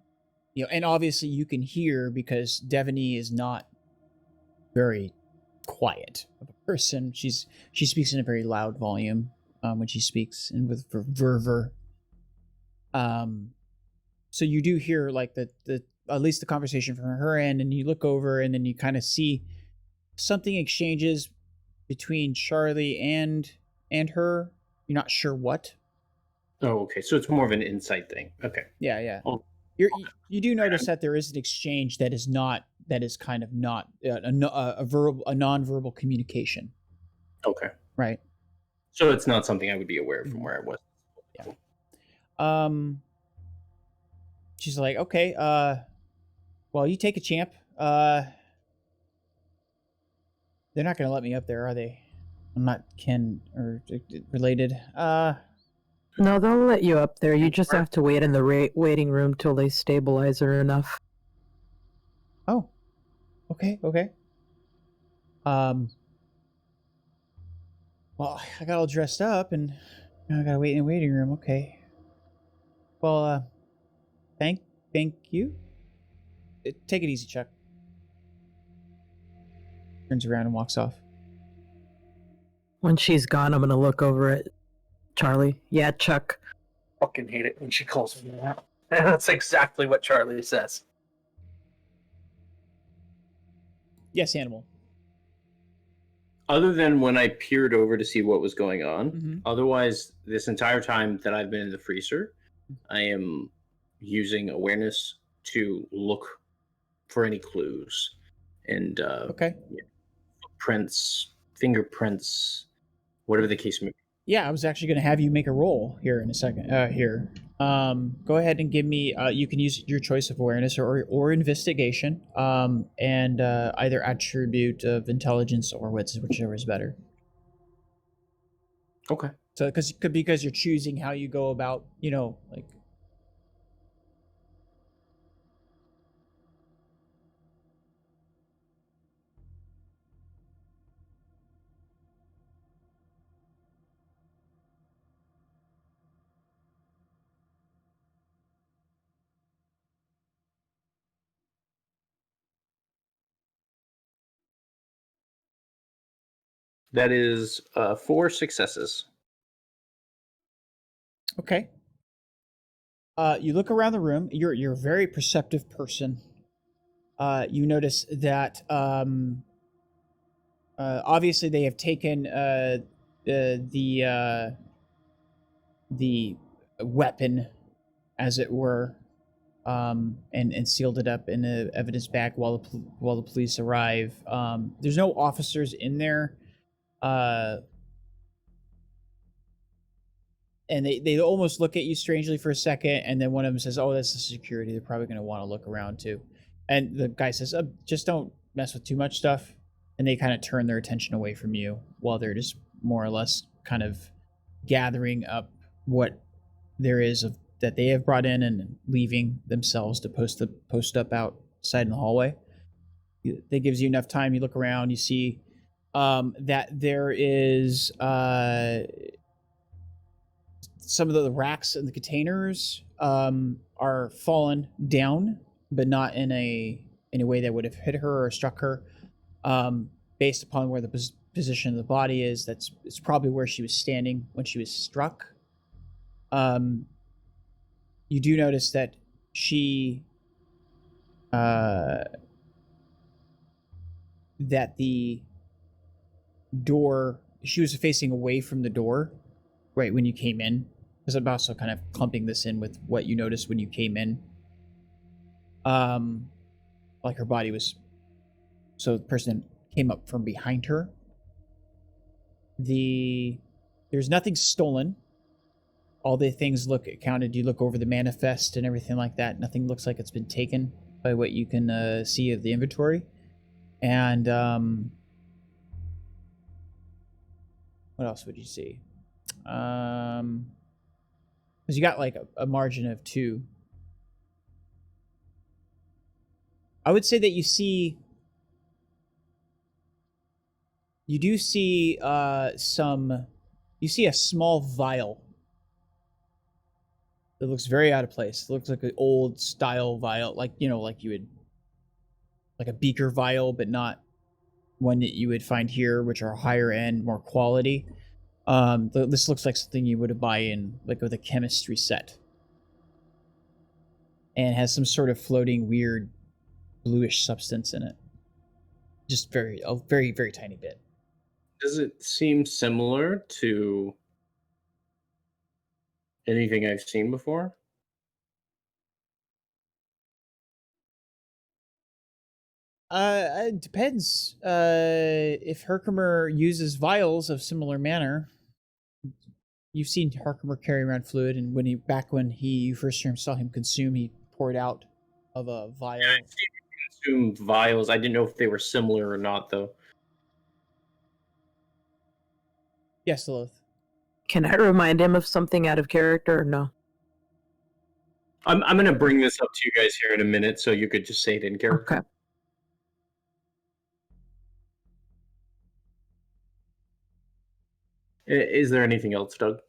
obviously you can hear because Devaney is not very quiet of a person. She speaks in a very loud volume when she speaks and with fervor. So you do hear like the at least the conversation from her end, and you look over and then you kind of see something exchanges between Charlie and her. You're not sure what. Oh, okay. So it's more of an insight thing. Okay. Yeah. Oh. You do notice that there is an exchange that is kind of not a non-verbal communication. Okay. Right. So it's not something I would be aware of from where I was. Yeah. She's like, okay, well, you take a champ. They're not gonna let me up there, are they? I'm not kin or related. No, they'll let you up there. You just have to wait in the waiting room till they stabilize her enough. Oh, okay. Well, I got all dressed up and now I gotta wait in the waiting room. Okay. Well, thank you. Take it easy, Chuck. Turns around and walks off. When she's gone, I'm gonna look over at Charlie. Yeah, Chuck. Fucking hate it when she calls me that. That's exactly what Charlie says. Yes, Hannibal. Other than when I peered over to see what was going on, Mm-hmm. Otherwise, this entire time that I've been in the freezer, I am using awareness to look for any clues and prints, fingerprints, whatever the case may be. Yeah, I was actually going to have you make a roll here in a second. Go ahead and give me. You can use your choice of awareness or investigation, and either attribute of intelligence or wits, whichever is better. Okay. So, because you're choosing how you go about, like. That is 4 successes. Okay. You look around the room. You're a very perceptive person. You notice that obviously they have taken the weapon, as it were, and sealed it up in an evidence bag while the police arrive. There's no officers in there. And they almost look at you strangely for a second, and then one of them says, "Oh, that's the security. They're probably going to want to look around too." And the guy says, "Just don't mess with too much stuff." And they kind of turn their attention away from you while they're just more or less kind of gathering up what there is of that they have brought in and leaving themselves to post up outside in the hallway. That gives you enough time. You look around, you see that there is some of the racks and the containers are fallen down, but not in a way that would have hit her or struck her. Based upon where the position of the body is, it's probably where she was standing when she was struck. You do notice that she that the door, she was facing away from the door right when you came in, because I'm also kind of clumping this in with what you noticed when you came in. Like her body was, so the person came up from behind her. There's nothing stolen. All the things look accounted. You look over the manifest and everything like that. Nothing looks like it's been taken by what you can see of the inventory. And what else would you see? Because you got like a margin of 2. I would say that you do see you see a small vial that looks very out of place. It looks like an old style vial, like you would, like a beaker vial, but not one that you would find here, which are higher end, more quality. This looks like something you would buy in like with a chemistry set, and has some sort of floating weird bluish substance in it. Just very very tiny bit. Does it seem similar to anything I've seen before? It depends. If Herkermer uses vials of similar manner, you've seen Herkermer carry around fluid, and when you first saw him consume, he poured out of a vial. Yeah, I've seen him consume vials. I didn't know if they were similar or not, though. Yes, Lillith. Can I remind him of something out of character or no? I'm going to bring this up to you guys here in a minute, so you could just say it in character. Okay. Is there anything else, Doug?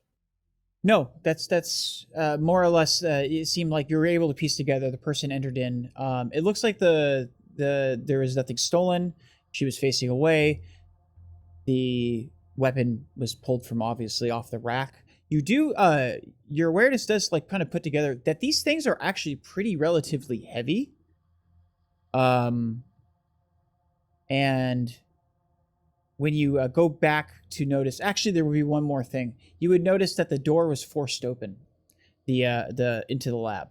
No, that's more or less. It seemed like you were able to piece together the person entered in. It looks like there was nothing stolen. She was facing away. The weapon was pulled from obviously off the rack. Your awareness does like kind of put together that these things are actually pretty relatively heavy. And when you go back to notice, actually there would be one more thing. You would notice that the door was forced open, the into the lab.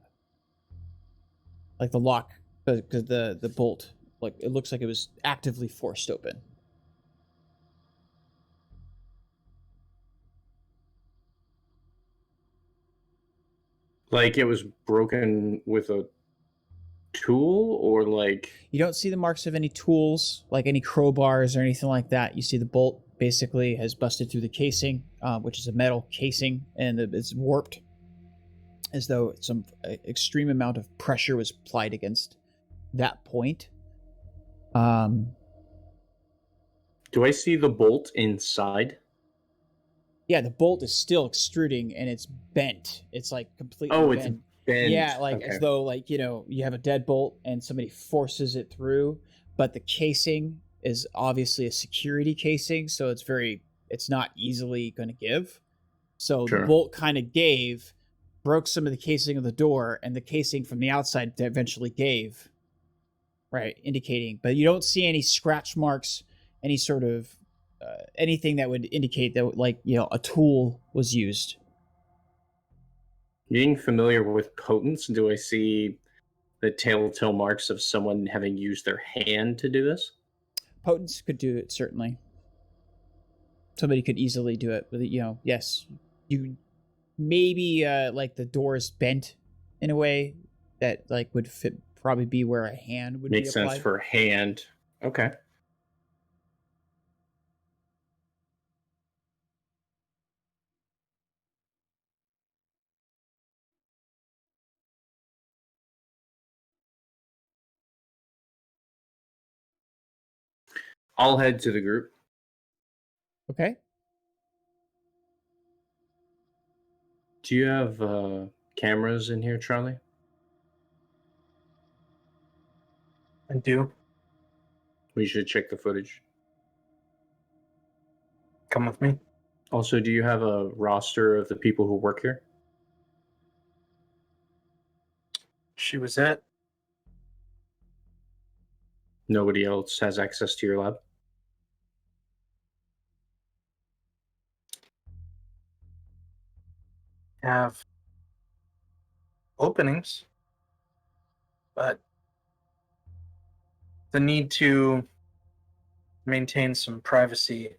Like the lock, the bolt, like it looks like it was actively forced open. Like it was broken with a tool, or like... You don't see the marks of any tools, like any crowbars or anything like that. You see the bolt basically has busted through the casing, which is a metal casing, and it's warped, as though some extreme amount of pressure was applied against that point. Do I see the bolt inside? Yeah, the bolt is still extruding, and it's bent. It's like completely bent. It's bent. Yeah, like okay. As though, like, you have a deadbolt and somebody forces it through, but the casing is obviously a security casing, so it's not easily going to give. So the Sure. bolt kind of broke some of the casing of the door, and the casing from the outside eventually gave. Right, indicating, but you don't see any scratch marks, any sort of anything that would indicate that, like, a tool was used. Being familiar with potence, do I see the telltale marks of someone having used their hand to do this? Potence could do it, certainly. Somebody could easily do it with yes. You maybe like the door is bent in a way that like would fit, probably be where a hand would Makes be applied. sense for hand. Okay. I'll head to the group. Okay. Do you have cameras in here, Charlie? I do. We should check the footage. Come with me. Also, do you have a roster of the people who work here? She was it. Nobody else has access to your lab? Have openings, but the need to maintain some privacy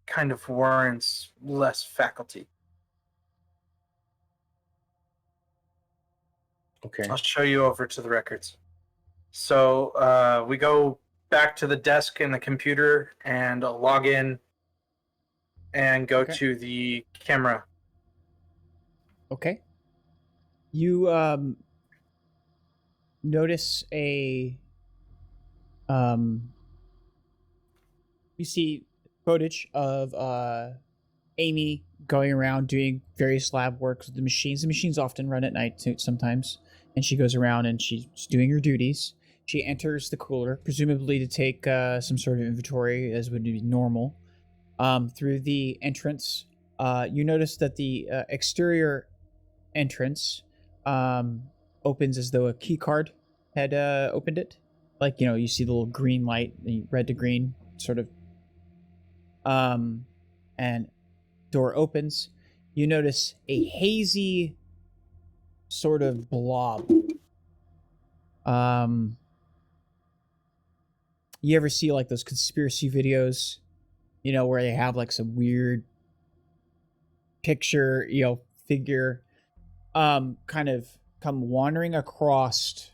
kind of warrants less faculty. Okay. I'll show you over to the records. So we go back to the desk in the computer and log in and go Okay. to the camera. Okay. You notice you see footage of Amy going around doing various lab work with the machines. The machines often run at night too, sometimes, and she goes around and she's doing her duties. She enters the cooler, presumably to take some sort of inventory, as would be normal. Through the entrance, you notice that the exterior entrance opens as though a key card had opened it. Like, you see the little green light, the red to green sort of. And door opens. You notice a hazy sort of blob. You ever see like those conspiracy videos, where they have like some weird picture, figure, kind of come wandering across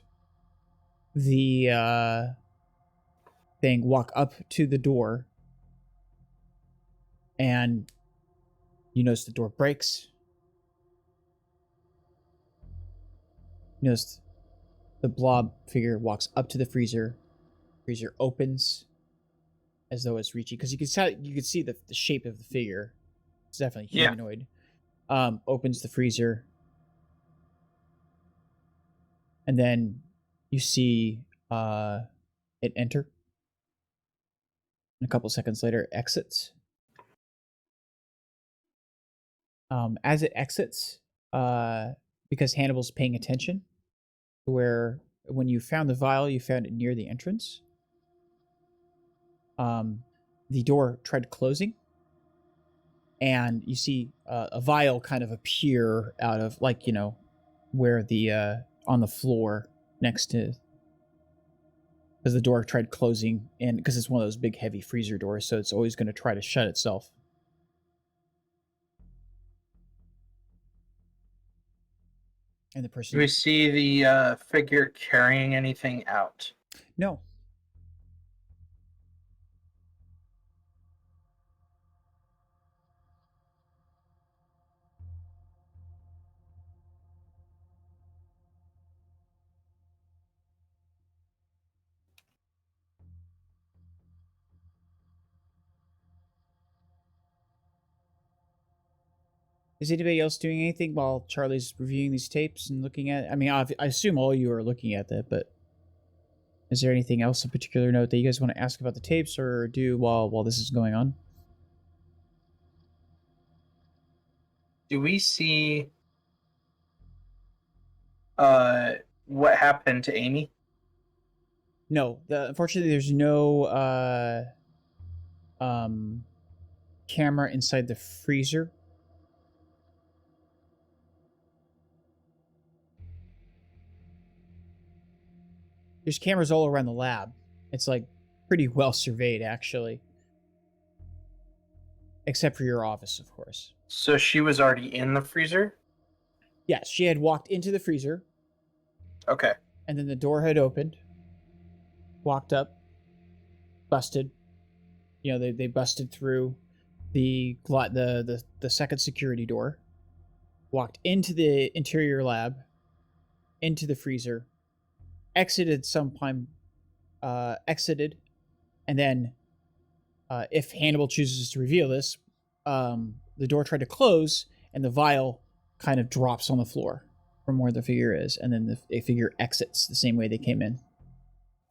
the thing, walk up to the door, and you notice the door breaks. You notice the blob figure walks up to the freezer. Freezer opens as though it's reaching, because you can see the shape of the figure. It's definitely humanoid. Opens the freezer, and then you see it enter. And a couple seconds later, exits. As it exits, because Hannibal's paying attention, where when you found the vial, you found it near the entrance. The door tried closing, and you see a vial kind of appear out of, like, where the on the floor next to, because the door tried closing, and because it's one of those big heavy freezer doors, so it's always going to try to shut itself. And the person. Do we see the figure carrying anything out? No. Is anybody else doing anything while Charlie's reviewing these tapes and looking at it? I mean, I assume all you are looking at that, but Is there anything else, a particular note that you guys want to ask about the tapes or do while this is going on? Do we see what happened to Amy? No, unfortunately, there's no camera inside the freezer. There's cameras all around the lab. It's like pretty well surveyed, actually. Except for your office, of course. So she was already in the freezer? Yes, she had walked into the freezer, Okay. and then the door had opened. Walked up, busted. You know, they busted through the second security door, walked into the interior lab, into the freezer, exited, and then if Hannibal chooses to reveal this, the door tried to close, and the vial kind of drops on the floor from where the figure is, and then the figure exits the same way they came in.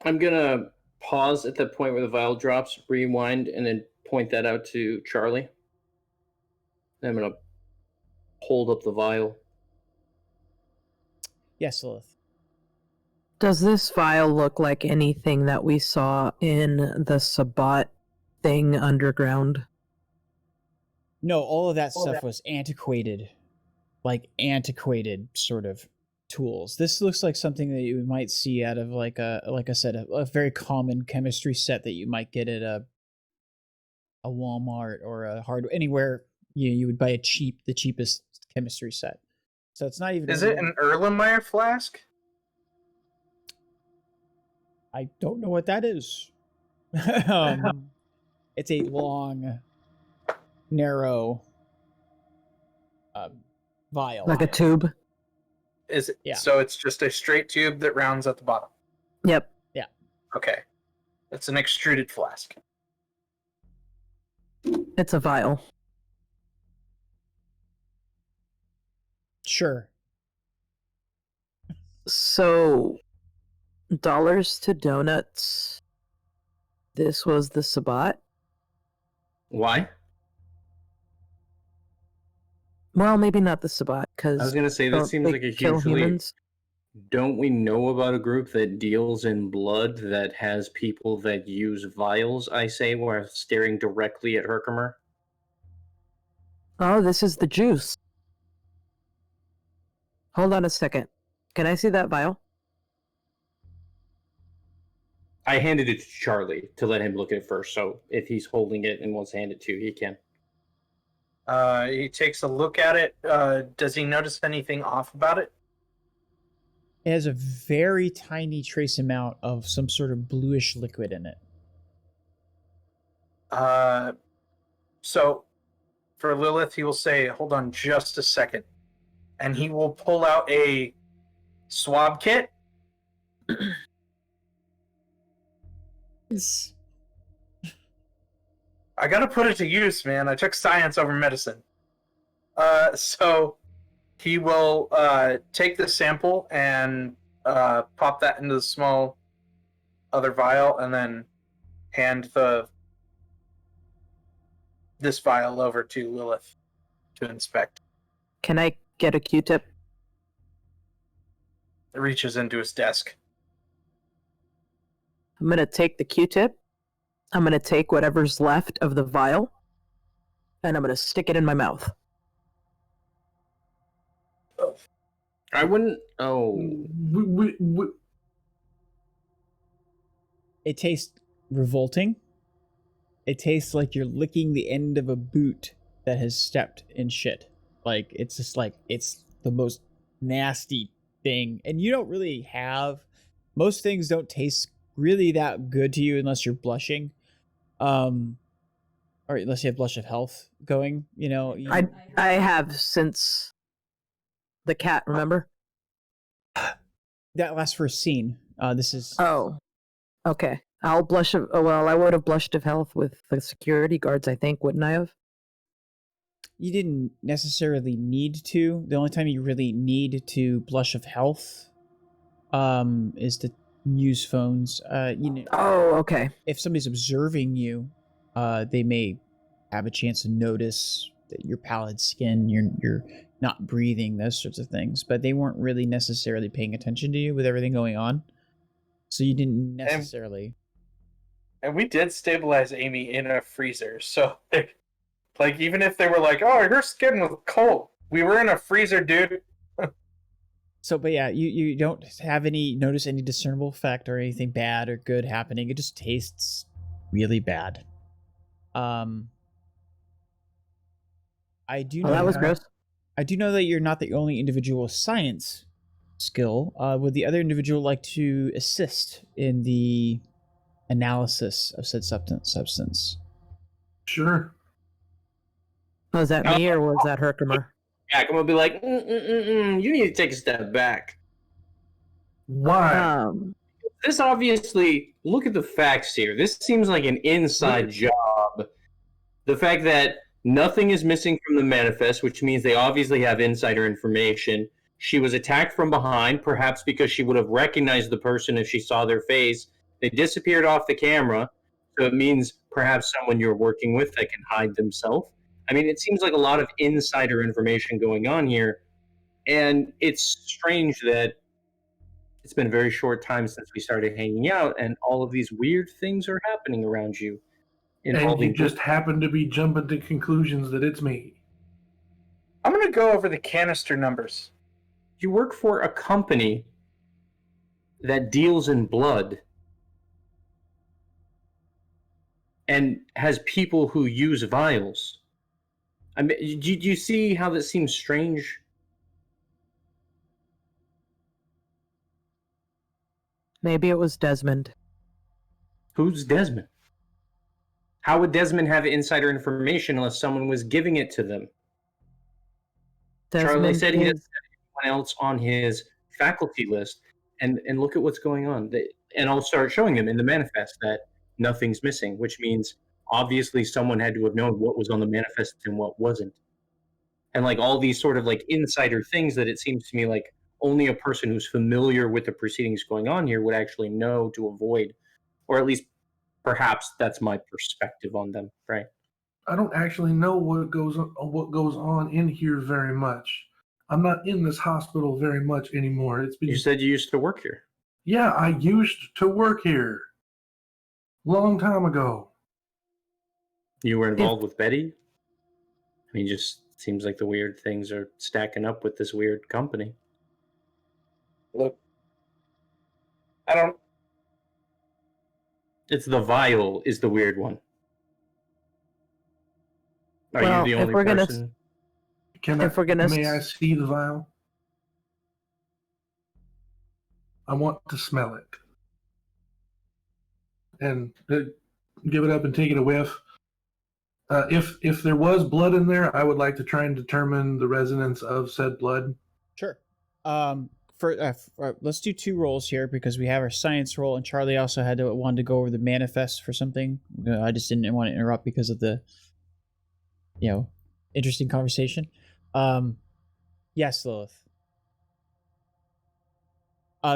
I'm gonna pause at the point where the vial drops, rewind, and then point that out to Charlie. I'm gonna hold up the vial. Yes, Lilith. Does this vial look like anything that we saw in the Sabbat thing underground? No, all of that stuff was antiquated, like antiquated sort of tools. This looks like something that you might see out of like I said, a very common chemistry set that you might get at a Walmart or a hardware, anywhere you would buy the cheapest chemistry set. So it's not even. Is it an Erlenmeyer flask? I don't know what that is. It's a long, narrow vial. Like a tube? Is it? Yeah. So it's just a straight tube that rounds at the bottom. Yep. Okay. It's an extruded flask. It's a vial. Sure. So, dollars to donuts. This was the Sabbat? Why? Well, maybe not the Sabbat, because I was gonna say that seems like a huge leap. Don't we know about a group that deals in blood that has people that use vials, I say, while staring directly at Herkermer? Oh, this is the juice. Hold on a second. Can I see that vial? I handed it to Charlie to let him look at it first, so if he's holding it and wants to hand it to you, he can. He takes a look at it. Does he notice anything off about it? It has a very tiny trace amount of some sort of bluish liquid in it. So for Lilith, he will say, hold on just a second. And he will pull out a swab kit. I gotta put it to use, man. I took science over medicine. So he will take the sample and pop that into the small other vial, and then hand this vial over to Lilith to inspect. Can I get a Q-tip? It reaches into his desk. I'm going to take the Q-tip. I'm going to take whatever's left of the vial, and I'm going to stick it in my mouth. I wouldn't... Oh. It tastes revolting. It tastes like you're licking the end of a boot that has stepped in shit. Like, it's just like, it's the most nasty thing. And you don't really have... Most things don't taste really that good to you unless you're blushing. Or unless you have blush of health going, you know. I have since the cat, remember? That lasts for a scene. This is... Oh, okay. I'll blush of... Well, I would have blushed of health with the security guards, I think, wouldn't I have? You didn't necessarily need to. The only time you really need to blush of health is to use phones. Oh, okay. If somebody's observing you, they may have a chance to notice that your pallid skin, you're not breathing, those sorts of things. But they weren't really necessarily paying attention to you with everything going on, so you didn't necessarily. And we did stabilize Amy in a freezer, so like even if they were like, "Oh, her skin was cold," we were in a freezer, dude. So, but yeah, you don't have notice any discernible effect or anything bad or good happening. It just tastes really bad. I do know Well, that was gross. I do know that you're not the only individual with science skill. Would the other individual like to assist in the analysis of said substance? Sure. Was that me or was that Herkermer? Yeah, I'm gonna be like, you need to take a step back. Why? This obviously, look at the facts here. This seems like an inside job. The fact that nothing is missing from the manifest, which means they obviously have insider information. She was attacked from behind, perhaps because she would have recognized the person if she saw their face. They disappeared off the camera, so it means perhaps someone you're working with that can hide themselves. I mean, it seems like a lot of insider information going on here, and it's strange that it's been a very short time since we started hanging out, and all of these weird things are happening around you. And you just happen to be jumping to conclusions that it's me. I'm gonna go over the canister numbers. You work for a company that deals in blood and has people who use vials. I mean, do you see how this seems strange? Maybe it was Desmond. Who's Desmond? How would Desmond have insider information unless someone was giving it to them? Charlie said he doesn't have anyone else on his faculty list, and look at what's going on. And I'll start showing them in the manifest that nothing's missing, which means obviously someone had to have known what was on the manifest and what wasn't. And like all these sort of like insider things that it seems to me like only a person who's familiar with the proceedings going on here would actually know to avoid, or at least perhaps that's my perspective on them, right? I don't actually know what goes on in here very much. I'm not in this hospital very much anymore. It's been. You said you used to work here. Yeah, I used to work here. Long time ago. You were involved with Betty? I mean, just seems like the weird things are stacking up with this weird company. Look, I don't. It's the vial is the weird one. Are Well, you the if only we're gonna- person? May I see the vial? I want to smell it. And give it up and take it a whiff. If there was blood in there, I would like to try and determine the resonance of said blood. Sure. Let's do 2 rolls here because we have our science roll, and Charlie also wanted to go over the manifest for something. I just didn't want to interrupt because of the, interesting conversation. Yes, Lilith.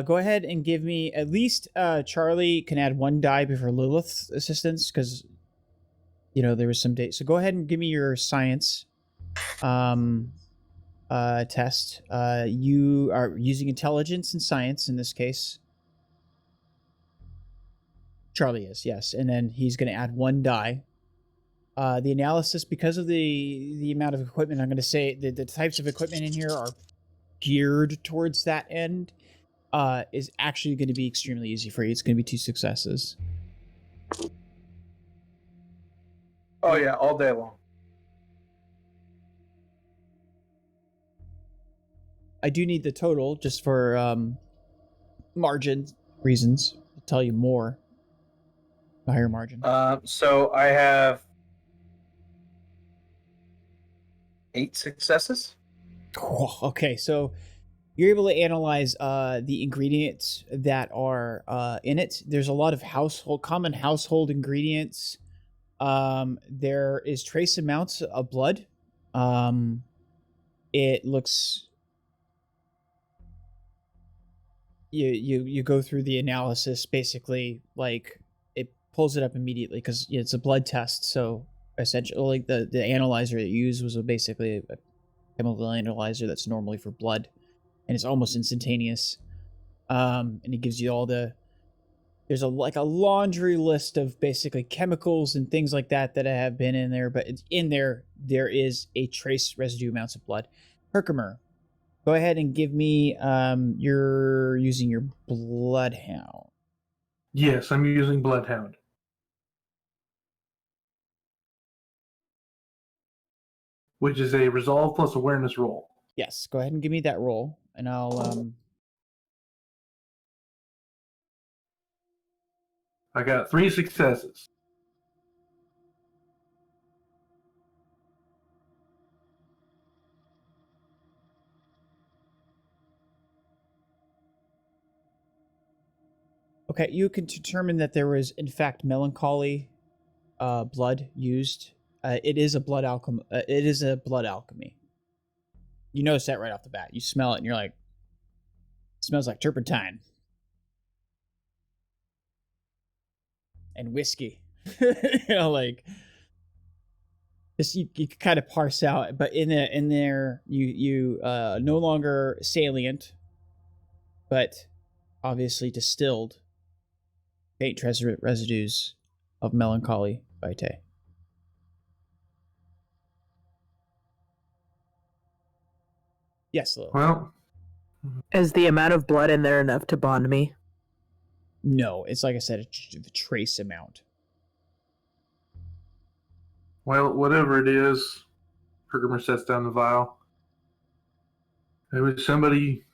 Go ahead and give me at least Charlie can add 1 die before Lilith's assistance because there was some date. So go ahead and give me your science test. You are using intelligence and science in this case. Charlie is, yes, and then he's going to add 1 die. The analysis, because of the amount of equipment, I'm going to say the types of equipment in here are geared towards that end, is actually going to be extremely easy for you. It's going to be 2 successes. Oh yeah, all day long. I do need the total just for margin reasons. I'll tell you more. A higher margin. So I have 8 successes. Oh, okay, so you're able to analyze the ingredients that are in it. There's a lot of common household ingredients. There is trace amounts of blood. It looks you go through the analysis, basically, like it pulls it up immediately because it's a blood test. So essentially, like the analyzer that you used was basically a chemical analyzer that's normally for blood, and it's almost instantaneous. And it gives you all there's a laundry list of basically chemicals and things like that have been in there, but it's in there is a trace residue amounts of blood. Herkermer, go ahead and give me you're using your Bloodhound. Yes, I'm using Bloodhound. Which is a resolve plus awareness roll. Yes, go ahead and give me that roll, and I'll I got 3 successes. Okay, you can determine that there was in fact melancholy blood used. It is a blood alchemy. It is a blood alchemy. You notice that right off the bat. You smell it, and you're like, it smells like turpentine and whiskey. Like this, you can kind of parse out. But in there, you no longer salient, but obviously distilled faint residues of melancholy vitae. Yes, Lil. Well, Is the amount of blood in there enough to bond me? No, it's like I said, a trace amount. well, whatever it is, Herkermer sets down the vial. It was somebody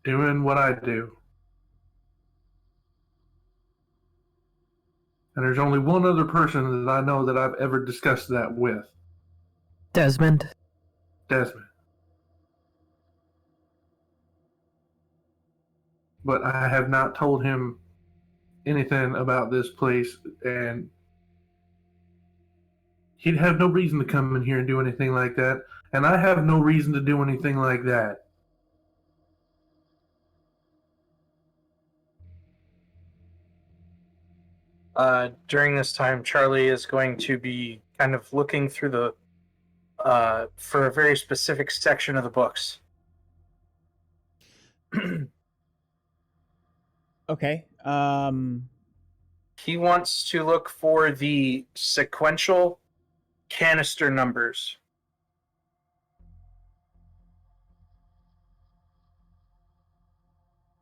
doing what I do. And there's only one other person that I know that I've ever discussed that with. Desmond. Desmond. But I have not told him anything about this place, and he'd have no reason to come in here and do anything like that, and I have no reason to do anything like that. During this time, Charlie is going to be kind of looking through the for a very specific section of the books. Okay. He wants to look for the sequential canister numbers.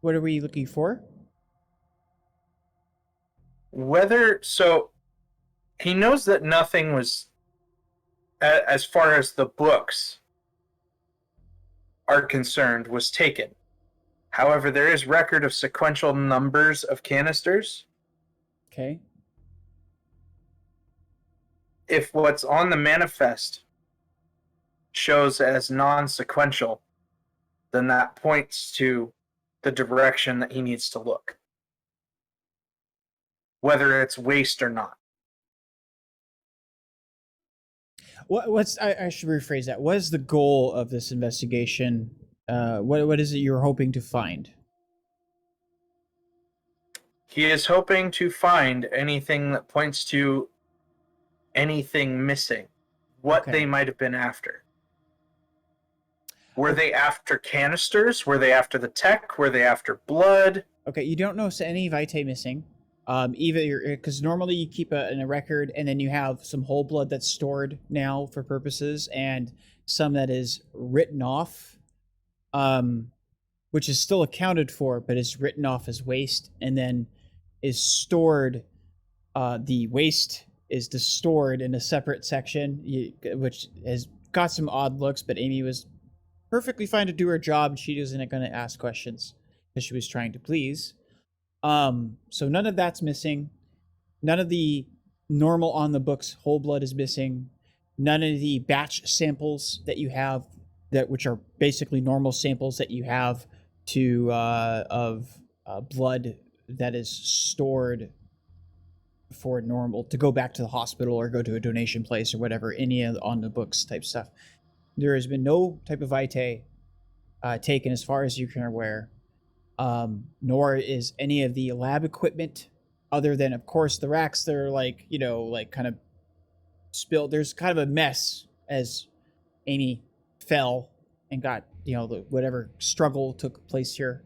What are we looking for? So he knows that nothing was, as far as the books are concerned, was taken. However, there is record of sequential numbers of canisters. Okay. If what's on the manifest shows as non-sequential, then that points to the direction that he needs to look, whether it's waste or not. I should rephrase that. What is the goal of this investigation? What is it you're hoping to find? He is hoping to find anything that points to anything missing, what Okay. they might have been after. Were they after canisters? Were they after the tech? Were they after blood? Okay, you don't notice any vitae missing. Either because normally you keep a record, and then you have some whole blood that's stored now for purposes, and some that is written off, which is still accounted for, but is written off as waste, and then is stored. The waste is stored in a separate section, which has got some odd looks, but Amy was perfectly fine to do her job. She wasn't going to ask questions because she was trying to please. So none of that's missing. None of the normal on the books whole blood is missing. None of the batch samples that you have, which are basically normal samples that you have of blood that is stored for normal to go back to the hospital or go to a donation place or whatever, any of on the books type stuff. There has been no type of vitae taken as far as you can aware. nor is any of the lab equipment, other than, of course, the racks that are like, like kind of spilled. There's kind of a mess as Amy fell and got, whatever struggle took place here.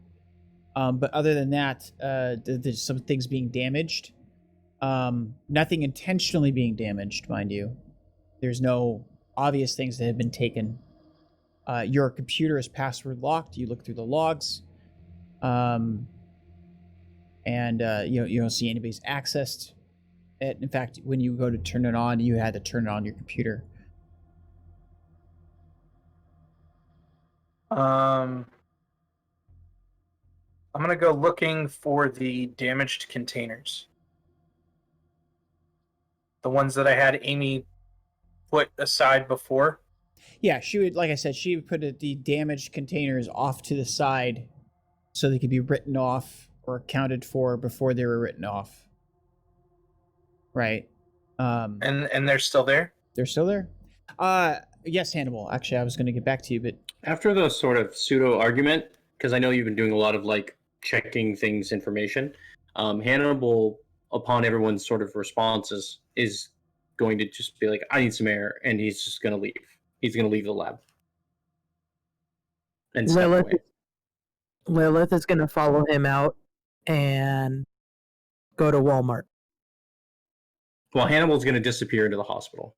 But other than that, there's some things being damaged. Nothing intentionally being damaged, mind you. There's no obvious things that have been taken. Your computer is password locked. You look through the logs, and you don't see anybody's accessed it. In fact, when you go to turn it on, you had to turn it on your computer. I'm gonna go looking for the damaged containers. The ones that I had Amy put aside before. Yeah, she would, like I said, she would put the damaged containers off to the side so they could be written off or accounted for before they were written off. Right. And they're still there? They're still there? Yes, Hannibal. Actually, I was going to get back to you, but After the sort of pseudo argument, because I know you've been doing a lot of like checking things information, Hannibal, upon everyone's sort of responses, is going to just be like, I need some air, and he's just going to leave. He's going to leave the lab. And step away. Lillith is going to follow him out and go to Walmart. Well, Hannibal's going to disappear into the hospital.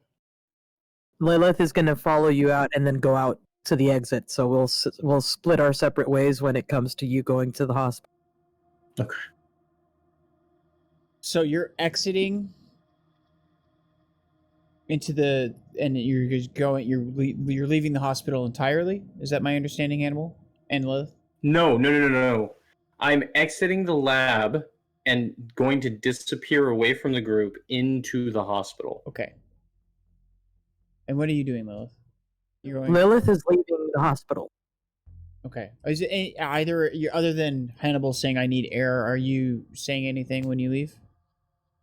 Lillith is going to follow you out and then go out to the exit. So we'll split our separate ways when it comes to you going to the hospital. Okay. So you're exiting into and you're just going. You're leaving the hospital entirely. Is that my understanding, Hannibal and Lilith? No. I'm exiting the lab and going to disappear away from the group into the hospital. Okay. And what are you doing, Lilith? Lilith is leaving the hospital. Okay. Is it either other than Hannibal saying I need air? Are you saying anything when you leave?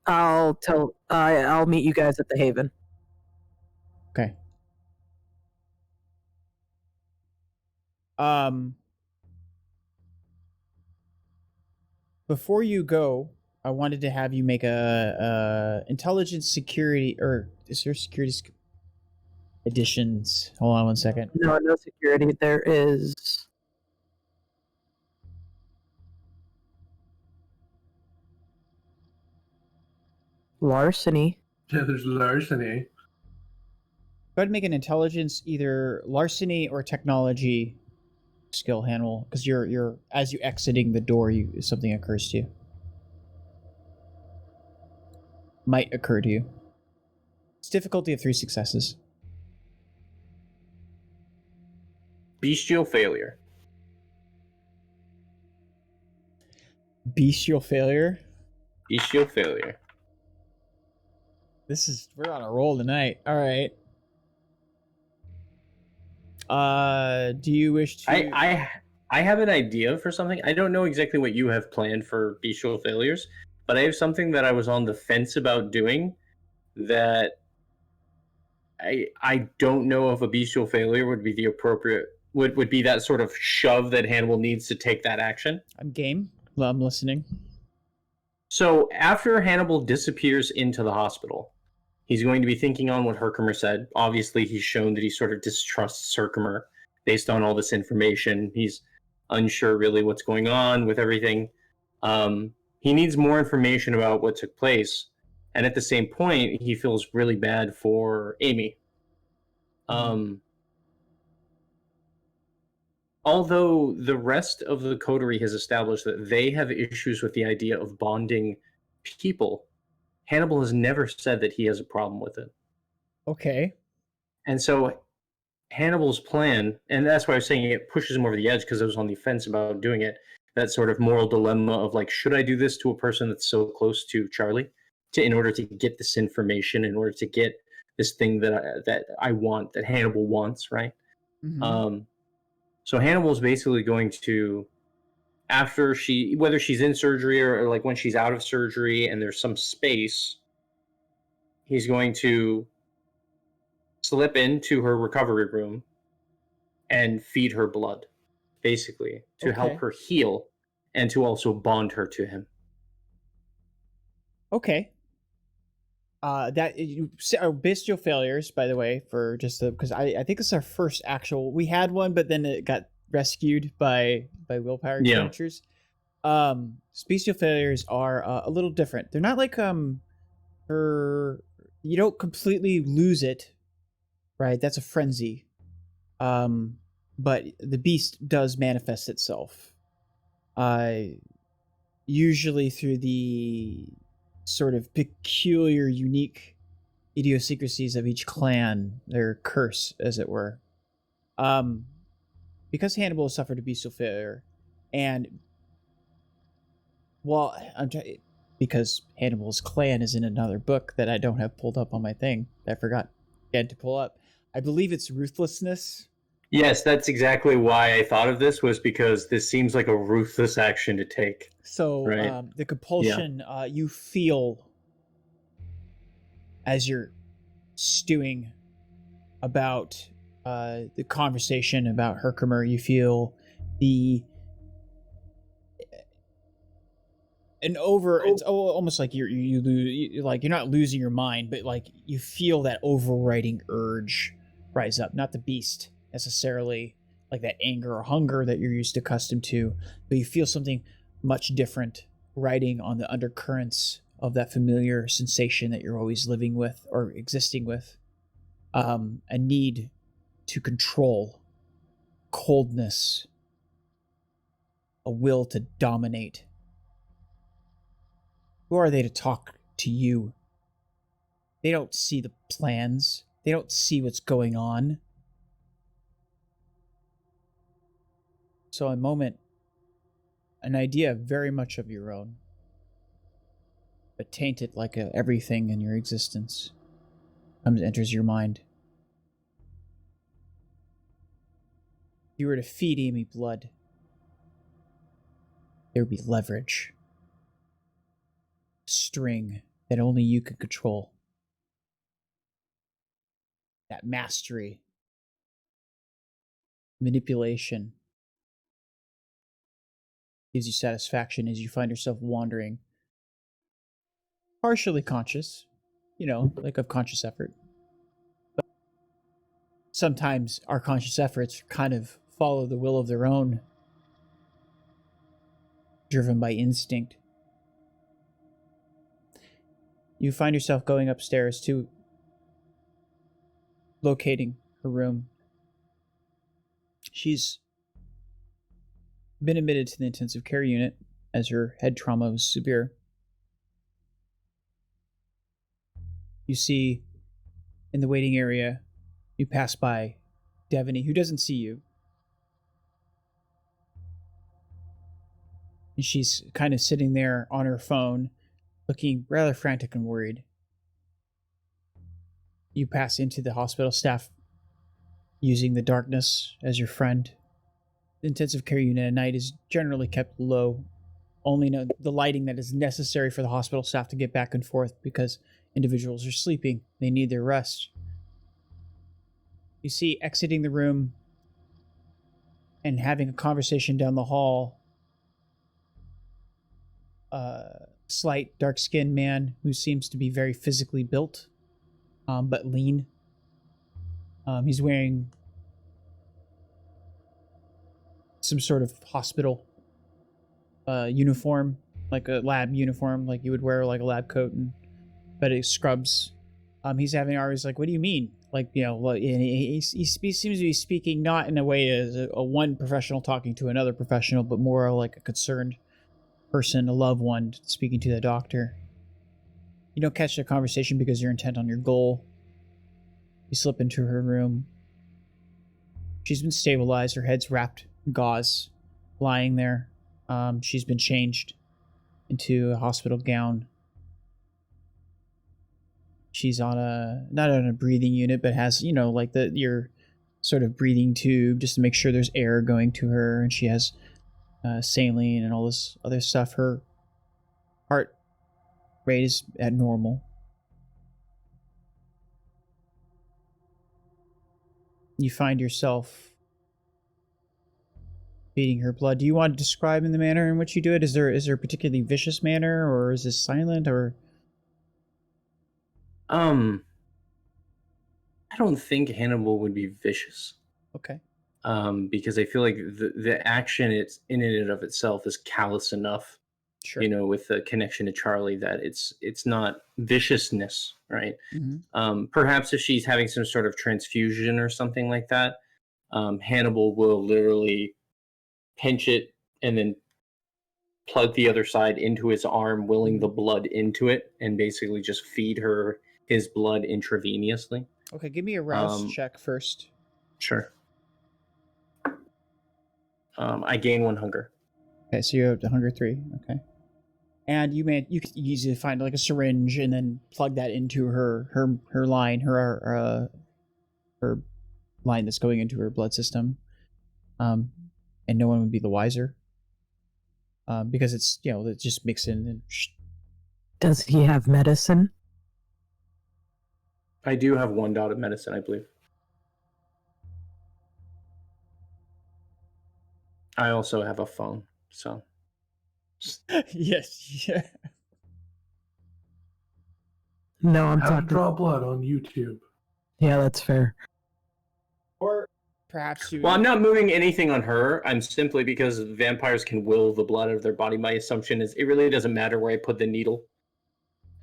I'll meet you guys at the Haven. Okay. Before you go, I wanted to have you make a intelligence security, or is there security additions? Hold on one second. No security. There is larceny. Yeah, there's larceny. Go ahead and make an intelligence, either larceny or technology skill, Hannibal, because you're as you exiting the door, something occurs to you. Might occur to you. It's difficulty of 3 successes. Bestial failure. Bestial failure. Bestial failure. We're on a roll tonight. All right. Do you wish to? I have an idea for something. I don't know exactly what you have planned for bestial failures, but I have something that I was on the fence about doing that I don't know if a bestial failure would be the appropriate would be that sort of shove that Hannibal needs to take that action. I'm game. Well, I'm listening. So after Hannibal disappears into the hospital, he's going to be thinking on what Herkermer said. Obviously, he's shown that he sort of distrusts Herkermer based on all this information. He's unsure really what's going on with everything. He needs more information about what took place. And at the same point, he feels really bad for Amy. Although the rest of the coterie has established that they have issues with the idea of bonding people, Hannibal has never said that he has a problem with it. Okay. And so Hannibal's plan, and that's why I was saying it pushes him over the edge, because I was on the fence about doing it, that sort of moral dilemma of like, should I do this to a person that's so close to Charlie in order to get this information, in order to get this thing that I want, that Hannibal wants, right? Mm-hmm. So Hannibal's basically going to, after whether she's in surgery or like when she's out of surgery and there's some space, he's going to slip into her recovery room and feed her blood, basically, to help her heal and to also bond her to him. Okay. Bestial failures, by the way, for just because I think this is our first actual. We had one, but then it got rescued by willpower expenditures. Bestial failures are a little different. They're not like you don't completely lose it, right? That's a frenzy. But the beast does manifest itself. Usually through the sort of peculiar, unique idiosyncrasies of each clan, their curse, as it were. Because Hannibal suffered a bestial failure, and because Hannibal's clan is in another book that I don't have pulled up on my thing. I forgot again to pull up. I believe it's ruthlessness. Yes, that's exactly why I thought of this, was because this seems like a ruthless action to take. So right? The compulsion you feel as you're stewing about the conversation about Herkermer, you feel it's almost like you're not losing your mind, but like you feel that overriding urge rise up, not the beast necessarily, like that anger or hunger that you're used to accustomed to, but you feel something much different riding on the undercurrents of that familiar sensation that you're always living with or existing with. A need to control, coldness, a will to dominate. Who are they to talk to you? They don't see the plans. They don't see what's going on. So a moment, an idea very much of your own, but tainted like everything in your existence, enters your mind. If you were to feed Amy blood, there would be leverage. String that only you can control. That mastery. Manipulation. Gives you satisfaction as you find yourself wandering. Partially conscious. Like of conscious effort. But sometimes our conscious efforts kind of follow the will of their own. Driven by instinct. You find yourself going upstairs to locating her room. She's been admitted to the intensive care unit as her head trauma was severe. You see in the waiting area, you pass by Devaney, who doesn't see you. And she's kind of sitting there on her phone, looking rather frantic and worried. You pass into the hospital staff using the darkness as your friend. The intensive care unit at night is generally kept low. Only the lighting that is necessary for the hospital staff to get back and forth because individuals are sleeping. They need their rest. You see exiting the room and having a conversation down the hall. Slight, dark-skinned man who seems to be very physically built, but lean. He's wearing some sort of hospital uniform, like a lab uniform, like you would wear like a lab coat, but it scrubs. He's having hours like, what do you mean? Like, he seems to be speaking not in a way as a one professional talking to another professional, but more like a concerned person, a loved one speaking to the doctor. You don't catch the conversation because you're intent on your goal. You slip into her room. She's been stabilized. Her head's wrapped in gauze, lying there. She's been changed into a hospital gown. She's not on a breathing unit, but has, like your sort of breathing tube just to make sure there's air going to her, and she has saline and all this other stuff. Her heart rate is at normal. You find yourself feeding her blood. Do you want to describe in the manner in which you do it? Is there a particularly vicious manner, or is this silent, or? I don't think Hannibal would be vicious. Okay. Because I feel like the action it's in and of itself is callous enough, Sure. you know, with the connection to Charlie, that it's not viciousness, right? Mm-hmm. Perhaps if she's having some sort of transfusion or something like that, Hannibal will literally pinch it and then plug the other side into his arm, willing the blood into it, and basically just feed her his blood intravenously. Okay, give me a rouse check first. Sure. I gain 1 hunger. Okay, so you're up to hunger 3. Okay. And you could easily find like a syringe and then plug that into her line, her line that's going into her blood system. And no one would be the wiser. Because it's, it just mix in and Does he have medicine? I do have 1 dot of medicine, I believe. I also have a phone, so. Yes, yeah. No, I'm How to talking. draw blood on YouTube. Yeah, that's fair. Or perhaps you. Well, I'm not moving anything on her. I'm simply, because vampires can will the blood out of their body. My assumption is it really doesn't matter where I put the needle.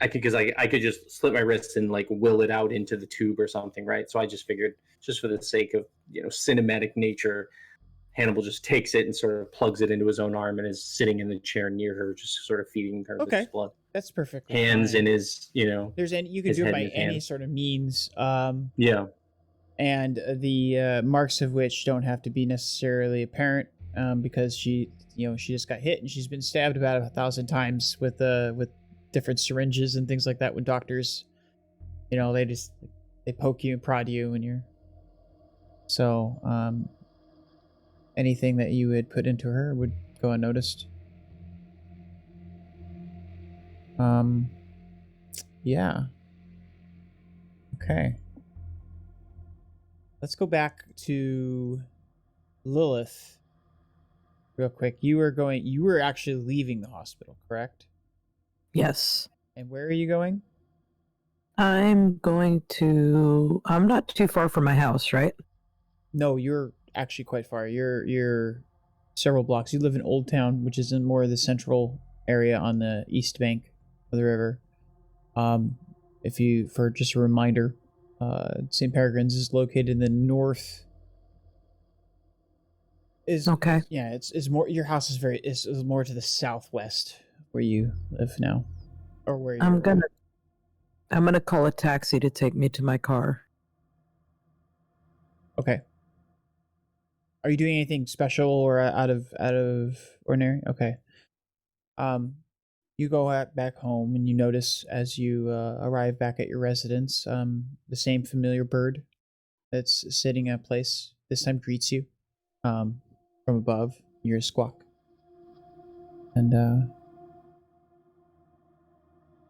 I could just slit my wrists and like will it out into the tube or something, right? So I just figured, just for the sake of cinematic nature, Hannibal just takes it and sort of plugs it into his own arm and is sitting in the chair near her, just sort of feeding her Okay. this blood. That's perfect. Hands in his, There's you can his do it head by in his any hand. sort of means. Yeah. And the marks of which don't have to be necessarily apparent, because she just got hit and she's been stabbed about 1,000 times with different syringes and things like that. When doctors, they poke you and prod you when you're. So anything that you would put into her would go unnoticed. Yeah. Okay. Let's go back to Lillith real quick. You were actually leaving the hospital, correct? Yes. And where are you going? I'm not too far from my house, right? No, you're actually quite far. You're several blocks. You live in Old Town, which is in more of the central area on the east bank of the river. For just a reminder, St. Peregrine's is located in the north. Okay. Yeah, it's more. Your house is more to the southwest where you live now, or where you're. I'm gonna call a taxi to take me to my car. Okay. Are you doing anything special or out of ordinary? Okay. You go back home and you notice as you arrive back at your residence, the same familiar bird that's sitting in a place this time greets you from above. You hear a squawk. And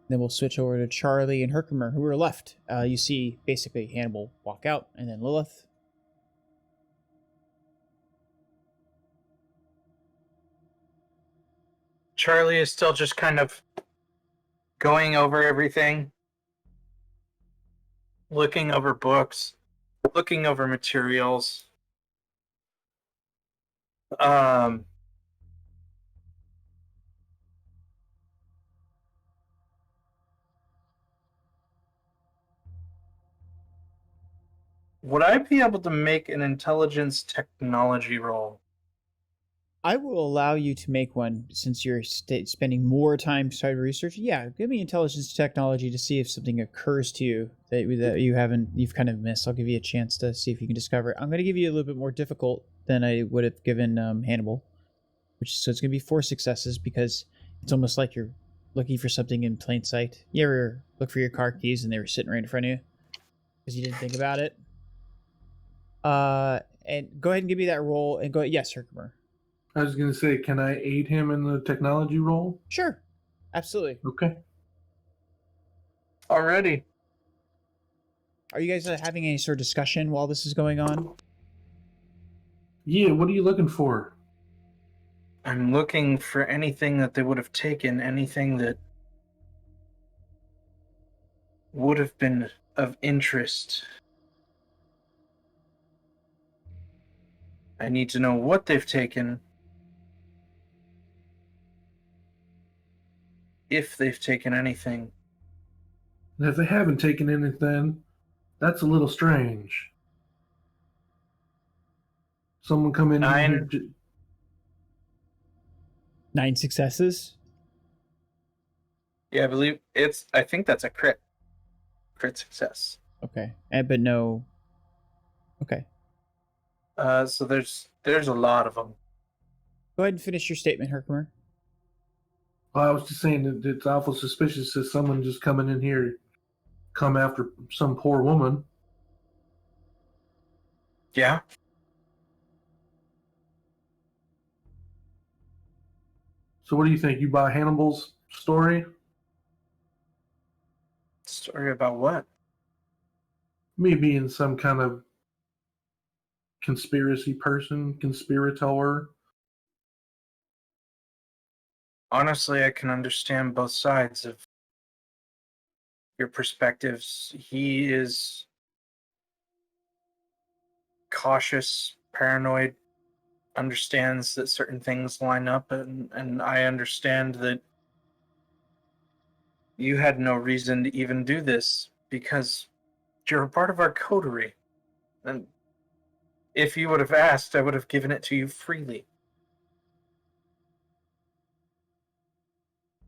then we'll switch over to Charlie and Herkermer, who are left. You see basically Hannibal walk out, and then Lillith. Charlie is still just kind of going over everything, looking over books, looking over materials. Would I be able to make an intelligence technology roll? I will allow you to make one since you're spending more time trying to research. Yeah, give me intelligence technology to see if something occurs to you that you've kind of missed. I'll give you a chance to see if you can discover it. I'm going to give you a little bit more difficult than I would have given Hannibal, so it's going to be 4 successes because it's almost like you're looking for something in plain sight. You ever look for your car keys and they were sitting right in front of you because you didn't think about it? And go ahead and give me that roll and go. Yes, Herkermer. I was going to say, can I aid him in the technology role? Sure. Absolutely. Okay. Alrighty. Are you guys having any sort of discussion while this is going on? Yeah, what are you looking for? I'm looking for anything that they would have taken, anything that would have been of interest. I need to know what they've taken, if they've taken anything. And if they haven't taken anything, that's a little strange. Someone come in here. 9. 9 successes. Yeah, I think that's a crit success. Okay, but no. Okay, So there's a lot of them. go ahead and finish your statement, Herkermer. Well, I was just saying that it's awful suspicious that someone just coming in here come after some poor woman. Yeah. So what do you think? You buy Hannibal's story? Story about what? Me being some kind of conspiracy person, conspirator. Honestly, I can understand both sides of your perspectives. He is cautious, paranoid, understands that certain things line up, and I understand that you had no reason to even do this because you're a part of our coterie. And if you would have asked, I would have given it to you freely.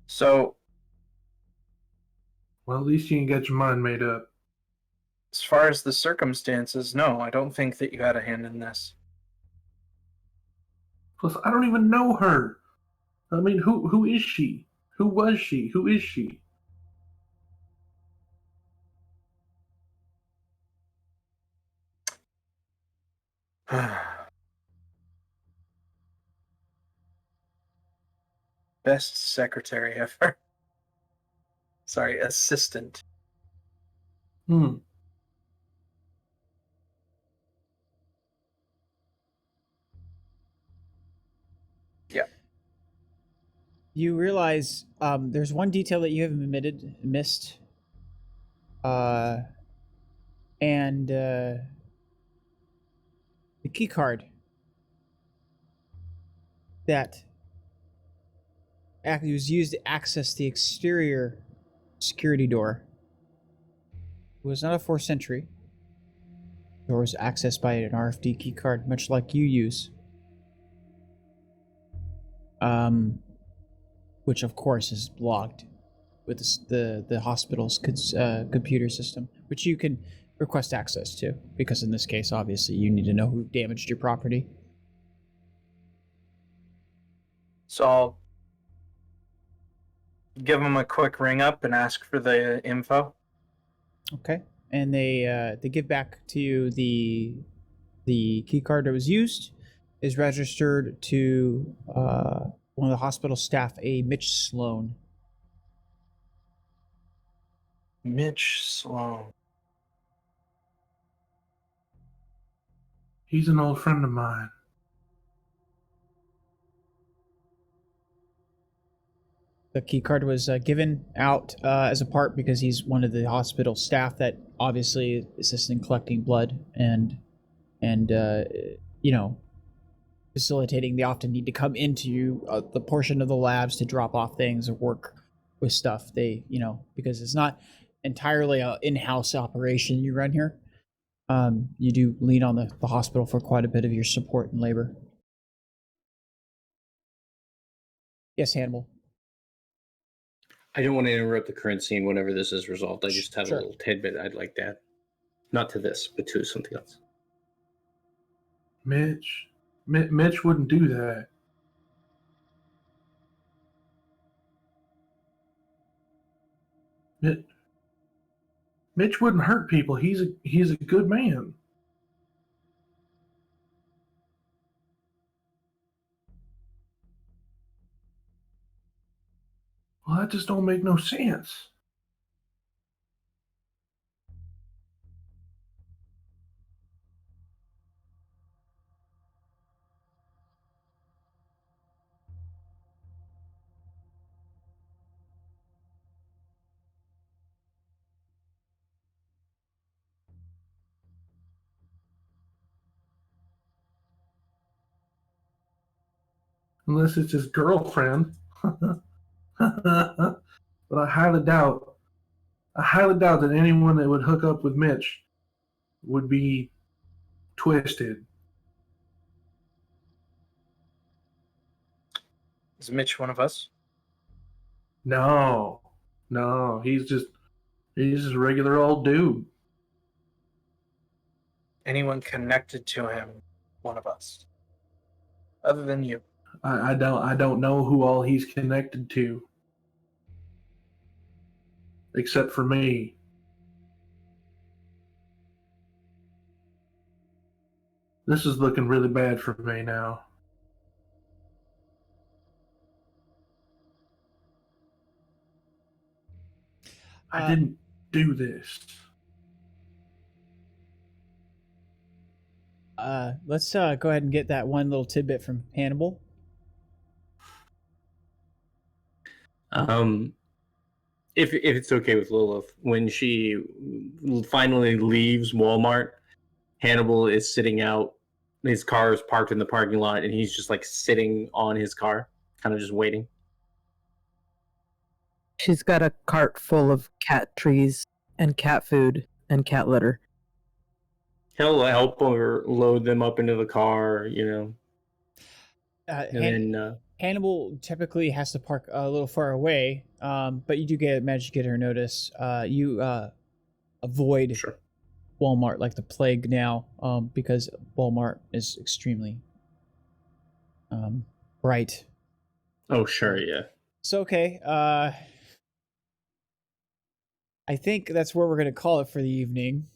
So, Well, at least you ain't got your mind made up. as far as the circumstances, no, I don't think that you had a hand in this. Plus, I don't even know her. I mean, who is she? Who was she? Who is she? Best secretary ever. Sorry, assistant. Hmm. Yeah. You realize there's one detail that you haven't missed. And the key card that was used to access the exterior security door. It was not a 4th century. The door was accessed by an RFD key card, much like you use. Which of course is logged with the hospital's computer system, which you can request access to, because in this case, obviously, you need to know who damaged your property. So I'll give them a quick ring up and ask for the info. Okay, and they give back to you the key card that was used is registered to one of the hospital staff, a Mitch Sloan. Mitch Sloan. He's an old friend of mine. The key card was given out as a part because he's one of the hospital staff that obviously assists in collecting blood and facilitating. They often need to come into the portion of the labs to drop off things or work with stuff. They, because it's not entirely an in-house operation you run here. You do lean on the hospital for quite a bit of your support and labor. Yes, Hannibal. I don't want to interrupt the current scene whenever this is resolved. I just have Sure. a little tidbit I'd like to add. Not to this, but to something else. Mitch wouldn't do that. Mitch wouldn't hurt people. He's a good man. Well, that just don't make no sense. unless it's his girlfriend. But I highly doubt that anyone that would hook up with Mitch would be twisted. Is Mitch one of us? No, he's just a regular old dude. Anyone connected to him one of us? Other than you. I don't know who all he's connected to, except for me. This is looking really bad for me now. I didn't do this. Let's go ahead and get that one little tidbit from Hannibal. If it's okay with Lilith, when she finally leaves Walmart, Hannibal is sitting out. His car is parked in the parking lot, and he's just like sitting on his car, kind of just waiting. She's got a cart full of cat trees and cat food and cat litter. He'll help her load them up into the car, you know. Hannibal typically has to park a little far away, but you do manage to get her notice. You avoid Walmart like the plague now, because Walmart is extremely bright. Oh, sure, yeah. So, okay. I think that's where we're going to call it for the evening.